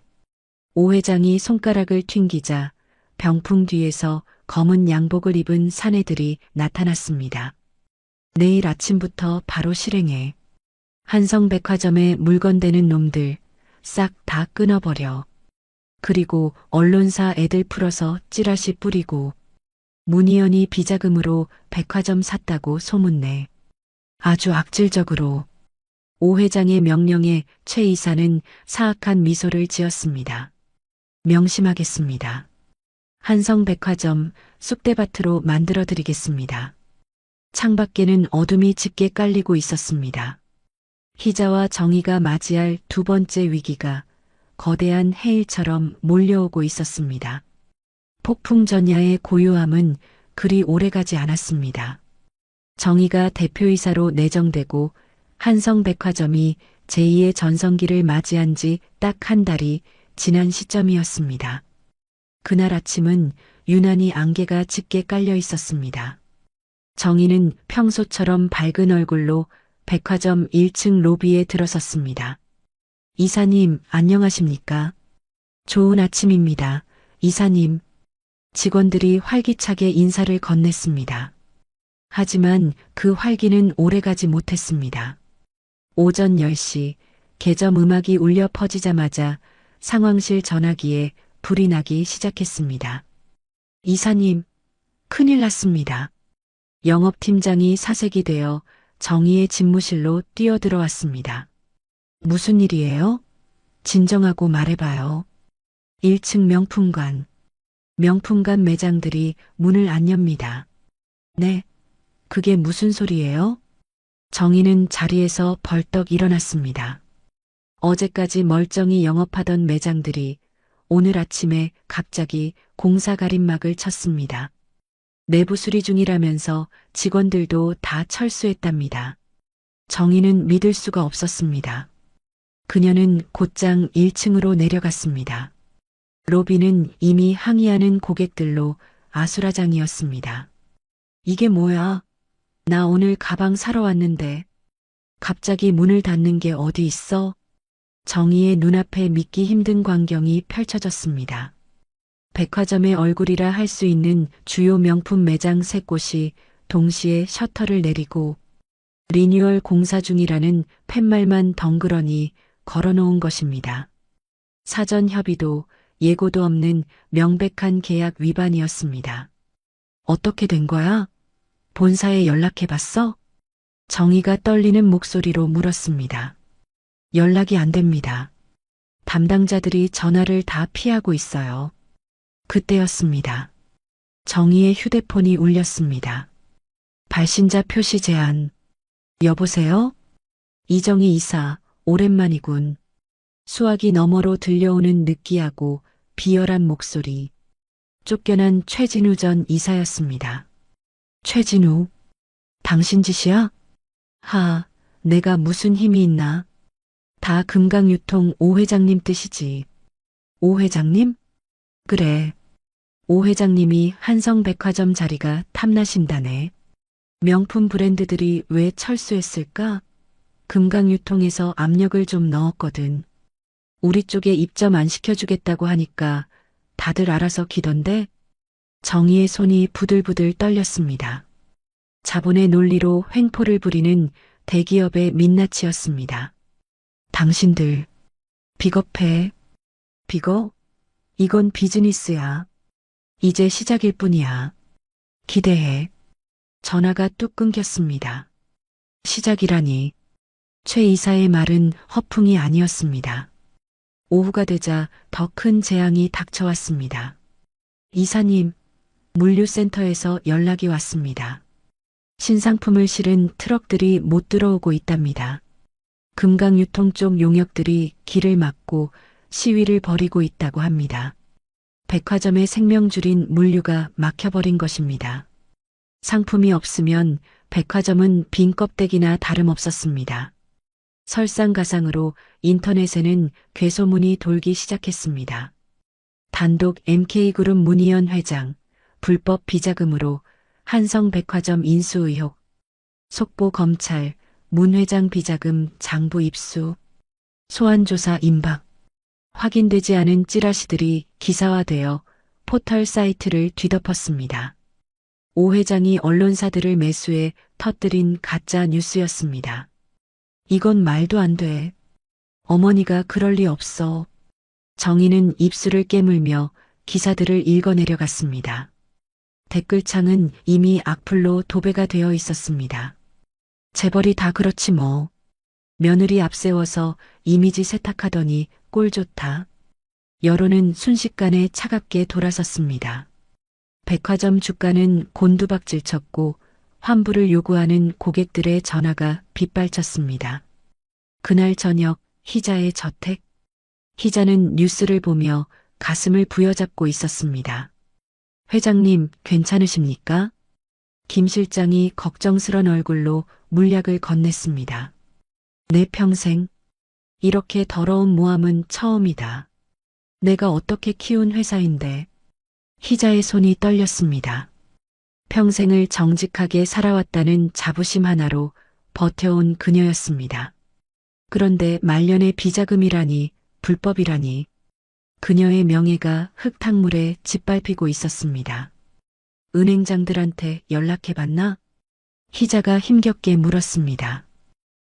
오 회장이 손가락을 튕기자 병풍 뒤에서 검은 양복을 입은 사내들이 나타났습니다. 내일 아침부터 바로 실행해. 한성백화점에 물건 대는 놈들 싹 다 끊어버려. 그리고 언론사 애들 풀어서 찌라시 뿌리고 문희연이 비자금으로 백화점 샀다고 소문내. 아주 악질적으로. 오 회장의 명령에 최 이사는 사악한 미소를 지었습니다. 명심하겠습니다. 한성백화점 쑥대밭으로 만들어드리겠습니다. 창밖에는 어둠이 짙게 깔리고 있었습니다. 희자와 정희가 맞이할 두 번째 위기가 거대한 해일처럼 몰려오고 있었습니다. 폭풍전야의 고요함은 그리 오래가지 않았습니다. 정희가 대표이사로 내정되고 한성백화점이 제2의 전성기를 맞이한 지 딱 한 달이 지난 시점이었습니다. 그날 아침은 유난히 안개가 짙게 깔려 있었습니다. 정희는 평소처럼 밝은 얼굴로 백화점 1층 로비에 들어섰습니다. 이사님, 안녕하십니까? 좋은 아침입니다. 이사님. 직원들이 활기차게 인사를 건넸습니다. 하지만 그 활기는 오래가지 못했습니다. 오전 10시 개점 음악이 울려 퍼지자마자 상황실 전화기에 불이 나기 시작했습니다. 이사님, 큰일 났습니다. 영업팀장이 사색이 되어 정희의 집무실로 뛰어들어왔습니다. 무슨 일이에요? 진정하고 말해봐요. 1층 명품관 매장들이 문을 안 엽니다. 네, 그게 무슨 소리예요? 정희는 자리에서 벌떡 일어났습니다. 어제까지 멀쩡히 영업하던 매장들이 오늘 아침에 갑자기 공사 가림막을 쳤습니다. 내부 수리 중이라면서 직원들도 다 철수했답니다. 정희는 믿을 수가 없었습니다. 그녀는 곧장 1층으로 내려갔습니다. 로비는 이미 항의하는 고객들로 아수라장이었습니다. 이게 뭐야? 나 오늘 가방 사러 왔는데 갑자기 문을 닫는 게 어디 있어? 정희의 눈앞에 믿기 힘든 광경이 펼쳐졌습니다. 백화점의 얼굴이라 할 수 있는 주요 명품 매장 3곳이 동시에 셔터를 내리고 리뉴얼 공사 중이라는 팻말만 덩그러니 걸어놓은 것입니다. 사전 협의도 예고도 없는 명백한 계약 위반이었습니다. 어떻게 된 거야? 본사에 연락해봤어? 정희가 떨리는 목소리로 물었습니다. 연락이 안 됩니다. 담당자들이 전화를 다 피하고 있어요. 그때였습니다. 정희의 휴대폰이 울렸습니다. 발신자 표시 제한. 여보세요? 이정희 이사, 오랜만이군. 수화기 너머로 들려오는 느끼하고 비열한 목소리. 쫓겨난 최진우 전 이사였습니다. 최진우? 당신 짓이야? 내가 무슨 힘이 있나? 다 금강유통 오 회장님 뜻이지. 오 회장님? 그래. 오 회장님이 한성백화점 자리가 탐나신다네. 명품 브랜드들이 왜 철수했을까? 금강유통에서 압력을 좀 넣었거든. 우리 쪽에 입점 안 시켜주겠다고 하니까 다들 알아서 기던데 정의의 손이 부들부들 떨렸습니다. 자본의 논리로 횡포를 부리는 대기업의 민낯이었습니다. 당신들 비겁해. 비거? 이건 비즈니스야. 이제 시작일 뿐이야. 기대해. 전화가 뚝 끊겼습니다. 시작이라니. 최 이사의 말은 허풍이 아니었습니다. 오후가 되자 더 큰 재앙이 닥쳐왔습니다. 이사님, 물류센터에서 연락이 왔습니다. 신상품을 실은 트럭들이 못 들어오고 있답니다. 금강유통 쪽 용역들이 길을 막고 시위를 벌이고 있다고 합니다. 백화점의 생명줄인 물류가 막혀버린 것입니다. 상품이 없으면 백화점은 빈 껍데기나 다름없었습니다. 설상가상으로 인터넷에는 괴소문이 돌기 시작했습니다. 단독 MK그룹 문희연 회장, 불법 비자금으로 한성백화점 인수 의혹, 속보 검찰, 문 회장 비자금 장부 입수, 소환조사 임박, 확인되지 않은 찌라시들이 기사화되어 포털 사이트를 뒤덮었습니다. 오 회장이 언론사들을 매수해 터뜨린 가짜 뉴스였습니다. 이건 말도 안 돼. 어머니가 그럴 리 없어. 정의는 입술을 깨물며 기사들을 읽어내려갔습니다. 댓글창은 이미 악플로 도배가 되어 있었습니다. 재벌이 다 그렇지 뭐. 며느리 앞세워서 이미지 세탁하더니 꼴 좋다. 여론은 순식간에 차갑게 돌아섰습니다. 백화점 주가는 곤두박질 쳤고 환불을 요구하는 고객들의 전화가 빗발쳤습니다. 그날 저녁 희자의 저택. 희자는 뉴스를 보며 가슴을 부여잡고 있었습니다. 회장님, 괜찮으십니까? 김 실장이 걱정스런 얼굴로 물약을 건넸습니다. 내 평생 이렇게 더러운 모함은 처음이다. 내가 어떻게 키운 회사인데. 희자의 손이 떨렸습니다. 평생을 정직하게 살아왔다는 자부심 하나로 버텨온 그녀였습니다. 그런데 말년의 비자금이라니, 불법이라니. 그녀의 명예가 흙탕물에 짓밟히고 있었습니다. 은행장들한테 연락해봤나? 희자가 힘겹게 물었습니다.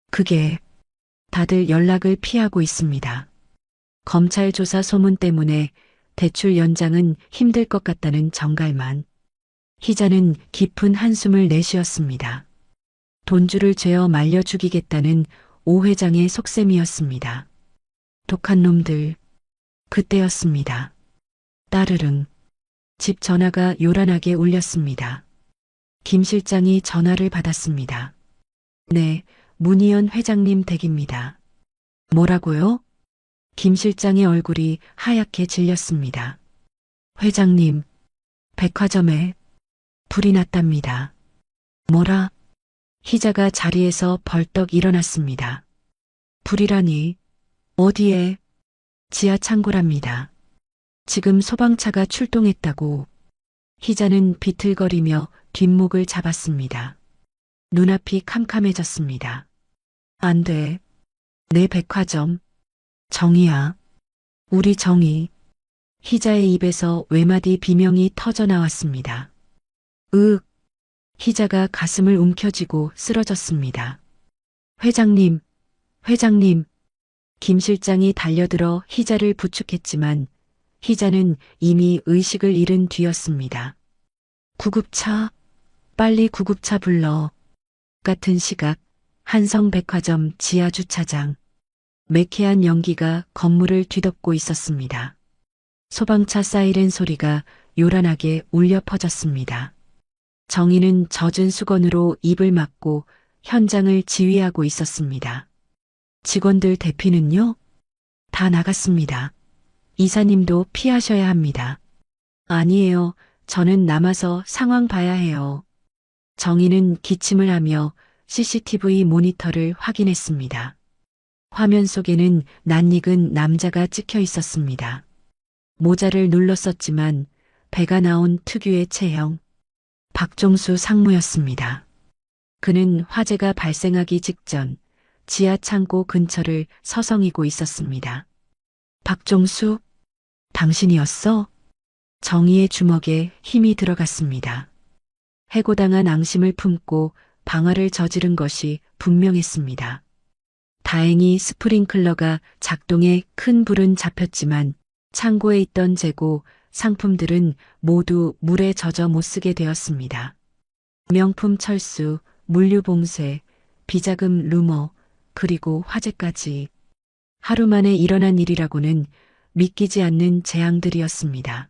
그게 다들 연락을 피하고 있습니다. 검찰 조사 소문 때문에 대출 연장은 힘들 것 같다는 정갈만. 희자는 깊은 한숨을 내쉬었습니다. 돈줄을 죄어 말려 죽이겠다는 오 회장의 속셈이었습니다. 독한 놈들. 그때였습니다. 따르릉. 집 전화가 요란하게 울렸습니다. 김 실장이 전화를 받았습니다. 네, 문희연 회장님 댁입니다. 뭐라고요? 김 실장의 얼굴이 하얗게 질렸습니다. 회장님, 백화점에 불이 났답니다. 뭐라? 희자가 자리에서 벌떡 일어났습니다. 불이라니? 어디에? 지하 창고랍니다. 지금 소방차가 출동했다고. 희자는 비틀거리며 뒷목을 잡았습니다. 눈앞이 캄캄해졌습니다. 안 돼. 내 백화점. 정의야. 우리 정의. 희자의 입에서 외마디 비명이 터져 나왔습니다. 희자가 가슴을 움켜쥐고 쓰러졌습니다. 회장님, 회장님. 김 실장이 달려들어 희자를 부축했지만 희자는 이미 의식을 잃은 뒤였습니다. 구급차, 빨리 구급차 불러. 같은 시각 한성백화점 지하주차장. 매캐한 연기가 건물을 뒤덮고 있었습니다. 소방차 사이렌 소리가 요란하게 울려 퍼졌습니다. 정희는 젖은 수건으로 입을 막고 현장을 지휘하고 있었습니다. 직원들 대피는요? 다 나갔습니다. 이사님도 피하셔야 합니다. 아니에요. 저는 남아서 상황 봐야 해요. 정희는 기침을 하며 CCTV 모니터를 확인했습니다. 화면 속에는 낯익은 남자가 찍혀 있었습니다. 모자를 눌렀었지만 배가 나온 특유의 체형. 박종수 상무였습니다. 그는 화재가 발생하기 직전 지하 창고 근처를 서성이고 있었습니다. 박종수, 당신이었어? 정희의 주먹에 힘이 들어갔습니다. 해고당한 앙심을 품고 방화를 저지른 것이 분명했습니다. 다행히 스프링클러가 작동해 큰 불은 잡혔지만 창고에 있던 재고, 상품들은 모두 물에 젖어 못쓰게 되었습니다. 명품 철수, 물류 봉쇄, 비자금 루머, 그리고 화재까지. 하루 만에 일어난 일이라고는 믿기지 않는 재앙들이었습니다.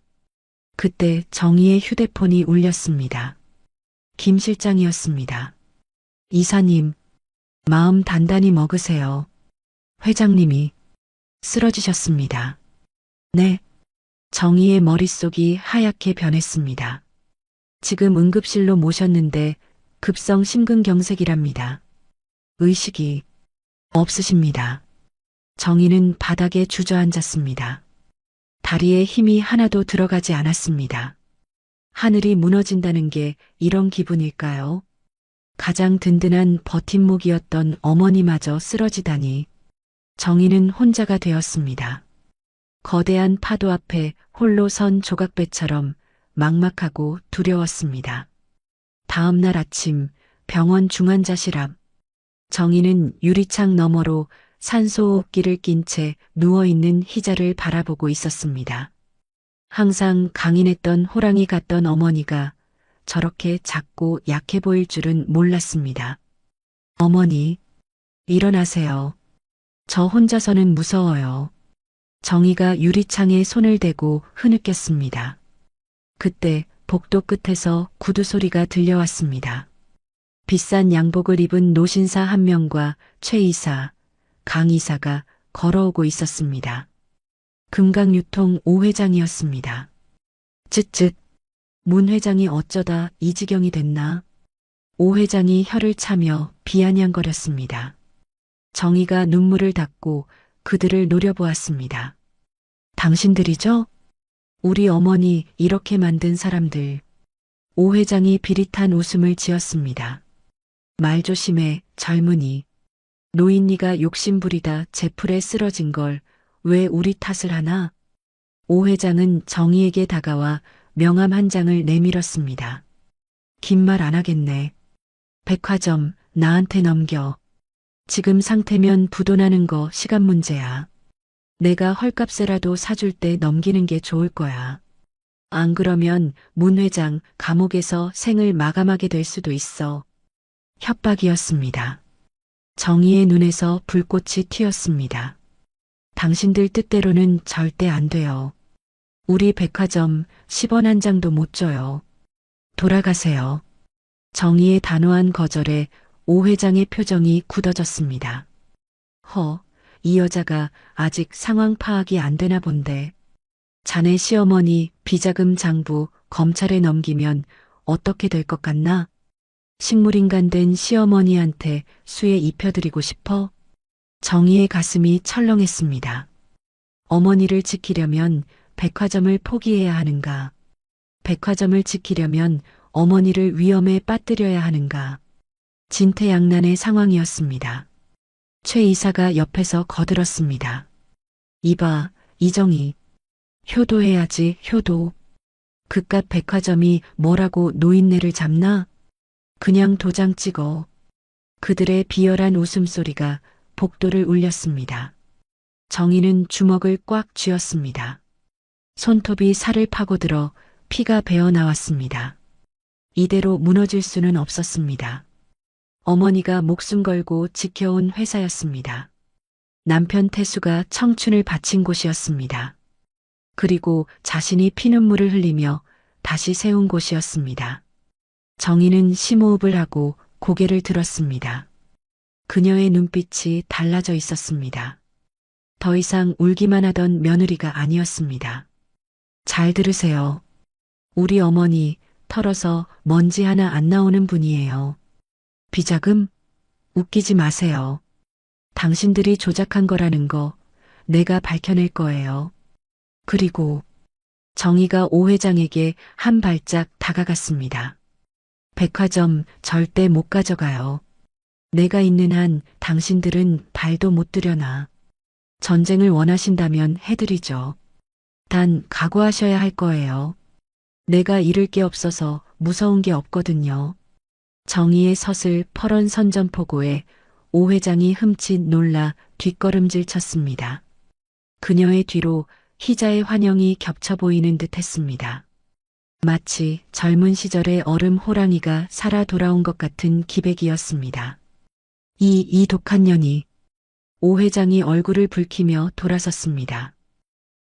그때 정희의 휴대폰이 울렸습니다. 김 실장이었습니다. 이사님, 마음 단단히 먹으세요. 회장님이 쓰러지셨습니다. 네. 정희의 머릿속이 하얗게 변했습니다. 지금 응급실로 모셨는데 급성 심근경색이랍니다. 의식이 없으십니다. 정희는 바닥에 주저앉았습니다. 다리에 힘이 하나도 들어가지 않았습니다. 하늘이 무너진다는 게 이런 기분일까요? 가장 든든한 버팀목이었던 어머니마저 쓰러지다니. 정희는 혼자가 되었습니다. 거대한 파도 앞에 홀로 선 조각배처럼 막막하고 두려웠습니다. 다음 날 아침 병원 중환자실 앞. 정희는 유리창 너머로 산소호흡기를 낀 채 누워있는 희자를 바라보고 있었습니다. 항상 강인했던 호랑이 같던 어머니가 저렇게 작고 약해 보일 줄은 몰랐습니다. 어머니, 일어나세요. 저 혼자서는 무서워요. 정희가 유리창에 손을 대고 흐느꼈습니다. 그때 복도 끝에서 구두 소리가 들려왔습니다. 비싼 양복을 입은 노신사 한 명과 최 이사, 강 이사가 걸어오고 있었습니다. 금강유통 오 회장이었습니다. 쯧쯧, 문 회장이 어쩌다 이 지경이 됐나? 오 회장이 혀를 차며 비아냥거렸습니다. 정희가 눈물을 닦고 그들을 노려보았습니다. 당신들이죠? 우리 어머니 이렇게 만든 사람들. 오 회장이 비릿한 웃음을 지었습니다. 말 조심해, 젊은이. 노인니가 욕심부리다 제풀에 쓰러진 걸 왜 우리 탓을 하나? 오 회장은 정희에게 다가와 명함 한 장을 내밀었습니다. 긴 말 안 하겠네. 백화점 나한테 넘겨. 지금 상태면 부도나는 거 시간 문제야. 내가 헐값에라도 사줄 때 넘기는 게 좋을 거야. 안 그러면 문 회장 감옥에서 생을 마감하게 될 수도 있어. 협박이었습니다. 정희의 눈에서 불꽃이 튀었습니다. 당신들 뜻대로는 절대 안 돼요. 우리 백화점 10원 한 장도 못 줘요. 돌아가세요. 정희의 단호한 거절에 오 회장의 표정이 굳어졌습니다. 이 여자가 아직 상황 파악이 안 되나 본데. 자네 시어머니 비자금 장부 검찰에 넘기면 어떻게 될 것 같나? 식물인간 된 시어머니한테 수에 입혀드리고 싶어? 정희의 가슴이 철렁했습니다. 어머니를 지키려면 백화점을 포기해야 하는가? 백화점을 지키려면 어머니를 위험에 빠뜨려야 하는가? 진퇴양난의 상황이었습니다. 최 이사가 옆에서 거들었습니다. 이봐, 이정희. 효도해야지, 효도. 그깟 백화점이 뭐라고 노인네를 잡나? 그냥 도장 찍어. 그들의 비열한 웃음소리가 복도를 울렸습니다. 정희는 주먹을 꽉 쥐었습니다. 손톱이 살을 파고들어 피가 배어 나왔습니다. 이대로 무너질 수는 없었습니다. 어머니가 목숨 걸고 지켜온 회사였습니다. 남편 태수가 청춘을 바친 곳이었습니다. 그리고 자신이 피눈물을 흘리며 다시 세운 곳이었습니다. 정희는 심호흡을 하고 고개를 들었습니다. 그녀의 눈빛이 달라져 있었습니다. 더 이상 울기만 하던 며느리가 아니었습니다. 잘 들으세요. 우리 어머니 털어서 먼지 하나 안 나오는 분이에요. 비자금? 웃기지 마세요. 당신들이 조작한 거라는 거 내가 밝혀낼 거예요. 그리고 정희가 오 회장에게 한 발짝 다가갔습니다. 백화점 절대 못 가져가요. 내가 있는 한 당신들은 발도 못 들여놔. 전쟁을 원하신다면 해드리죠. 단 각오하셔야 할 거예요. 내가 잃을 게 없어서 무서운 게 없거든요. 정희의 서슬 퍼런 선전포고에 오 회장이 흠칫 놀라 뒷걸음질 쳤습니다. 그녀의 뒤로 희자의 환영이 겹쳐 보이는 듯 했습니다. 마치 젊은 시절의 얼음 호랑이가 살아 돌아온 것 같은 기백이었습니다. 이 독한 년이. 오 회장이 얼굴을 붉히며 돌아섰습니다.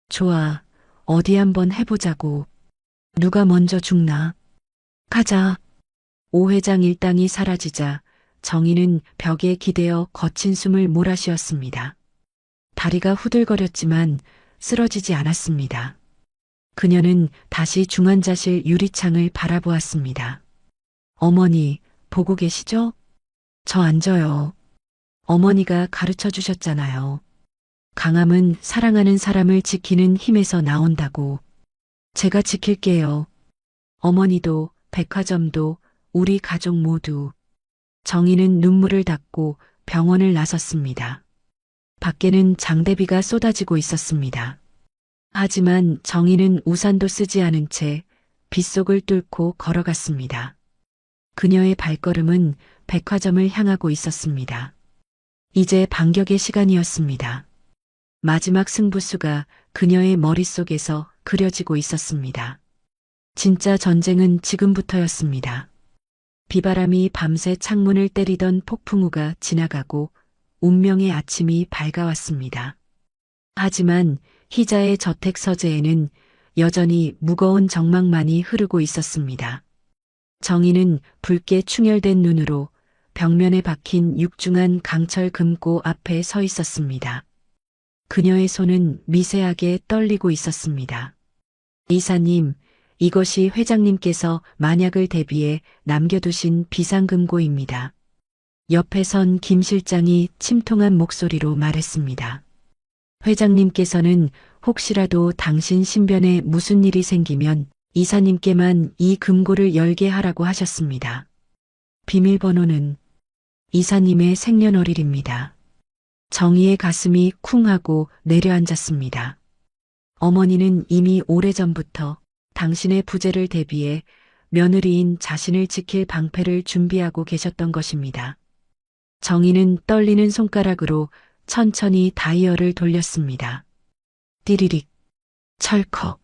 좋아, 어디 한번 해보자고. 누가 먼저 죽나? 가자. 오 회장 일당이 사라지자 정희는 벽에 기대어 거친 숨을 몰아쉬었습니다. 다리가 후들거렸지만 쓰러지지 않았습니다. 그녀는 다시 중환자실 유리창을 바라보았습니다. 어머니, 보고 계시죠? 저 앉아요. 어머니가 가르쳐 주셨잖아요. 강함은 사랑하는 사람을 지키는 힘에서 나온다고. 제가 지킬게요. 어머니도, 백화점도, 우리 가족 모두. 정희는 눈물을 닦고 병원을 나섰습니다. 밖에는 장대비가 쏟아지고 있었습니다. 하지만 정희는 우산도 쓰지 않은 채 빗속을 뚫고 걸어갔습니다. 그녀의 발걸음은 백화점을 향하고 있었습니다. 이제 반격의 시간이었습니다. 마지막 승부수가 그녀의 머릿속에서 그려지고 있었습니다. 진짜 전쟁은 지금부터였습니다. 비바람이 밤새 창문을 때리던 폭풍우가 지나가고 운명의 아침이 밝아왔습니다. 하지만 희자의 저택 서재에는 여전히 무거운 정막만이 흐르고 있었습니다. 정희는 붉게 충혈된 눈으로 벽면에 박힌 육중한 강철 금고 앞에 서 있었습니다. 그녀의 손은 미세하게 떨리고 있었습니다. 이사님, 이것이 회장님께서 만약을 대비해 남겨두신 비상금고입니다. 옆에 선 김 실장이 침통한 목소리로 말했습니다. 회장님께서는 혹시라도 당신 신변에 무슨 일이 생기면 이사님께만 이 금고를 열게 하라고 하셨습니다. 비밀번호는 이사님의 생년월일입니다. 정희의 가슴이 쿵 하고 내려앉았습니다. 어머니는 이미 오래전부터 당신의 부재를 대비해 며느리인 자신을 지킬 방패를 준비하고 계셨던 것입니다. 정희는 떨리는 손가락으로 천천히 다이얼을 돌렸습니다. 띠리릭, 철컥.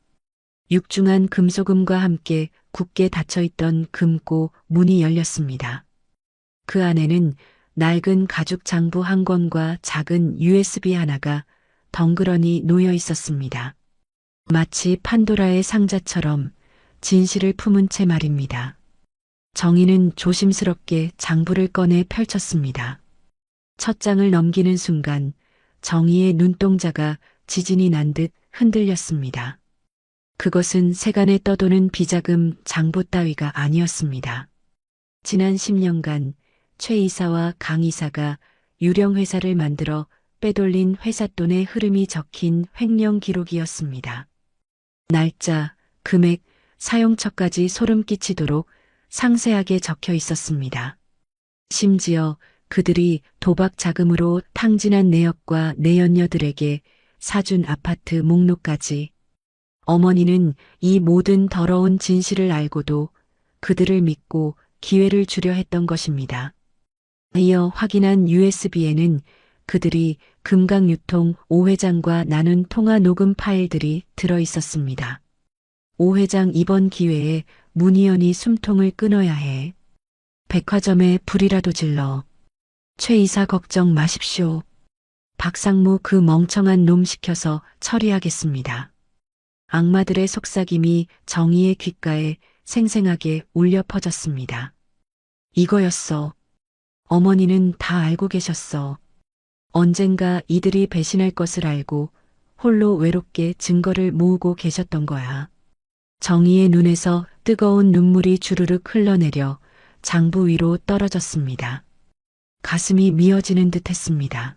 육중한 금소금과 함께 굳게 닫혀있던 금고 문이 열렸습니다. 그 안에는 낡은 가죽 장부 한 권과 작은 USB 하나가 덩그러니 놓여 있었습니다. 마치 판도라의 상자처럼 진실을 품은 채 말입니다. 정희는 조심스럽게 장부를 꺼내 펼쳤습니다. 첫 장을 넘기는 순간 정희의 눈동자가 지진이 난 듯 흔들렸습니다. 그것은 세간에 떠도는 비자금 장부 따위가 아니었습니다. 지난 10년간 최 이사와 강 이사가 유령 회사를 만들어 빼돌린 회사 돈의 흐름이 적힌 횡령 기록이었습니다. 날짜, 금액, 사용처까지 소름 끼치도록 상세하게 적혀 있었습니다. 심지어 그들이 도박 자금으로 탕진한 내역과 내연녀들에게 사준 아파트 목록까지. 어머니는 이 모든 더러운 진실을 알고도 그들을 믿고 기회를 주려 했던 것입니다. 이어 확인한 USB에는 그들이 금강유통 오 회장과 나눈 통화 녹음 파일들이 들어 있었습니다. 오 회장 이번 기회에 문희연이 숨통을 끊어야 해. 백화점에 불이라도 질러. 최 이사 걱정 마십시오. 박상무 그 멍청한 놈 시켜서 처리하겠습니다. 악마들의 속삭임이 정의의 귓가에 생생하게 울려 퍼졌습니다. 이거였어. 어머니는 다 알고 계셨어. 언젠가 이들이 배신할 것을 알고 홀로 외롭게 증거를 모으고 계셨던 거야. 정희의 눈에서 뜨거운 눈물이 주르륵 흘러내려 장부 위로 떨어졌습니다. 가슴이 미어지는 듯 했습니다.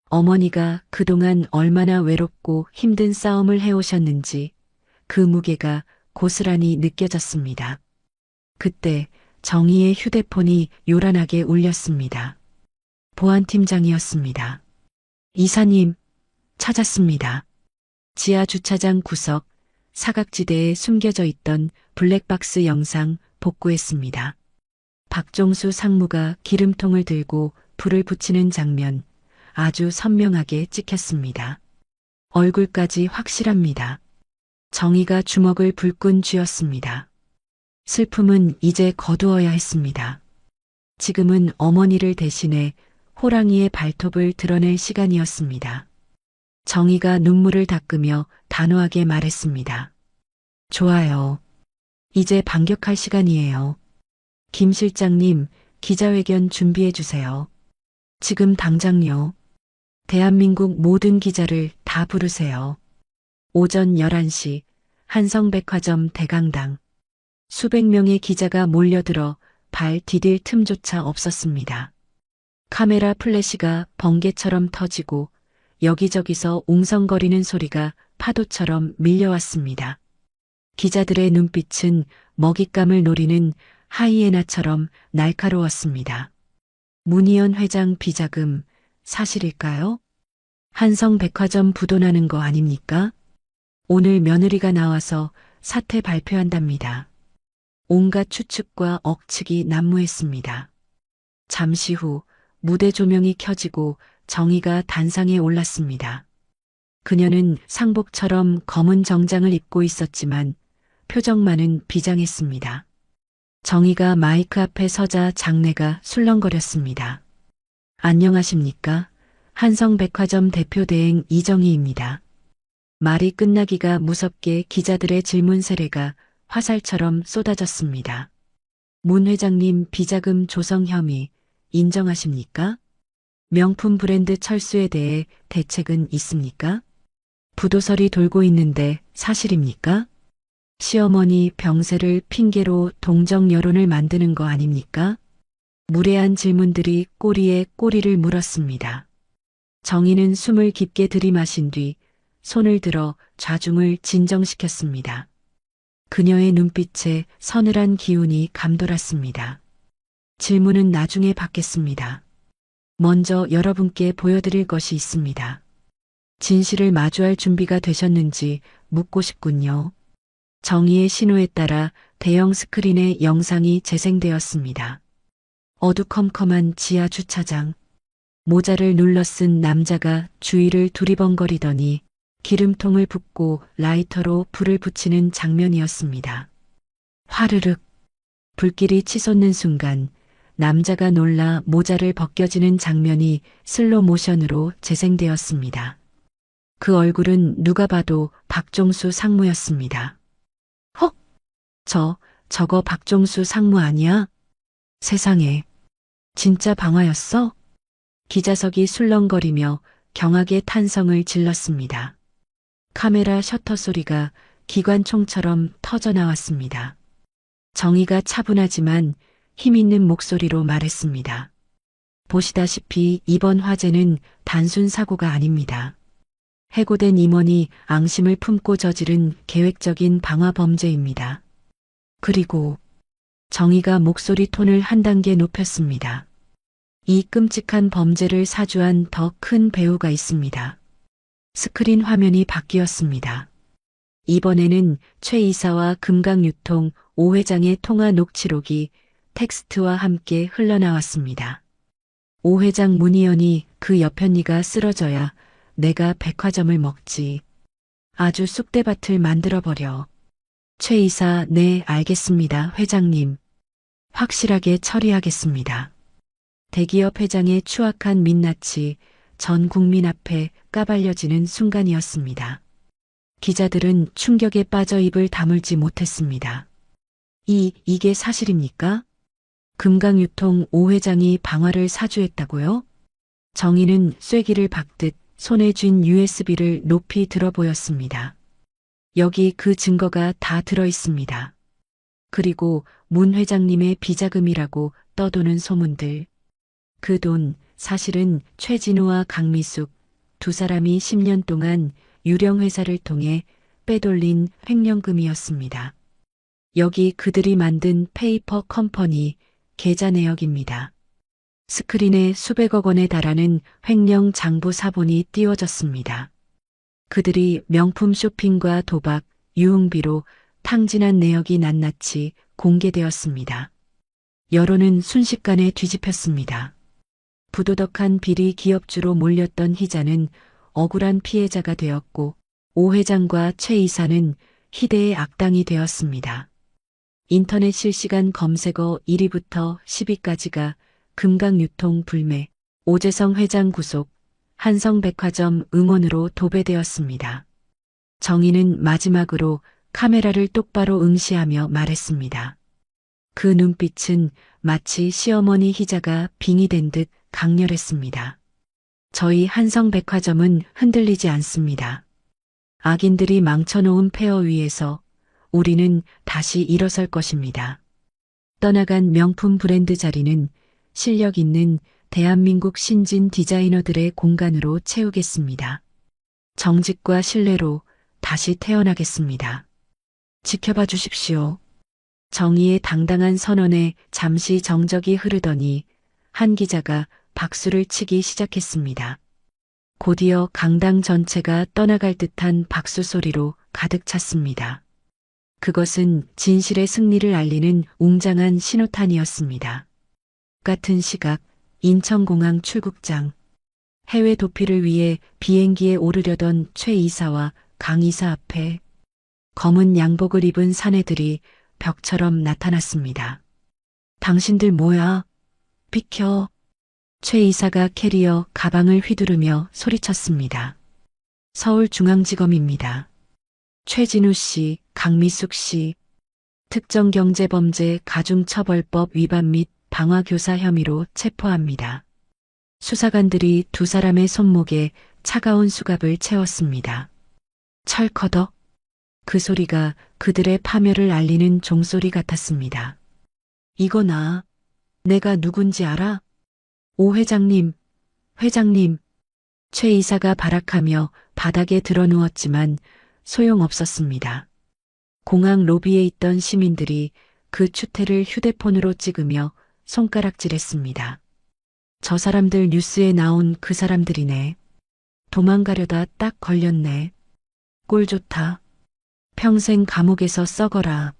어머니가 그동안 얼마나 외롭고 힘든 싸움을 해오셨는지 그 무게가 고스란히 느껴졌습니다. 그때 정희의 휴대폰이 요란하게 울렸습니다. 보안팀장이었습니다. 이사님, 찾았습니다. 지하 주차장 구석, 사각지대에 숨겨져 있던 블랙박스 영상 복구했습니다. 박종수 상무가 기름통을 들고 불을 붙이는 장면 아주 선명하게 찍혔습니다. 얼굴까지 확실합니다. 정희가 주먹을 불끈 쥐었습니다. 슬픔은 이제 거두어야 했습니다. 지금은 어머니를 대신해 호랑이의 발톱을 드러낼 시간이었습니다. 정희가 눈물을 닦으며 단호하게 말했습니다. 좋아요. 이제 반격할 시간이에요. 김 실장님, 기자회견 준비해 주세요. 지금 당장요. 대한민국 모든 기자를 다 부르세요. 오전 11시 한성백화점 대강당. 수백 명의 기자가 몰려들어 발 디딜 틈조차 없었습니다. 카메라 플래시가 번개처럼 터지고 여기저기서 웅성거리는 소리가 파도처럼 밀려왔습니다. 기자들의 눈빛은 먹잇감을 노리는 하이에나처럼 날카로웠습니다. 문희연 회장 비자금 사실일까요? 한성백화점 부도나는 거 아닙니까? 오늘 며느리가 나와서 사퇴 발표한답니다. 온갖 추측과 억측이 난무했습니다. 잠시 후 무대 조명이 켜지고 정희가 단상에 올랐습니다. 그녀는 상복처럼 검은 정장을 입고 있었지만 표정만은 비장했습니다. 정희가 마이크 앞에 서자 장내가 술렁거렸습니다. 안녕하십니까? 한성백화점 대표 대행 이정희입니다. 말이 끝나기가 무섭게 기자들의 질문 세례가 화살처럼 쏟아졌습니다. 문 회장님 비자금 조성 혐의 인정하십니까? 명품 브랜드 철수에 대해 대책은 있습니까? 부도설이 돌고 있는데 사실입니까? 시어머니 병세를 핑계로 동정 여론을 만드는 거 아닙니까? 무례한 질문들이 꼬리에 꼬리를 물었습니다. 정희는 숨을 깊게 들이마신 뒤 손을 들어 좌중을 진정시켰습니다. 그녀의 눈빛에 서늘한 기운이 감돌았습니다. 질문은 나중에 받겠습니다. 먼저 여러분께 보여드릴 것이 있습니다. 진실을 마주할 준비가 되셨는지 묻고 싶군요. 정희의 신호에 따라 대형 스크린에 영상이 재생되었습니다. 어두컴컴한 지하 주차장. 모자를 눌러 쓴 남자가 주위를 두리번거리더니 기름통을 붓고 라이터로 불을 붙이는 장면이었습니다. 화르륵. 불길이 치솟는 순간 남자가 놀라 모자를 벗겨지는 장면이 슬로 모션으로 재생되었습니다. 그 얼굴은 누가 봐도 박종수 상무였습니다. 헉! 저거 박종수 상무 아니야? 세상에. 진짜 방화였어? 기자석이 술렁거리며 경악의 탄성을 질렀습니다. 카메라 셔터 소리가 기관총처럼 터져나왔습니다. 정희가 차분하지만 힘있는 목소리로 말했습니다. 보시다시피 이번 화재는 단순 사고가 아닙니다. 해고된 임원이 앙심을 품고 저지른 계획적인 방화 범죄입니다. 그리고 정희가 목소리 톤을 한 단계 높였습니다. 이 끔찍한 범죄를 사주한 더 큰 배우가 있습니다. 스크린 화면이 바뀌었습니다. 이번에는 최 이사와 금강유통 오 회장의 통화 녹취록이 텍스트와 함께 흘러나왔습니다. 오 회장 문희연이 그 여편니가 쓰러져야 내가 백화점을 먹지. 아주 쑥대밭을 만들어버려. 최 이사, 네, 알겠습니다, 회장님. 확실하게 처리하겠습니다. 대기업 회장의 추악한 민낯이 전 국민 앞에 까발려지는 순간이었습니다. 기자들은 충격에 빠져 입을 다물지 못했습니다. 이게 사실입니까? 금강유통 오 회장이 방화를 사주했다고요? 정희는 쐐기를 박듯 손에 쥔 USB를 높이 들어 보였습니다. 여기 그 증거가 다 들어 있습니다. 그리고 문 회장님의 비자금이라고 떠도는 소문들. 그 돈 사실은 최진우와 강미숙 두 사람이 10년 동안 유령 회사를 통해 빼돌린 횡령금이었습니다. 여기 그들이 만든 페이퍼 컴퍼니 계좌 내역입니다. 스크린에 수백억 원에 달하는 횡령 장부 사본이 띄워졌습니다. 그들이 명품 쇼핑과 도박, 유흥비로 탕진한 내역이 낱낱이 공개되었습니다. 여론은 순식간에 뒤집혔습니다. 부도덕한 비리 기업주로 몰렸던 희자는 억울한 피해자가 되었고 오 회장과 최 이사는 희대의 악당이 되었습니다. 인터넷 실시간 검색어 1위부터 10위까지가 금강유통 불매, 오재성 회장 구속, 한성백화점 응원으로 도배되었습니다. 정희는 마지막으로 카메라를 똑바로 응시하며 말했습니다. 그 눈빛은 마치 시어머니 희자가 빙의된 듯 강렬했습니다. 저희 한성백화점은 흔들리지 않습니다. 악인들이 망쳐놓은 폐허 위에서 우리는 다시 일어설 것입니다. 떠나간 명품 브랜드 자리는 실력 있는 대한민국 신진 디자이너들의 공간으로 채우겠습니다. 정직과 신뢰로 다시 태어나겠습니다. 지켜봐 주십시오. 정의의 당당한 선언에 잠시 정적이 흐르더니 한 기자가 박수를 치기 시작했습니다. 곧이어 강당 전체가 떠나갈 듯한 박수 소리로 가득 찼습니다. 그것은 진실의 승리를 알리는 웅장한 신호탄이었습니다. 같은 시각 인천공항 출국장. 해외 도피를 위해 비행기에 오르려던 최 이사와 강 이사 앞에 검은 양복을 입은 사내들이 벽처럼 나타났습니다. 당신들 뭐야? 비켜. 최 이사가 캐리어 가방을 휘두르며 소리쳤습니다. 서울중앙지검입니다. 최진우 씨, 강미숙 씨, 특정경제범죄 가중처벌법 위반 및 방화교사 혐의로 체포합니다. 수사관들이 두 사람의 손목에 차가운 수갑을 채웠습니다. 철커덕. 그 소리가 그들의 파멸을 알리는 종소리 같았습니다. 이거나 내가 누군지 알아? 오 회장님, 회장님. 최 이사가 발악하며 바닥에 드러누웠지만 소용없었습니다. 공항 로비에 있던 시민들이 그 추태를 휴대폰으로 찍으며 손가락질했습니다. 저 사람들 뉴스에 나온 그 사람들이네. 도망가려다 딱 걸렸네. 꼴 좋다. 평생 감옥에서 썩어라.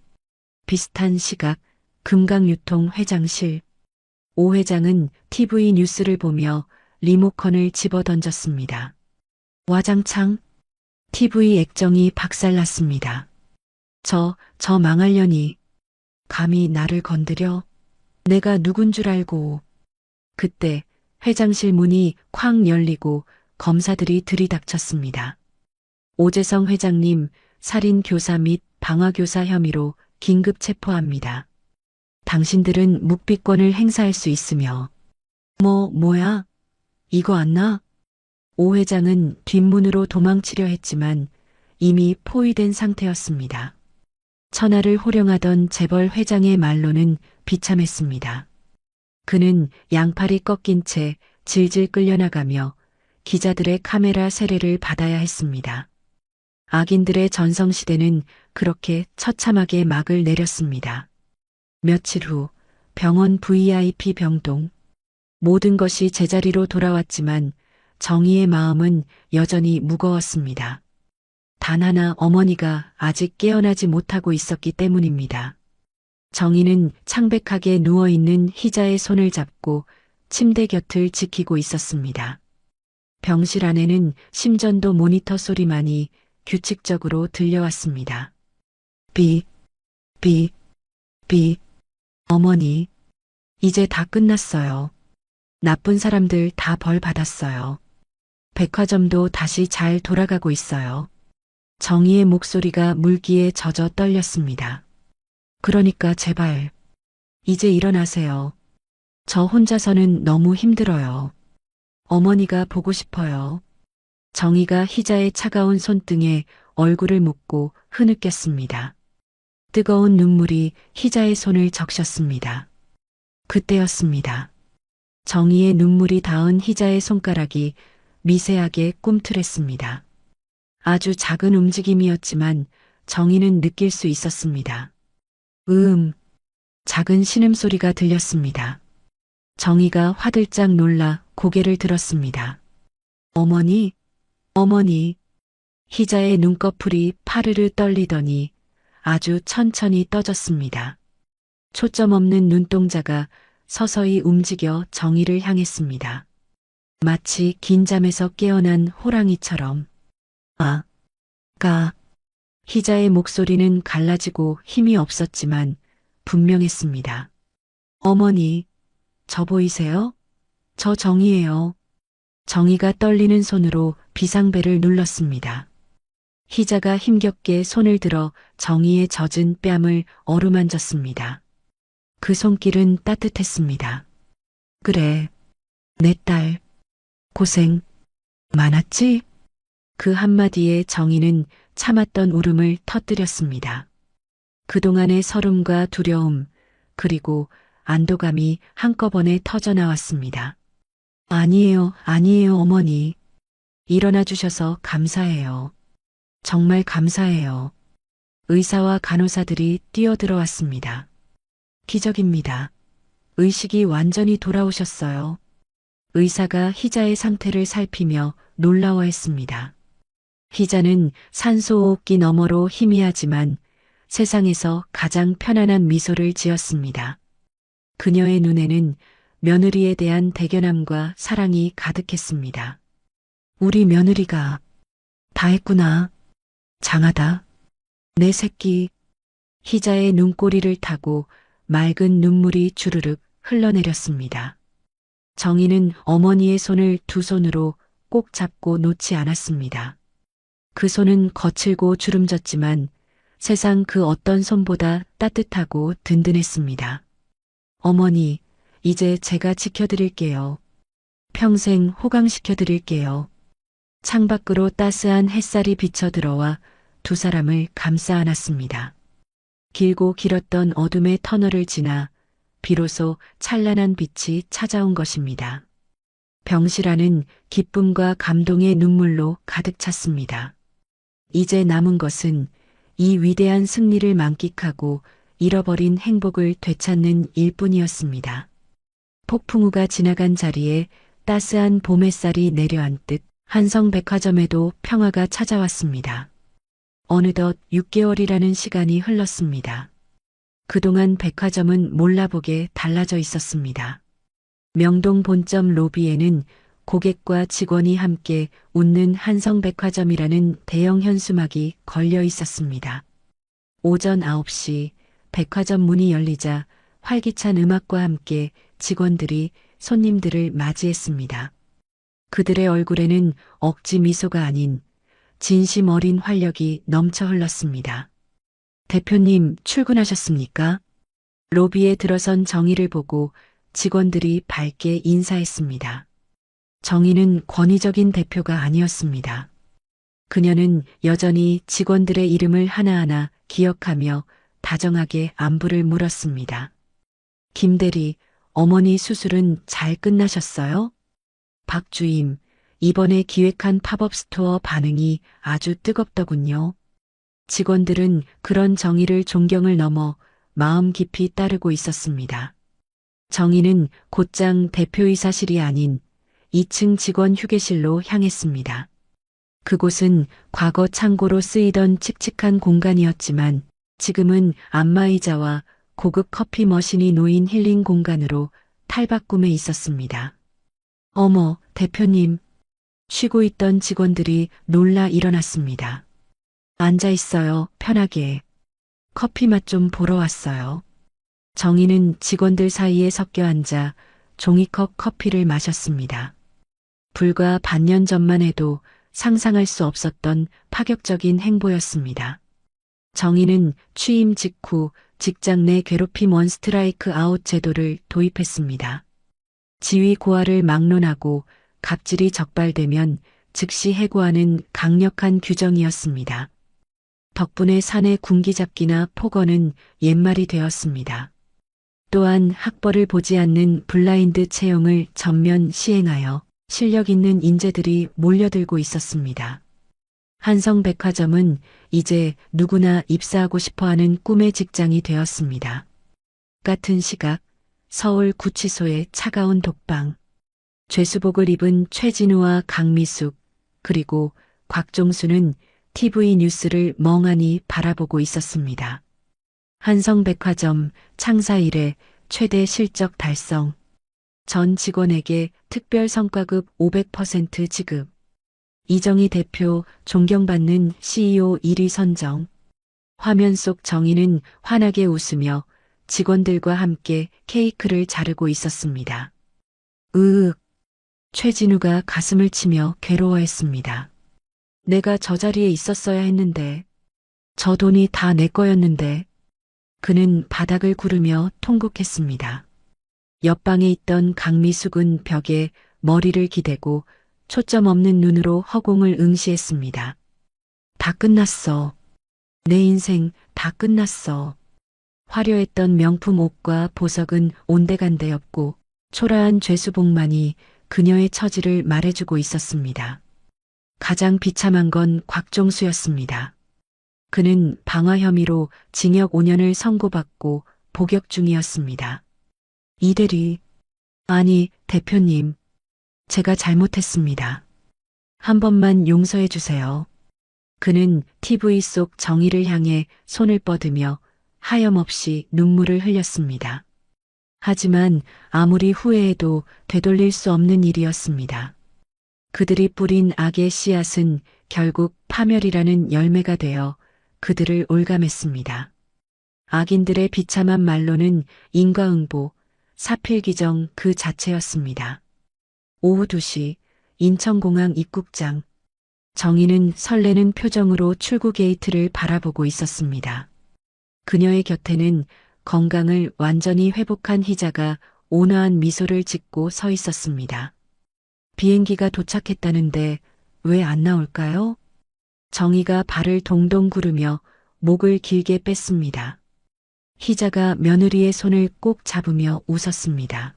비슷한 시각 금강유통 회장실. 오 회장은 TV 뉴스를 보며 리모컨을 집어던졌습니다. 와장창. TV 액정이 박살났습니다. 저 망할년이. 감히 나를 건드려? 내가 누군 줄 알고. 그때 회장실 문이 쾅 열리고 검사들이 들이닥쳤습니다. 오재성 회장님 살인교사 및 방화교사 혐의로 긴급 체포합니다. 당신들은 묵비권을 행사할 수 있으며. 뭐야? 이거 안 나? 오 회장은 뒷문으로 도망치려 했지만 이미 포위된 상태였습니다. 천하를 호령하던 재벌 회장의 말로는 비참했습니다. 그는 양팔이 꺾인 채 질질 끌려나가며 기자들의 카메라 세례를 받아야 했습니다. 악인들의 전성시대는 그렇게 처참하게 막을 내렸습니다. 며칠 후 병원 VIP 병동. 모든 것이 제자리로 돌아왔지만 정희의 마음은 여전히 무거웠습니다. 단 하나 어머니가 아직 깨어나지 못하고 있었기 때문입니다. 정희는 창백하게 누워있는 희자의 손을 잡고 침대 곁을 지키고 있었습니다. 병실 안에는 심전도 모니터 소리만이 규칙적으로 들려왔습니다. 비. 어머니, 이제 다 끝났어요. 나쁜 사람들 다 벌 받았어요. 백화점도 다시 잘 돌아가고 있어요. 정희의 목소리가 물기에 젖어 떨렸습니다. 그러니까 제발, 이제 일어나세요. 저 혼자서는 너무 힘들어요. 어머니가 보고 싶어요. 정희가 희자의 차가운 손등에 얼굴을 묻고 흐느꼈습니다. 뜨거운 눈물이 희자의 손을 적셨습니다. 그때였습니다. 정희의 눈물이 닿은 희자의 손가락이 미세하게 꿈틀했습니다. 아주 작은 움직임이었지만 정희는 느낄 수 있었습니다. 작은 신음소리가 들렸습니다. 정희가 화들짝 놀라 고개를 들었습니다. 어머니, 어머니. 희자의 눈꺼풀이 파르르 떨리더니 아주 천천히 떠졌습니다. 초점 없는 눈동자가 서서히 움직여 정희를 향했습니다. 마치 긴 잠에서 깨어난 호랑이처럼. 희자의 목소리는 갈라지고 힘이 없었지만 분명했습니다. 어머니, 저 보이세요? 저 정희예요. 정희가 떨리는 손으로 비상벨을 눌렀습니다. 희자가 힘겹게 손을 들어 정희의 젖은 뺨을 어루만졌습니다. 그 손길은 따뜻했습니다. 그래, 내 딸, 고생 많았지? 그 한마디에 정희는 참았던 울음을 터뜨렸습니다. 그동안의 서름과 두려움, 그리고 안도감이 한꺼번에 터져나왔습니다. 아니에요, 아니에요, 어머니. 일어나 주셔서 감사해요. 정말 감사해요. 의사와 간호사들이 뛰어들어왔습니다. 기적입니다. 의식이 완전히 돌아오셨어요. 의사가 희자의 상태를 살피며 놀라워했습니다. 희자는 산소호흡기 너머로 희미하지만 세상에서 가장 편안한 미소를 지었습니다. 그녀의 눈에는 며느리에 대한 대견함과 사랑이 가득했습니다. 우리 며느리가 다 했구나. 장하다. 내 새끼. 희자의 눈꼬리를 타고 맑은 눈물이 주르륵 흘러내렸습니다. 정희는 어머니의 손을 두 손으로 꼭 잡고 놓지 않았습니다. 그 손은 거칠고 주름졌지만 세상 그 어떤 손보다 따뜻하고 든든했습니다. 어머니, 이제 제가 지켜드릴게요. 평생 호강시켜드릴게요. 창밖으로 따스한 햇살이 비쳐 들어와 두 사람을 감싸 안았습니다. 길고 길었던 어둠의 터널을 지나 비로소 찬란한 빛이 찾아온 것입니다. 병실안은 기쁨과 감동의 눈물로 가득 찼습니다. 이제 남은 것은 이 위대한 승리를 만끽하고 잃어버린 행복을 되찾는 일뿐이었습니다. 폭풍우가 지나간 자리에 따스한 봄 햇살이 내려앉듯 한성백화점에도 평화가 찾아왔습니다. 어느덧 6개월이라는 시간이 흘렀습니다. 그동안 백화점은 몰라보게 달라져 있었습니다. 명동 본점 로비에는 고객과 직원이 함께 웃는 한성백화점이라는 대형 현수막이 걸려 있었습니다. 오전 9시 백화점 문이 열리자 활기찬 음악과 함께 직원들이 손님들을 맞이했습니다. 그들의 얼굴에는 억지 미소가 아닌 진심 어린 활력이 넘쳐 흘렀습니다. 대표님 출근하셨습니까? 로비에 들어선 정희를 보고 직원들이 밝게 인사했습니다. 정희는 권위적인 대표가 아니었습니다. 그녀는 여전히 직원들의 이름을 하나하나 기억하며 다정하게 안부를 물었습니다. 김대리, 어머니 수술은 잘 끝나셨어요? 박주임, 이번에 기획한 팝업 스토어 반응이 아주 뜨겁더군요. 직원들은 그런 정의를 존경을 넘어 마음 깊이 따르고 있었습니다. 정의는 곧장 대표이사실이 아닌 2층 직원 휴게실로 향했습니다. 그곳은 과거 창고로 쓰이던 칙칙한 공간이었지만 지금은 안마의자와 고급 커피 머신이 놓인 힐링 공간으로 탈바꿈해 있었습니다. 어머, 대표님. 쉬고 있던 직원들이 놀라 일어났습니다. 앉아 있어요, 편하게. 커피 맛 좀 보러 왔어요. 정희는 직원들 사이에 섞여 앉아 종이컵 커피를 마셨습니다. 불과 반년 전만 해도 상상할 수 없었던 파격적인 행보였습니다. 정의는 취임 직후 직장 내 괴롭힘 원 스트라이크 아웃 제도를 도입했습니다. 지위 고하를 막론하고 갑질이 적발되면 즉시 해고하는 강력한 규정이었습니다. 덕분에 사내 군기잡기나 폭언은 옛말이 되었습니다. 또한 학벌을 보지 않는 블라인드 채용을 전면 시행하여 실력 있는 인재들이 몰려들고 있었습니다. 한성백화점은 이제 누구나 입사하고 싶어하는 꿈의 직장이 되었습니다. 같은 시각 서울 구치소의 차가운 독방. 죄수복을 입은 최진우와 강미숙 그리고 곽종수는 TV 뉴스를 멍하니 바라보고 있었습니다. 한성백화점 창사 이래 최대 실적 달성. 전 직원에게 특별 성과급 500% 지급. 이정희 대표 존경받는 CEO 1위 선정. 화면 속 정의는 환하게 웃으며 직원들과 함께 케이크를 자르고 있었습니다. 으윽. 최진우가 가슴을 치며 괴로워했습니다. 내가 저 자리에 있었어야 했는데, 저 돈이 다 내 거였는데, 그는 바닥을 구르며 통곡했습니다. 옆방에 있던 강미숙은 벽에 머리를 기대고 초점 없는 눈으로 허공을 응시했습니다. 다 끝났어. 내 인생 다 끝났어. 화려했던 명품 옷과 보석은 온데간데였고 초라한 죄수복만이 그녀의 처지를 말해주고 있었습니다. 가장 비참한 건 곽종수였습니다. 그는 방화 혐의로 징역 5년을 선고받고 복역 중이었습니다. 이대리, 아니 대표님, 제가 잘못했습니다. 한 번만 용서해 주세요. 그는 TV 속 정의를 향해 손을 뻗으며 하염없이 눈물을 흘렸습니다. 하지만 아무리 후회해도 되돌릴 수 없는 일이었습니다. 그들이 뿌린 악의 씨앗은 결국 파멸이라는 열매가 되어 그들을 올감했습니다. 악인들의 비참한 말로는 인과응보, 사필기정 그 자체였습니다. 오후 2시 인천공항 입국장. 정희는 설레는 표정으로 출구 게이트를 바라보고 있었습니다. 그녀의 곁에는 건강을 완전히 회복한 희자가 온화한 미소를 짓고 서 있었습니다. 비행기가 도착했다는데 왜 안 나올까요? 정희가 발을 동동 구르며 목을 길게 뺐습니다. 희자가 며느리의 손을 꼭 잡으며 웃었습니다.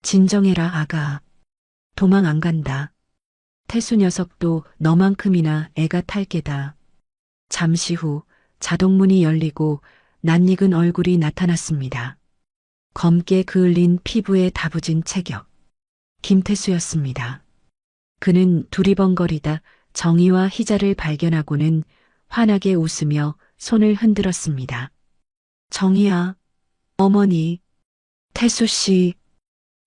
진정해라 아가. 도망 안 간다. 태수 녀석도 너만큼이나 애가 탈 게다. 잠시 후 자동문이 열리고 낯익은 얼굴이 나타났습니다. 검게 그을린 피부에 다부진 체격. 김태수였습니다. 그는 두리번거리다 정희와 희자를 발견하고는 환하게 웃으며 손을 흔들었습니다. 정희야, 어머니, 태수 씨.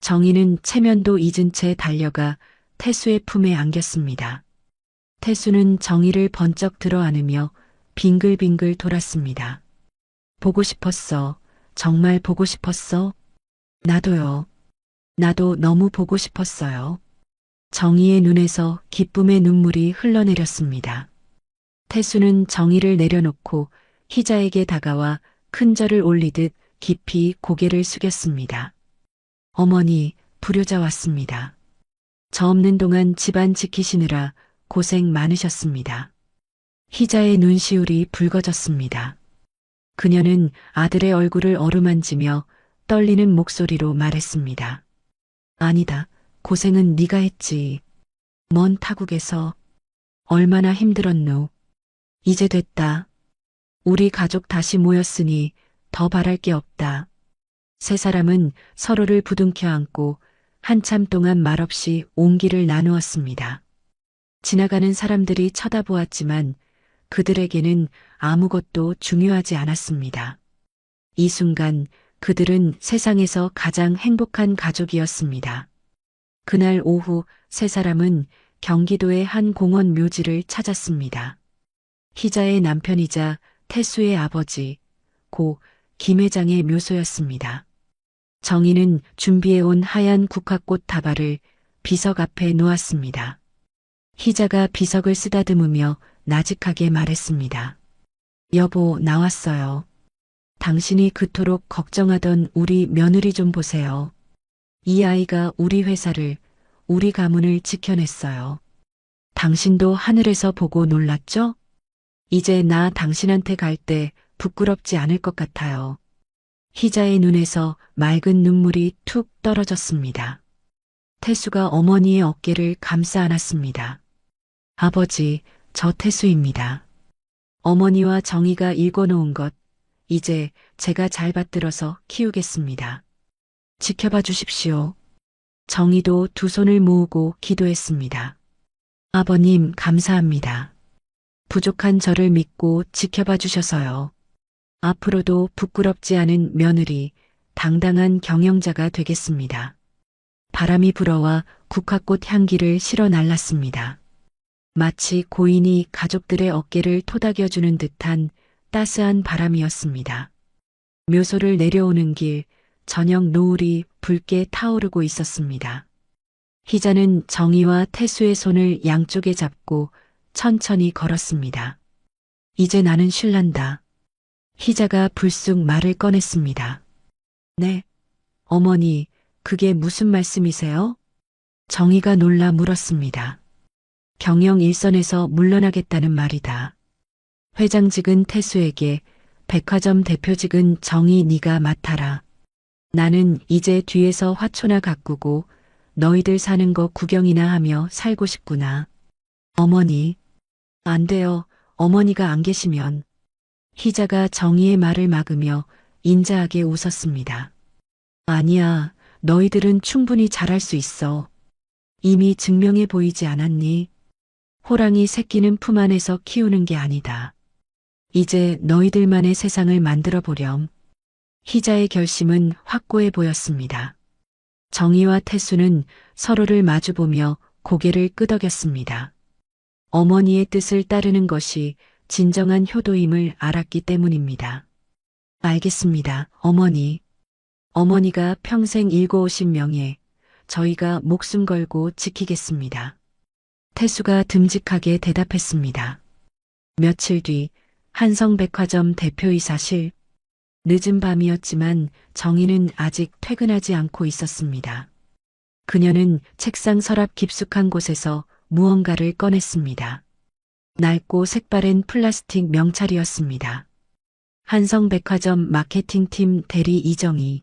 정희는 체면도 잊은 채 달려가 태수의 품에 안겼습니다. 태수는 정희를 번쩍 들어 안으며 빙글빙글 돌았습니다. 보고 싶었어. 정말 보고 싶었어. 나도요. 나도 너무 보고 싶었어요. 정희의 눈에서 기쁨의 눈물이 흘러내렸습니다. 태수는 정희를 내려놓고 희자에게 다가와 큰 절을 올리듯 깊이 고개를 숙였습니다. 어머니, 불효자 왔습니다. 저 없는 동안 집안 지키시느라 고생 많으셨습니다. 희자의 눈시울이 붉어졌습니다. 그녀는 아들의 얼굴을 어루만지며 떨리는 목소리로 말했습니다. 아니다. 고생은 네가 했지. 먼 타국에서 얼마나 힘들었노. 이제 됐다. 우리 가족 다시 모였으니 더 바랄 게 없다. 세 사람은 서로를 부둥켜 안고 한참 동안 말없이 온기를 나누었습니다. 지나가는 사람들이 쳐다보았지만 그들에게는 아무것도 중요하지 않았습니다. 이 순간 그들은 세상에서 가장 행복한 가족이었습니다. 그날 오후 세 사람은 경기도의 한 공원 묘지를 찾았습니다. 희자의 남편이자 태수의 아버지, 고 김 회장의 묘소였습니다. 정희는 준비해온 하얀 국화꽃 다발을 비석 앞에 놓았습니다. 희자가 비석을 쓰다듬으며 나직하게 말했습니다. 여보, 나왔어요. 당신이 그토록 걱정하던 우리 며느리 좀 보세요. 이 아이가 우리 회사를, 우리 가문을 지켜냈어요. 당신도 하늘에서 보고 놀랐죠? 이제 나 당신한테 갈 때 부끄럽지 않을 것 같아요. 희자의 눈에서 맑은 눈물이 툭 떨어졌습니다. 태수가 어머니의 어깨를 감싸 안았습니다. 아버지, 저 태수입니다. 어머니와 정희가 읽어놓은 것, 이제 제가 잘 받들어서 키우겠습니다. 지켜봐 주십시오. 정희도 두 손을 모으고 기도했습니다. 아버님, 감사합니다. 부족한 저를 믿고 지켜봐 주셔서요. 앞으로도 부끄럽지 않은 며느리, 당당한 경영자가 되겠습니다. 바람이 불어와 국화꽃 향기를 실어 날랐습니다. 마치 고인이 가족들의 어깨를 토닥여주는 듯한 따스한 바람이었습니다. 묘소를 내려오는 길, 저녁 노을이 붉게 타오르고 있었습니다. 희자는 정희와 태수의 손을 양쪽에 잡고 천천히 걸었습니다. 이제 나는 쉴란다. 희자가 불쑥 말을 꺼냈습니다. 네, 어머니, 그게 무슨 말씀이세요? 정희가 놀라 물었습니다. 경영 일선에서 물러나겠다는 말이다. 회장직은 태수에게, 백화점 대표직은 정희 네가 맡아라. 나는 이제 뒤에서 화초나 가꾸고 너희들 사는 거 구경이나 하며 살고 싶구나. 어머니, 안 돼요. 어머니가 안 계시면. 희자가 정희의 말을 막으며 인자하게 웃었습니다. 아니야, 너희들은 충분히 잘할 수 있어. 이미 증명해 보이지 않았니? 호랑이 새끼는 품 안에서 키우는 게 아니다. 이제 너희들만의 세상을 만들어 보렴. 희자의 결심은 확고해 보였습니다. 정희와 태수는 서로를 마주보며 고개를 끄덕였습니다. 어머니의 뜻을 따르는 것이 진정한 효도임을 알았기 때문입니다. 알겠습니다, 어머니. 어머니가 평생 일궈오신 명예, 저희가 목숨 걸고 지키겠습니다. 태수가 듬직하게 대답했습니다. 며칠 뒤 한성백화점 대표이사실. 늦은 밤이었지만 정희는 아직 퇴근하지 않고 있었습니다. 그녀는 책상 서랍 깊숙한 곳에서 무언가를 꺼냈습니다. 낡고 색바랜 플라스틱 명찰이었습니다. 한성백화점 마케팅팀 대리 이정희.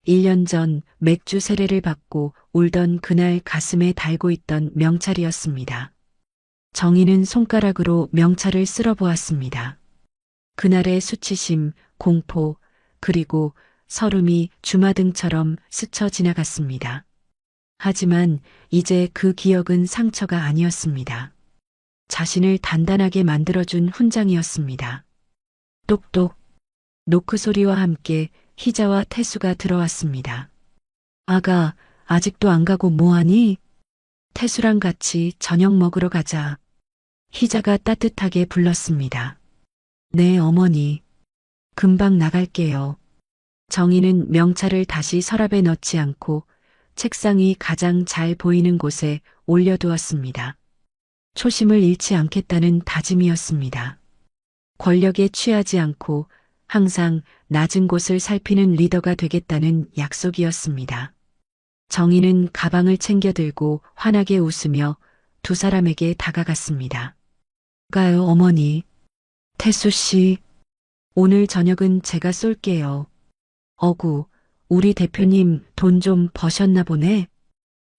1년 전 맥주 세례를 받고 울던 그날 가슴에 달고 있던 명찰이었습니다. 정희는 손가락으로 명찰을 쓸어보았습니다. 그날의 수치심, 공포, 그리고 서름이 주마등처럼 스쳐 지나갔습니다. 하지만 이제 그 기억은 상처가 아니었습니다. 자신을 단단하게 만들어준 훈장이었습니다. 똑똑. 노크 소리와 함께 희자와 태수가 들어왔습니다. 아가, 아직도 안 가고 뭐하니? 태수랑 같이 저녁 먹으러 가자. 희자가 따뜻하게 불렀습니다. 네, 어머니. 금방 나갈게요. 정희는 명찰을 다시 서랍에 넣지 않고 책상 위 가장 잘 보이는 곳에 올려두었습니다. 초심을 잃지 않겠다는 다짐이었습니다. 권력에 취하지 않고 항상 낮은 곳을 살피는 리더가 되겠다는 약속이었습니다. 정희는 가방을 챙겨 들고 환하게 웃으며 두 사람에게 다가갔습니다. 가요, 어머니. 태수 씨, 오늘 저녁은 제가 쏠게요. 어구, 우리 대표님 돈 좀 버셨나 보네.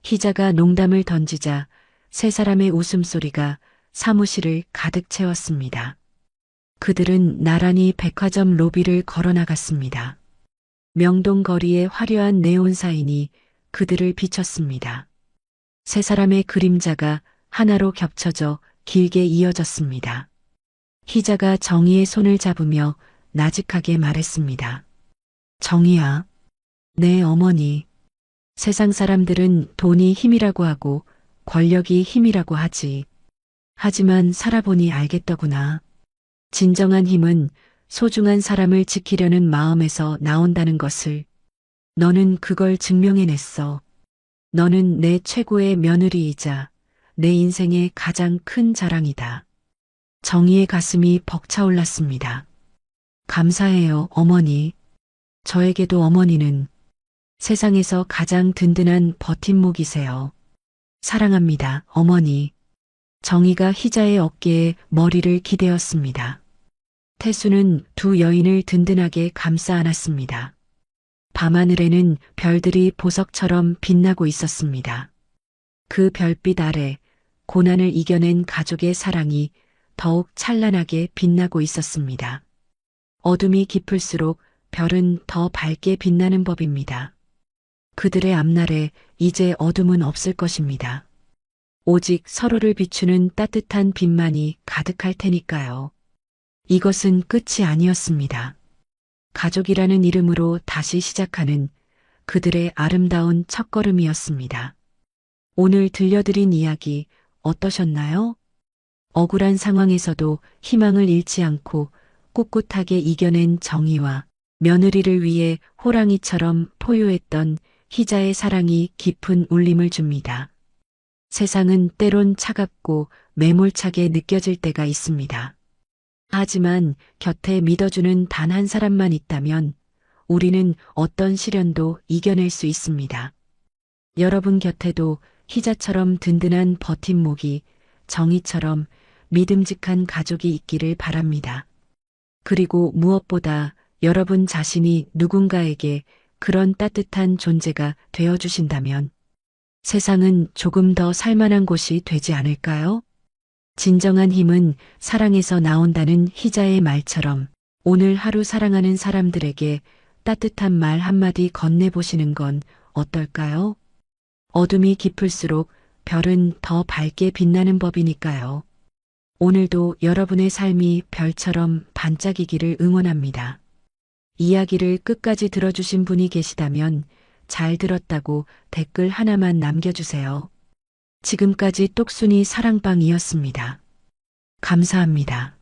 희자가 농담을 던지자 세 사람의 웃음소리가 사무실을 가득 채웠습니다. 그들은 나란히 백화점 로비를 걸어나갔습니다. 명동 거리의 화려한 네온 사인이 그들을 비췄습니다. 세 사람의 그림자가 하나로 겹쳐져 길게 이어졌습니다. 희자가 정희의 손을 잡으며 나직하게 말했습니다. 정희야. 네, 어머니. 세상 사람들은 돈이 힘이라고 하고 권력이 힘이라고 하지. 하지만 살아보니 알겠더구나. 진정한 힘은 소중한 사람을 지키려는 마음에서 나온다는 것을. 너는 그걸 증명해냈어. 너는 내 최고의 며느리이자 내 인생의 가장 큰 자랑이다. 정희의 가슴이 벅차올랐습니다. 감사해요, 어머니. 저에게도 어머니는 세상에서 가장 든든한 버팀목이세요. 사랑합니다, 어머니. 정희가 희자의 어깨에 머리를 기대었습니다. 태수는 두 여인을 든든하게 감싸 안았습니다. 밤하늘에는 별들이 보석처럼 빛나고 있었습니다. 그 별빛 아래 고난을 이겨낸 가족의 사랑이 더욱 찬란하게 빛나고 있었습니다. 어둠이 깊을수록 별은 더 밝게 빛나는 법입니다. 그들의 앞날에 이제 어둠은 없을 것입니다. 오직 서로를 비추는 따뜻한 빛만이 가득할 테니까요. 이것은 끝이 아니었습니다. 가족이라는 이름으로 다시 시작하는 그들의 아름다운 첫걸음이었습니다. 오늘 들려드린 이야기 어떠셨나요? 억울한 상황에서도 희망을 잃지 않고 꿋꿋하게 이겨낸 정희와 며느리를 위해 호랑이처럼 포효했던 희자의 사랑이 깊은 울림을 줍니다. 세상은 때론 차갑고 매몰차게 느껴질 때가 있습니다. 하지만 곁에 믿어주는 단 한 사람만 있다면 우리는 어떤 시련도 이겨낼 수 있습니다. 여러분 곁에도 희자처럼 든든한 버팀목이, 정희처럼 믿음직한 가족이 있기를 바랍니다. 그리고 무엇보다 여러분 자신이 누군가에게 그런 따뜻한 존재가 되어주신다면 세상은 조금 더 살만한 곳이 되지 않을까요? 진정한 힘은 사랑에서 나온다는 희자의 말처럼 오늘 하루 사랑하는 사람들에게 따뜻한 말 한마디 건네보시는 건 어떨까요? 어둠이 깊을수록 별은 더 밝게 빛나는 법이니까요. 오늘도 여러분의 삶이 별처럼 반짝이기를 응원합니다. 이야기를 끝까지 들어주신 분이 계시다면 잘 들었다고 댓글 하나만 남겨주세요. 지금까지 똑순이 사랑방이었습니다. 감사합니다.